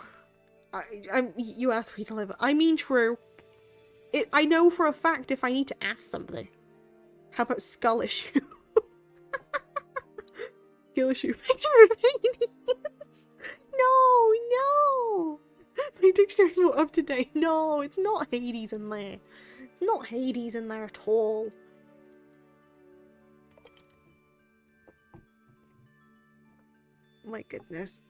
You asked me to live. I mean true. I know for a fact if I need to ask something. How about skull issue? Skill issue. Picture of Hades. No. My dictionary's not up to date. No, it's not Hades in there. It's not Hades in there at all. My goodness.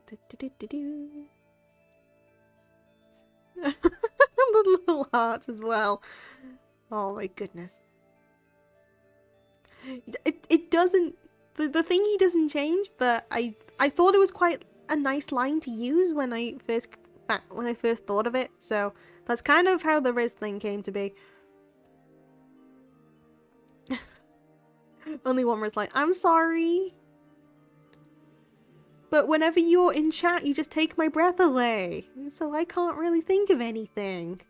The little hearts as well. Oh my goodness. It doesn't. The thingy doesn't change, but I thought it was quite a nice line to use when I first thought of it. So that's kind of how the Riz thing came to be. Only one Riz like, I'm sorry. But whenever you're in chat, you just take my breath away. So I can't really think of anything.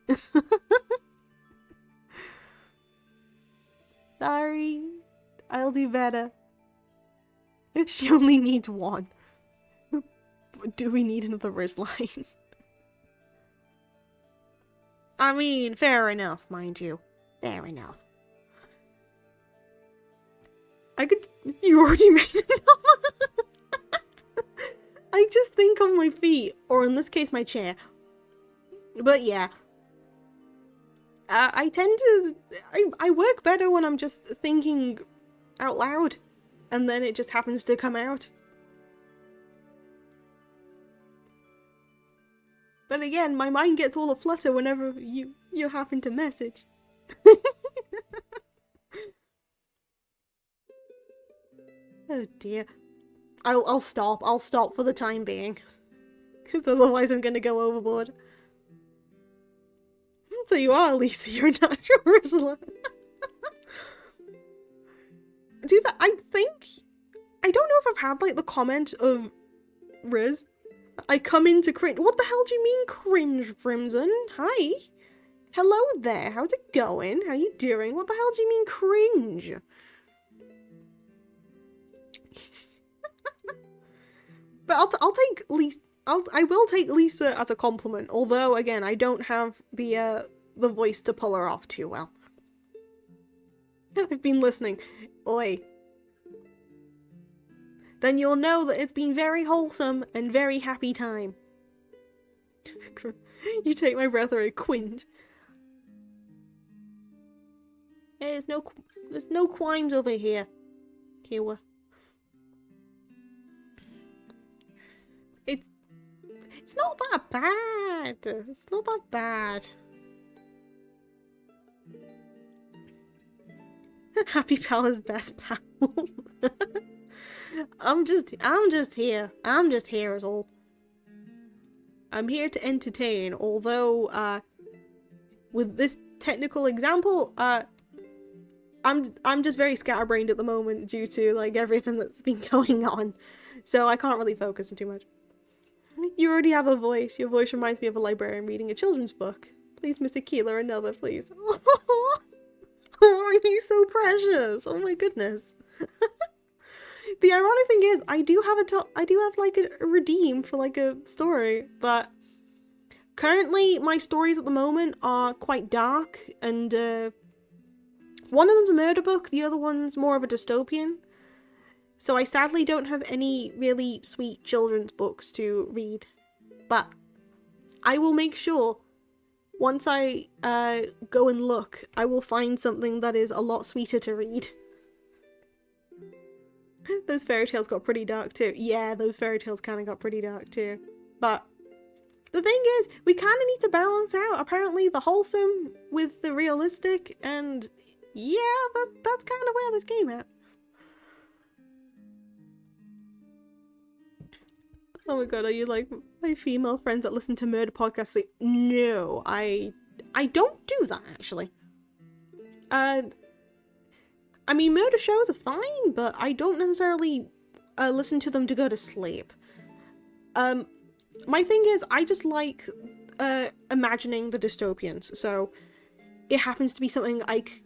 Sorry. I'll do better. She only needs one. Do we need another Riz line? I mean, fair enough, mind you. Fair enough. You already made it. I just think on my feet, or in this case, my chair. But yeah. I tend to... I work better when I'm just thinking out loud. And then it just happens to come out. But again, my mind gets all aflutter whenever you happen to message. Oh dear. I'll stop. I'll stop for the time being. Because otherwise I'm gonna go overboard. So you are, Lisa. You're a natural Ursula. I think... I don't know if I've had, like, the comment of Riz. I come into cringe. What the hell do you mean cringe, Crimson? Hi. Hello there. How's it going? How you doing? What the hell do you mean cringe? But I'll take Lisa. I will take Lisa as a compliment. Although again, I don't have the voice to pull her off too well. I've been listening. Oi. Then you'll know that it's been very wholesome and very happy time. You take my breath away, Quinge. Hey, there's no crimes over here. Here. It's not that bad. It's not that bad. Happy Pal's best pal. I'm just here. I'm just here as all. I'm here to entertain, although, with this technical example, I'm just very scatterbrained at the moment due to, like, everything that's been going on. So I can't really focus too much. You already have a voice. Your voice reminds me of a librarian reading a children's book. Please, Miss Aquila, another, please. Oh, you're so precious. Oh my goodness. The ironic thing is, I do have like a redeem for like a story, but currently my stories at the moment are quite dark, and one of them's a murder book, the other one's more of a dystopian. So I sadly don't have any really sweet children's books to read, but I will make sure once I go and look, I will find something that is a lot sweeter to read. Those fairy tales got pretty dark too. Yeah, those fairy tales kind of got pretty dark too. But the thing is, we kind of need to balance out, apparently, the wholesome with the realistic, and yeah, that's kind of where this game at. Oh my god, are you like my female friends that listen to murder podcasts? Like, no, I don't do that, actually. I mean, murder shows are fine, but I don't necessarily listen to them to go to sleep. My thing is, I just like imagining the dystopians, so it happens to be something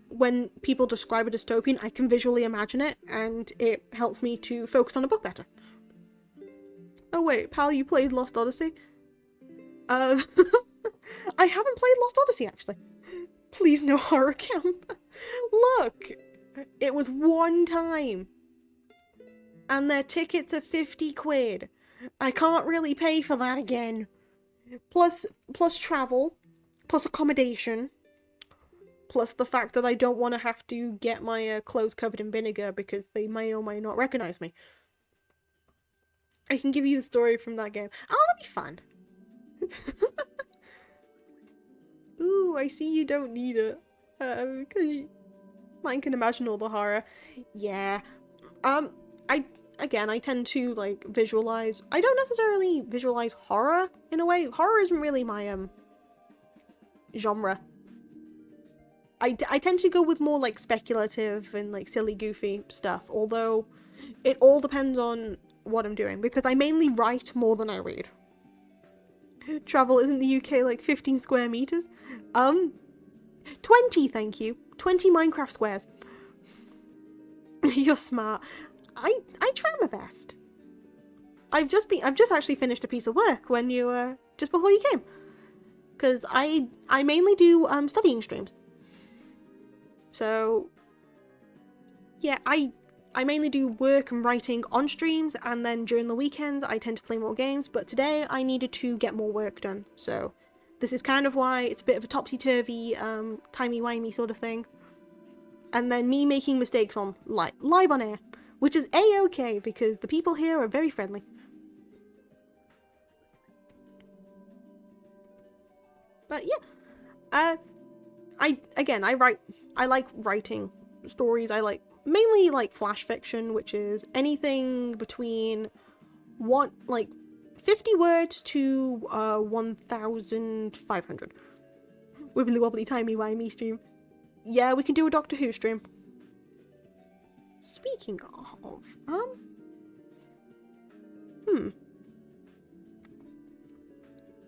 when people describe a dystopian, I can visually imagine it, and it helps me to focus on a book better. Oh wait, pal, you played Lost Odyssey? I haven't played Lost Odyssey, actually. Please, no horror camp. Look! It was one time. And their tickets are 50 quid. I can't really pay for that again. Plus travel. Plus accommodation. Plus the fact that I don't want to have to get my clothes covered in vinegar because they may or may not recognize me. I can give you the story from that game. Oh, that'll be fun. Ooh, I see you don't need it. Because mine can imagine all the horror. Yeah. I tend to, like, visualize. I don't necessarily visualize horror, in a way. Horror isn't really my, genre. I tend to go with more, like, speculative and, like, silly, goofy stuff. Although, it all depends on what I'm doing. Because I mainly write more than I read. Travel isn't the UK, like, 15 square meters? 20, thank you. 20 Minecraft squares. You're smart. I try my best. I've just actually finished a piece of work when you just before you came. Cause I mainly do studying streams. So yeah, I mainly do work and writing on streams, and then during the weekends I tend to play more games, but today I needed to get more work done. So this is kind of why it's a bit of a topsy-turvy, timey-wimey sort of thing. and then me making mistakes on live on air, which is a-okay because the people here are very friendly. But yeah, I like writing stories. I like mainly like flash fiction, which is anything between 50 words to 1,500. Wibbly wobbly timey wimey stream. Yeah, we can do a Doctor Who stream. Speaking of,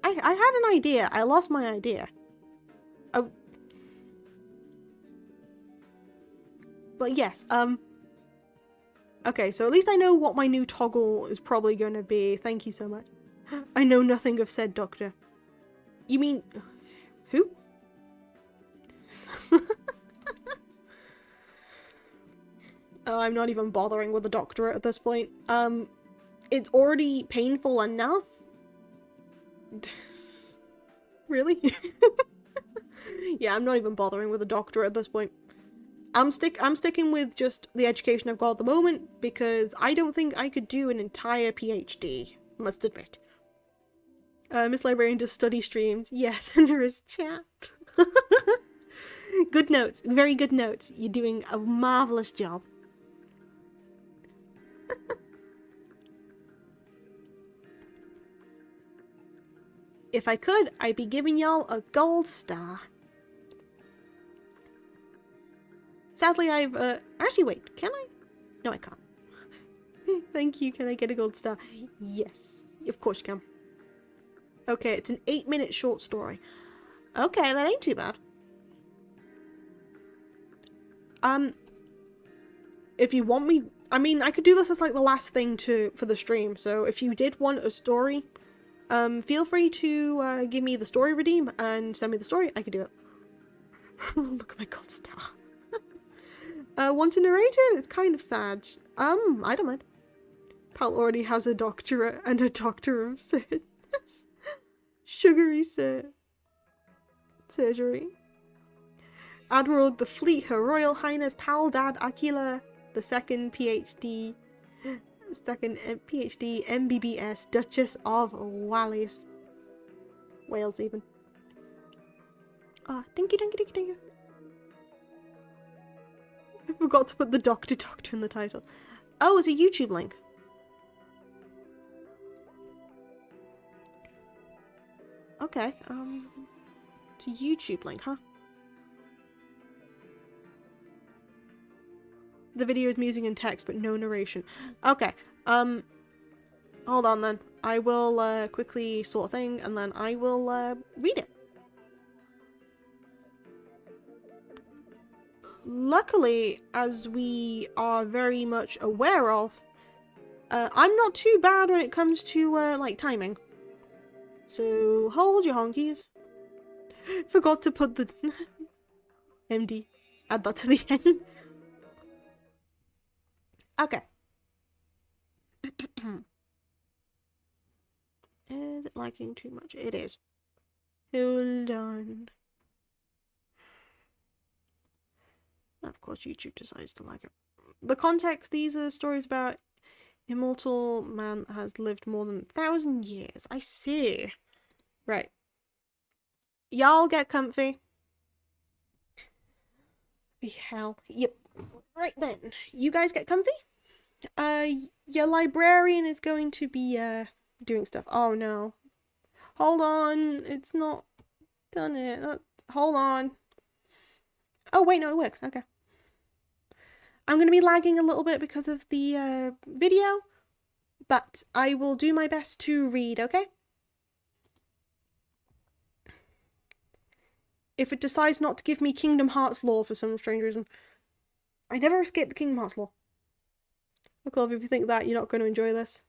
I had an idea. I lost my idea. Oh. But yes, okay, so at least I know what my new toggle is probably going to be. Thank you so much. I know nothing of said doctor. You mean... who? Oh, I'm not even bothering with the doctorate at this point. It's already painful enough. Really? Yeah, I'm not even bothering with the doctorate at this point. I'm sticking with just the education I've got at the moment because I don't think I could do an entire PhD, must admit. Miss Librarian does study streams. Yes, and there is chat. Good notes, very good notes. You're doing a marvelous job. If I could, I'd be giving y'all a gold star. Sadly, I've, actually, wait, can I? No, I can't. Thank you, can I get a gold star? Yes, of course you can. Okay, it's an 8-minute short story. Okay, that ain't too bad. If you want me, I mean, I could do this as like the last thing for the stream, so if you did want a story, feel free to give me the story redeem and send me the story. I could do it. Look at my gold star. Want to narrate it? It's kind of sad. I don't mind. Pal already has a doctorate and a doctor of sugary surgery. Admiral of the Fleet, Her Royal Highness Pal Dad Aquila, the second PhD MBBS Duchess of Wales. Wales even. Ah, dinky dinky dinky dinky. I forgot to put the doctor in the title. Oh, it's a YouTube link. Okay, it's a YouTube link, huh? The video is musing in text, but no narration. Okay, hold on then. I will, quickly sort a thing, and then I will, read it. Luckily, as we are very much aware of, I'm not too bad when it comes to, like, timing. So, hold your honkies. Forgot to put the... MD. Add that to the end. Okay. Is it liking too much? It is. Hold on. Of course, YouTube decides to like it. The context, these are stories about immortal man has lived more than 1,000 years. I see. Right. Y'all get comfy. Hell. Yep. Right then. You guys get comfy? Your librarian is going to be, doing stuff. Oh no. Hold on. It's not done it. Hold on. Oh wait, no, it works. Okay. I'm going to be lagging a little bit because of the video, but I will do my best to read, okay? If it decides not to give me Kingdom Hearts lore for some strange reason. I never escaped the Kingdom Hearts lore. Look, love, if you think that, you're not going to enjoy this.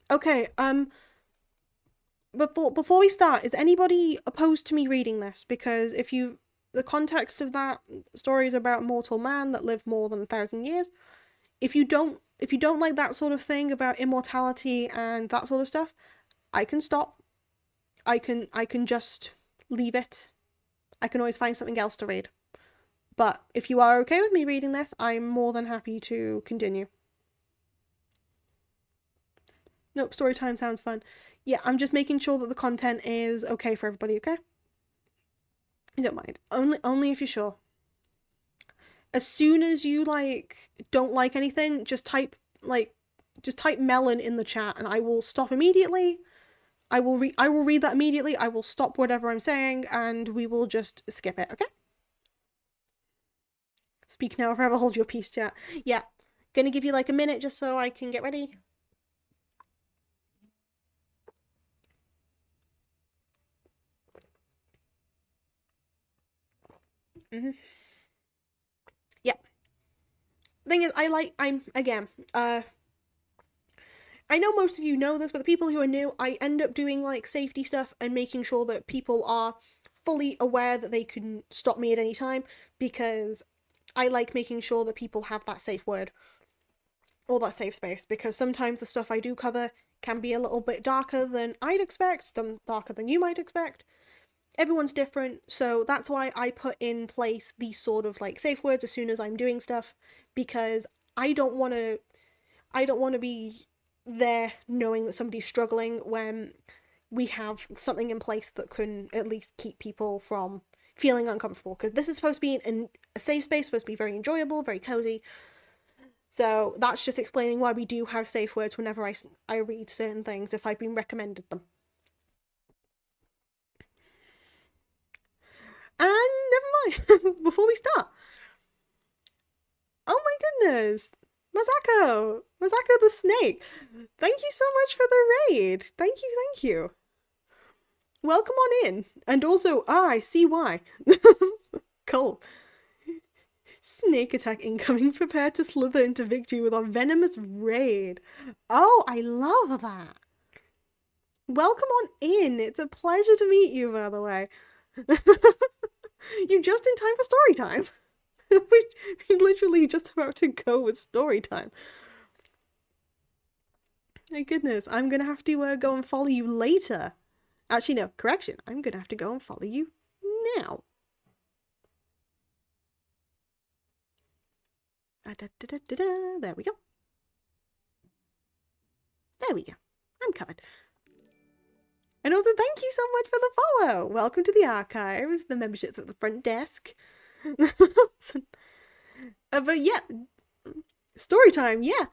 Okay, before we start, is anybody opposed to me reading this? Because the context of that story is about a mortal man that lived more than 1,000 years. If you don't like that sort of thing about immortality and that sort of stuff, I can stop. I can just leave it. I can always find something else to read. But if you are okay with me reading this, I'm more than happy to continue. Nope, story time sounds fun. Yeah, I'm just making sure that the content is okay for everybody, okay? I don't mind. Only if you're sure. As soon as you, like, don't like anything, just type melon in the chat and I will stop immediately. I will read that immediately. I will stop whatever I'm saying and we will just skip it, okay? Speak now or forever hold your peace, chat. Yeah. Gonna give you like a minute just so I can get ready. Yeah. Thing is, I know most of you know this, but the people who are new, I end up doing like safety stuff and making sure that people are fully aware that they can stop me at any time, because I like making sure that people have that safe word or that safe space, because sometimes the stuff I do cover can be a little bit darker than I'd expect, some darker than you might expect. Everyone's different, so that's why I put in place these sort of like safe words as soon as I'm doing stuff, because I don't want to be there knowing that somebody's struggling when we have something in place that can at least keep people from feeling uncomfortable, because this is supposed to be a safe space, supposed to be very enjoyable, very cozy. So that's just explaining why we do have safe words whenever I read certain things if I've been recommended them. And never mind, before we start. Oh my goodness! Masako the snake! Thank you so much for the raid! Thank you. Welcome on in. And also, I see why. Cool. Snake attack incoming. Prepare to slither into victory with our venomous raid. Oh, I love that. Welcome on in. It's a pleasure to meet you, by the way. You're just in time for story time. We're literally just about to go with story time. My goodness, I'm gonna have to go and follow you later. Actually, no, correction. I'm gonna have to go and follow you now. There we go. There we go. I'm covered. And also, thank you so much for the follow. Welcome to the archives. The membership's at the front desk. But yeah, story time. Yeah.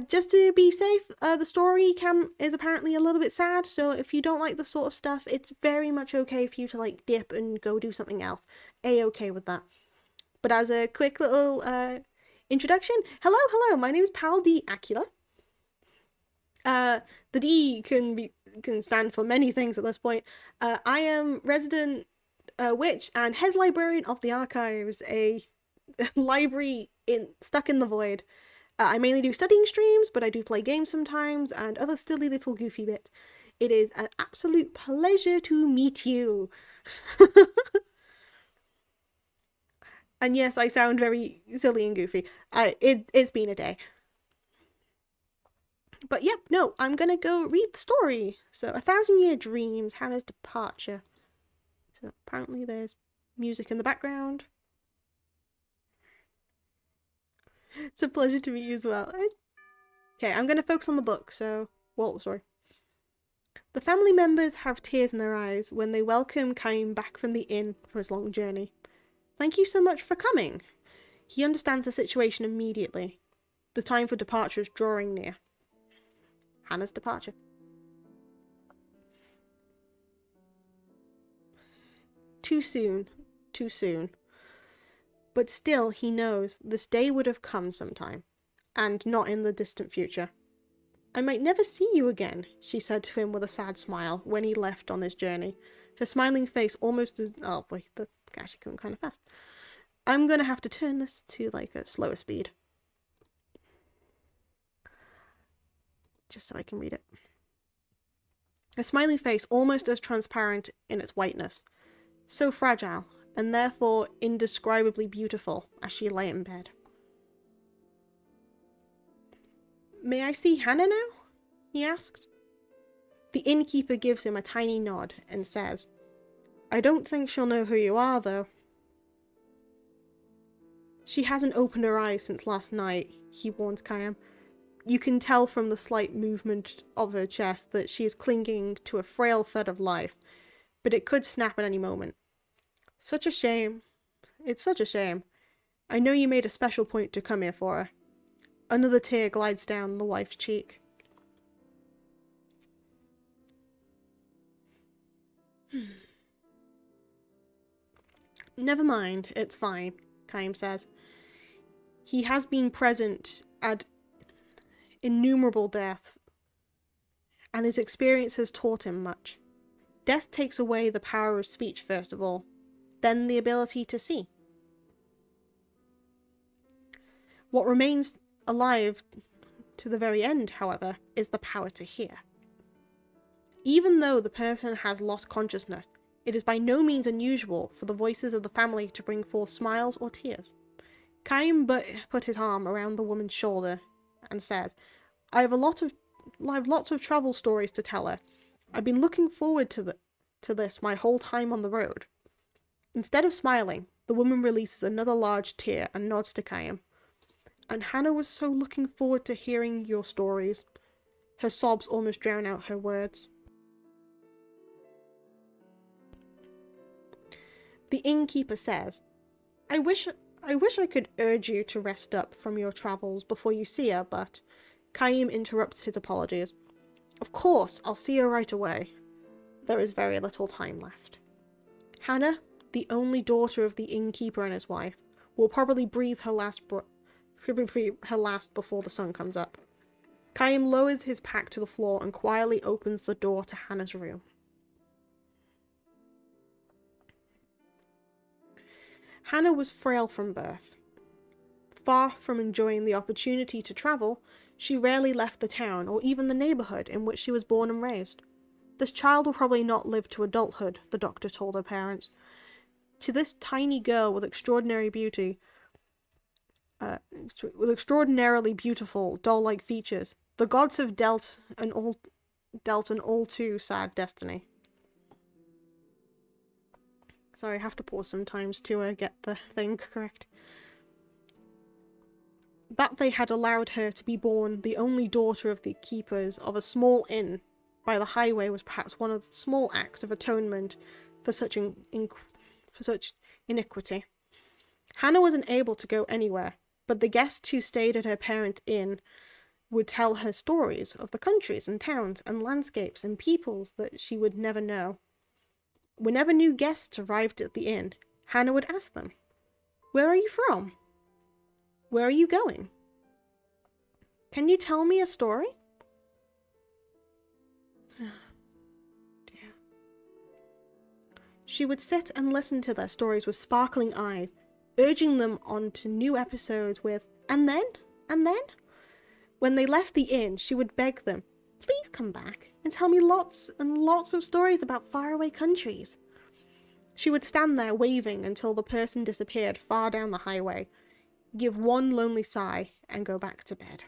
Just to be safe, the story is apparently a little bit sad. So if you don't like the sort of stuff, it's very much okay for you to like dip and go do something else. A-okay with that. But as a quick little introduction, hello. My name is Pal D Acula. The D can stand for many things at this point. I am resident witch and head librarian of the archives, a library stuck in the void. I mainly do studying streams, but I do play games sometimes and other silly little goofy bits. It is an absolute pleasure to meet you. And yes, I sound very silly and goofy. It's been a day. But yep, no, I'm gonna go read the story. So, 1,000-Year Dreams, Hannah's Departure. So apparently there's music in the background. It's a pleasure to meet you as well. Okay, I'm gonna focus on the book, so... Well, sorry. The family members have tears in their eyes when they welcome Kaim back from the inn for his long journey. Thank you so much for coming. He understands the situation immediately. The time for departure is drawing near. Hannah's departure. Too soon. But still, he knows this day would have come sometime, and not in the distant future. I might never see you again, she said to him with a sad smile when he left on his journey. Her smiling face almost... Oh boy, that's actually going kind of fast. I'm gonna have to turn this to like a slower speed. Just so I can read it. Her smiling face almost as transparent in its whiteness. So fragile, and therefore indescribably beautiful as she lay in bed. May I see Hannah now? He asks. The innkeeper gives him a tiny nod and says, I don't think she'll know who you are, though. She hasn't opened her eyes since last night, he warns Kayam. You can tell from the slight movement of her chest that she is clinging to a frail thread of life, but it could snap at any moment. Such a shame. It's such a shame. I know you made a special point to come here for her. Another tear glides down the wife's cheek. Never mind, it's fine, Kayam says. He has been present at innumerable deaths, and his experience has taught him much. Death takes away the power of speech, first of all, then the ability to see. What remains alive to the very end, however, is the power to hear. Even though the person has lost consciousness, it is by no means unusual for the voices of the family to bring forth smiles or tears. Kayam put his arm around the woman's shoulder and said, I have lots of travel stories to tell her. I've been looking forward to this my whole time on the road. Instead of smiling, the woman releases another large tear and nods to Kayam. And Hannah was so looking forward to hearing your stories. Her sobs almost drown out her words. The innkeeper says, I wish I could urge you to rest up from your travels before you see her, but Kayam interrupts his apologies. Of course, I'll see her right away. There is very little time left. Hannah, the only daughter of the innkeeper and his wife, will probably breathe her last before the sun comes up. Kayam lowers his pack to the floor and quietly opens the door to Hannah's room. Hannah was frail from birth. Far from enjoying the opportunity to travel, she rarely left the town or even the neighbourhood in which she was born and raised. This child will probably not live to adulthood, the doctor told her parents. To this tiny girl with extraordinarily beautiful, doll-like features, the gods have dealt an all too sad destiny. Sorry, I have to pause sometimes to get the thing correct. That they had allowed her to be born the only daughter of the keepers of a small inn by the highway was perhaps one of the small acts of atonement for such iniquity. Hannah wasn't able to go anywhere, but the guests who stayed at her parent inn would tell her stories of the countries and towns and landscapes and peoples that she would never know. Whenever new guests arrived at the inn, Hannah would ask them, Where are you from? Where are you going? Can you tell me a story? Dear. She would sit and listen to their stories with sparkling eyes, urging them on to new episodes with, and then? When they left the inn, she would beg them, Please come back and tell me lots and lots of stories about faraway countries. She would stand there waving until the person disappeared far down the highway, give one lonely sigh, and go back to bed.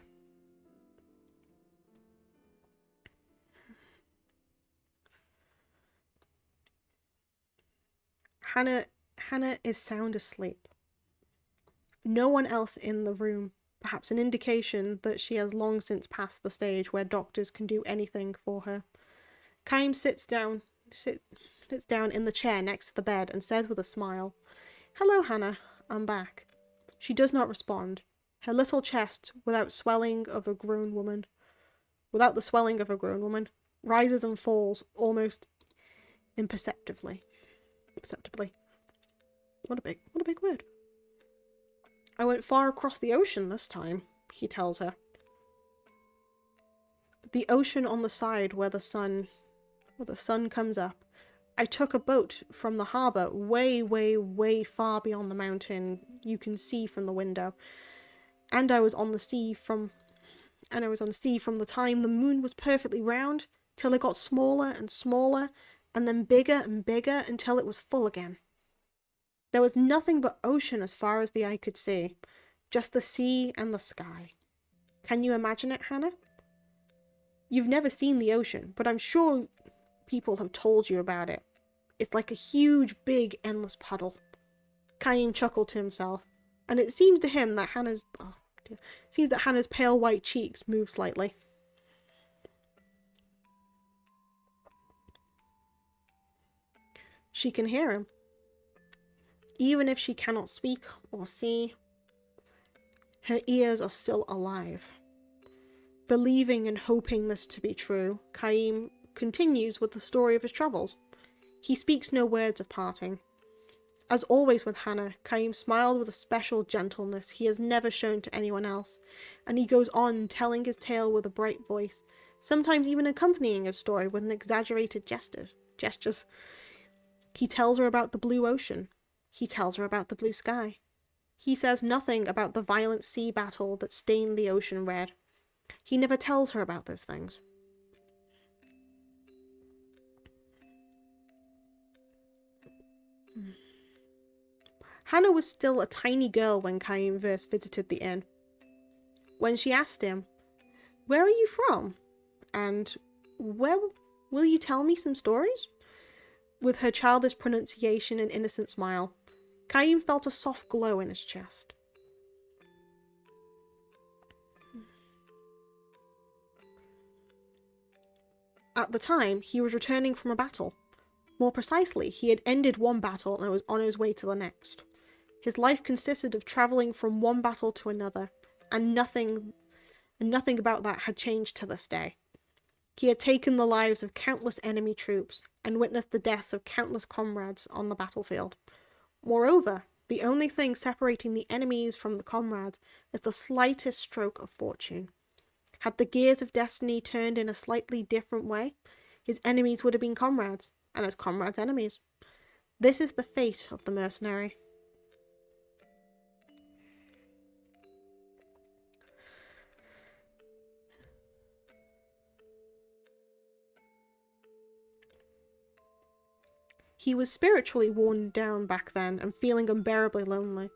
Hannah is sound asleep. No one else in the room, perhaps an indication that she has long since passed the stage where doctors can do anything for her. Kayam sits down in the chair next to the bed and says with a smile, Hello, Hannah, I'm back. She does not respond. Her little chest, without the swelling of a grown woman, rises and falls almost imperceptibly. What a big word. I went far across the ocean this time, he tells her. The ocean on the side where the sun comes up. I took a boat from the harbour way, way, way far beyond the mountain you can see from the window. And I was on the sea from the time the moon was perfectly round till it got smaller and smaller and then bigger and bigger until it was full again. There was nothing but ocean as far as the eye could see, just the sea and the sky. Can you imagine it, Hannah? You've never seen the ocean, but I'm sure people have told you about it. It's like a huge, big, endless puddle. Kaim chuckled to himself, and it seemed to him that Hannah's pale white cheeks moved slightly. She can hear him. Even if she cannot speak or see, her ears are still alive. Believing and hoping this to be true, Kaim continues with the story of his travels. He speaks no words of parting. As always with Hannah, Kaim smiled with a special gentleness he has never shown to anyone else, and he goes on telling his tale with a bright voice, sometimes even accompanying his story with an exaggerated gestures. He tells her about the blue ocean. He tells her about the blue sky. He says nothing about the violent sea battle that stained the ocean red. He never tells her about those things. Hannah was still a tiny girl when Kaim first visited the inn. When she asked him, "Where are you from? And where will you tell me some stories?" With her childish pronunciation and innocent smile, Kaim felt a soft glow in his chest. At the time, he was returning from a battle. More precisely, he had ended one battle and was on his way to the next. His life consisted of travelling from one battle to another, and nothing about that had changed to this day. He had taken the lives of countless enemy troops and witnessed the deaths of countless comrades on the battlefield. Moreover, the only thing separating the enemies from the comrades is the slightest stroke of fortune. Had the gears of destiny turned in a slightly different way, his enemies would have been comrades, and his comrades enemies. This is the fate of the mercenary. He was spiritually worn down back then and feeling unbearably lonely.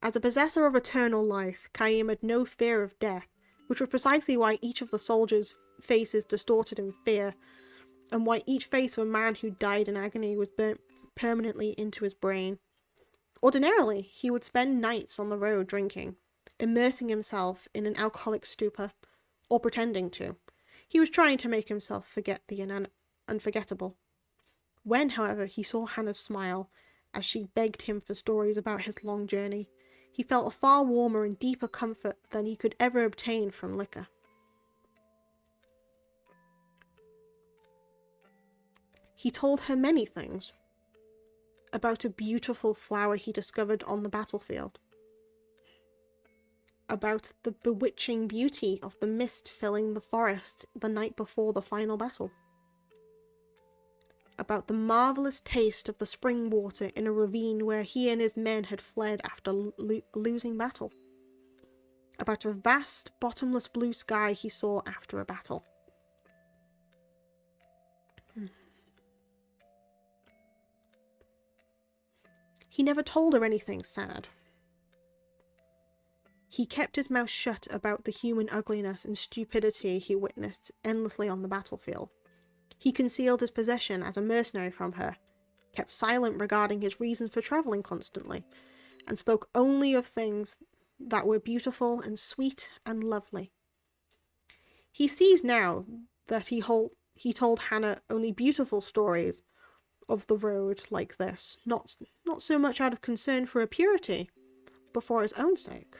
As a possessor of eternal life, Kaim had no fear of death, which was precisely why each of the soldiers' faces distorted in fear, and why each face of a man who died in agony was burnt permanently into his brain. Ordinarily, he would spend nights on the road drinking, immersing himself in an alcoholic stupor, or pretending to. He was trying to make himself forget the unforgettable. When, however, he saw Hannah's smile, as she begged him for stories about his long journey, he felt a far warmer and deeper comfort than he could ever obtain from liquor. He told her many things. About a beautiful flower he discovered on the battlefield. About the bewitching beauty of the mist filling the forest the night before the final battle. About the marvellous taste of the spring water in a ravine where he and his men had fled after losing battle. About a vast, bottomless blue sky he saw after a battle. He never told her anything sad. He kept his mouth shut about the human ugliness and stupidity he witnessed endlessly on the battlefield. He concealed his possession as a mercenary from her, kept silent regarding his reasons for travelling constantly, and spoke only of things that were beautiful and sweet and lovely. He sees now that he told Hannah only beautiful stories of the road like this, not so much out of concern for her purity, but for his own sake.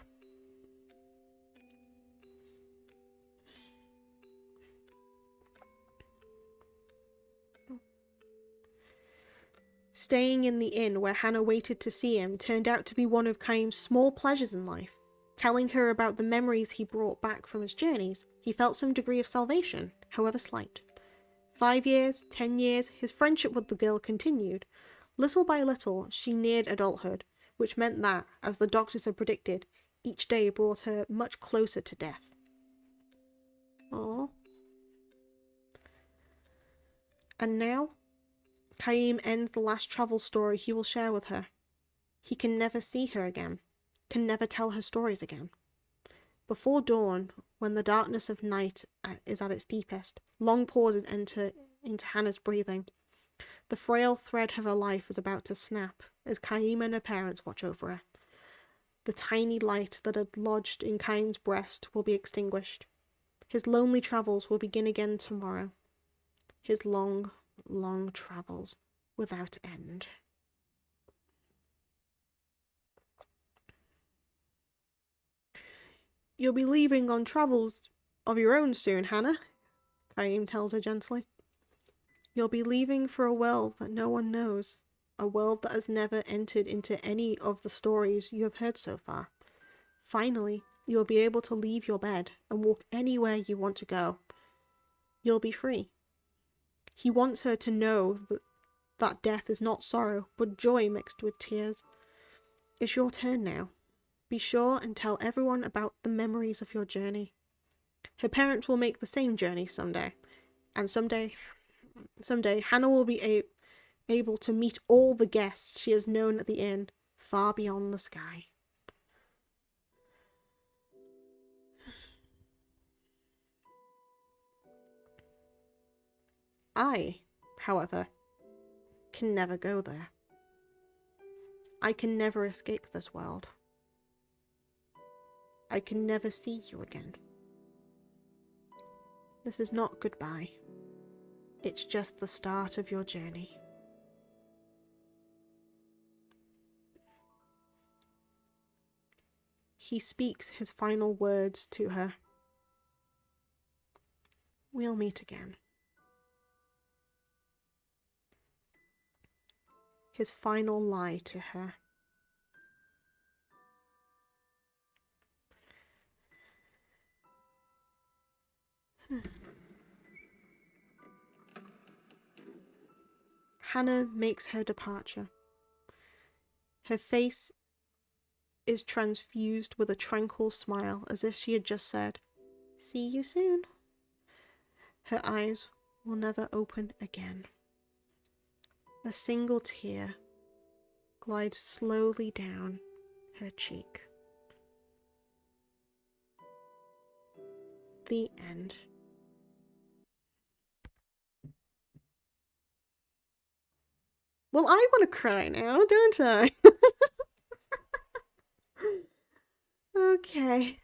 Staying in the inn where Hannah waited to see him turned out to be one of Kaim's small pleasures in life. Telling her about the memories he brought back from his journeys, he felt some degree of salvation, however slight. 5 years, 10 years, his friendship with the girl continued. Little by little, she neared adulthood, which meant that, as the doctors had predicted, each day brought her much closer to death. Aww. And now, Kaim ends the last travel story he will share with her. He can never see her again, can never tell her stories again. Before dawn, when the darkness of night is at its deepest, long pauses enter into Hannah's breathing. The frail thread of her life is about to snap as Kaim and her parents watch over her. The tiny light that had lodged in Kaim's breast will be extinguished. His lonely travels will begin again tomorrow. His long, long travels without end. You'll be leaving on travels of your own soon, Hannah, Kaim tells her gently. You'll be leaving for a world that no one knows, a world that has never entered into any of the stories you have heard so far. Finally, you'll be able to leave your bed and walk anywhere you want to go. You'll be free. He wants her to know that death is not sorrow, but joy mixed with tears. It's your turn now. Be sure and tell everyone about the memories of your journey. Her parents will make the same journey someday. And someday Hannah will be able to meet all the guests she has known at the inn, far beyond the sky. I, however, can never go there. I can never escape this world. I can never see you again. This is not goodbye. It's just the start of your journey. He speaks his final words to her. We'll meet again. His final lie to her. Hannah makes her departure. Her face is transfused with a tranquil smile, as if she had just said, "See you soon." Her eyes will never open again. A single tear glides slowly down her cheek. The end. Well, I want to cry now, don't I? Okay.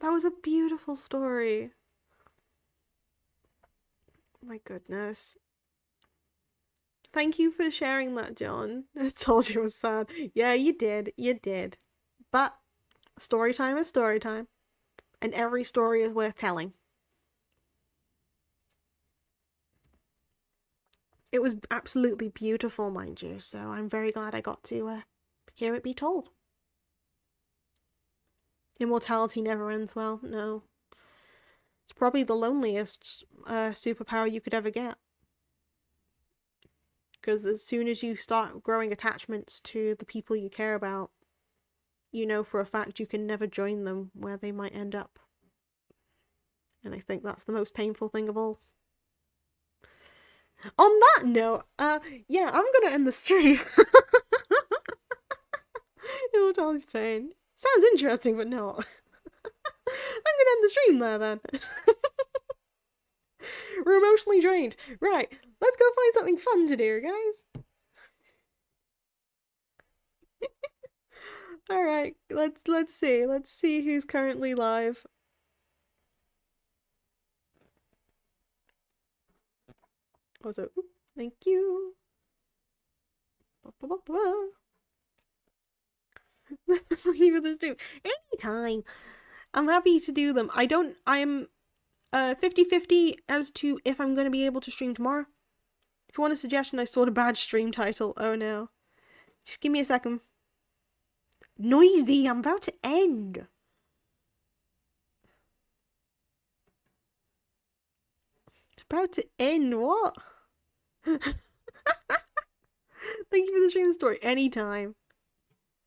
That was a beautiful story. My goodness. Thank you for sharing that, John. I told you it was sad. Yeah, you did. You did. But story time is story time. And every story is worth telling. It was absolutely beautiful, mind you, so I'm very glad I got to hear it be told. Immortality never ends well, no. It's probably the loneliest superpower you could ever get. Because as soon as you start growing attachments to the people you care about, you know for a fact you can never join them where they might end up. And I think that's the most painful thing of all. On that note, yeah, I'm gonna end the stream. Immortality's pain. Sounds interesting, but not. I'm gonna end the stream there then. We're emotionally drained. Right, let's go find something fun to do, guys. Alright, let's see. Let's see who's currently live. Also, thank you. Leave the stream. Anytime. I'm happy to do them. I'm 50-50 as to if I'm going to be able to stream tomorrow. If you want a suggestion, I saw a bad stream title. Oh no. Just give me a second. Noisy, I'm about to end. About to end what? Thank you for the stream story. Anytime.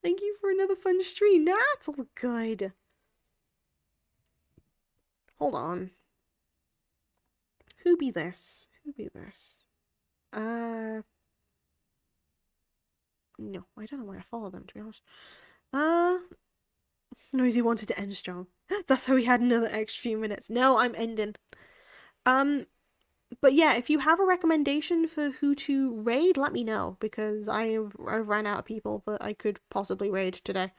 Thank you for another fun stream. That's all good. Hold on. Who be this? Who be this? No, I don't know why I follow them, to be honest. Noisy wanted to end strong. That's how we had another extra few minutes. No, I'm ending. But yeah, if you have a recommendation for who to raid, let me know, because I've ran out of people that I could possibly raid today.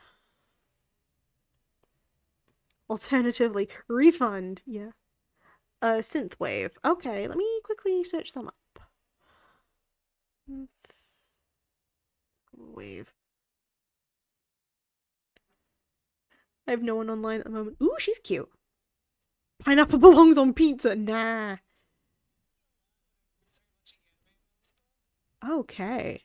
Alternatively, refund. Yeah. Synthwave. Okay, let me quickly search them up. Wave. I have no one online at the moment. Ooh, she's cute. Pineapple belongs on pizza. Nah. Okay.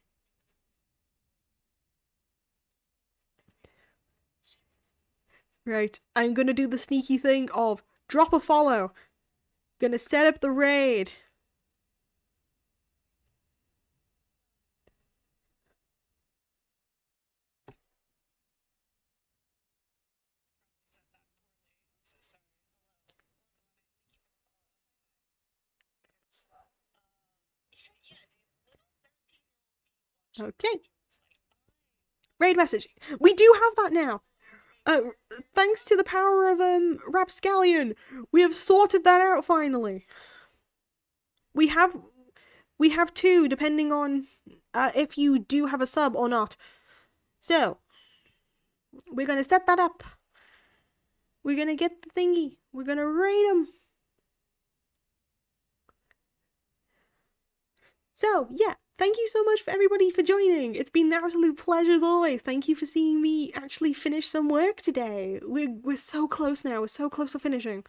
Right. I'm gonna do the sneaky thing of drop a follow. Gonna set up the raid. Okay. Raid message. We do have that now. Thanks to the power of Rapscallion, we have sorted that out finally. We have two, depending on if you do have a sub or not. So we're gonna set that up. We're gonna get the thingy. We're gonna raid them. So yeah, thank you so much for everybody for joining. It's been an absolute pleasure as always. Thank you for seeing me actually finish some work today. We're so close now. We're so close to finishing.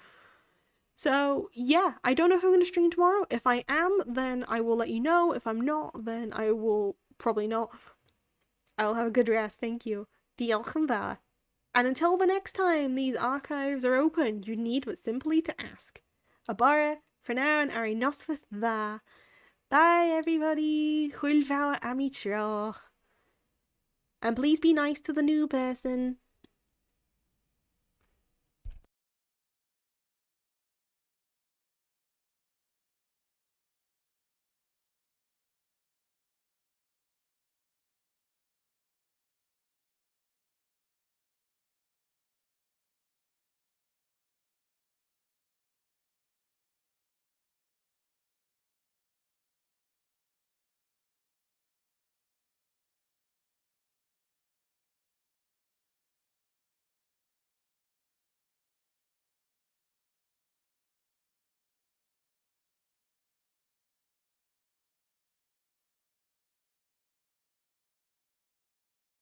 So yeah, I don't know if I'm going to stream tomorrow. If I am, then I will let you know. If I'm not, then I will probably not. I'll have a good rest. Thank you. Diolch yn fawr. And until the next time these archives are open, you need but simply to ask. A bara, for now, and ari noswaith dda. Bye, everybody. Hwyl fawr am I tro. And please be nice to the new person.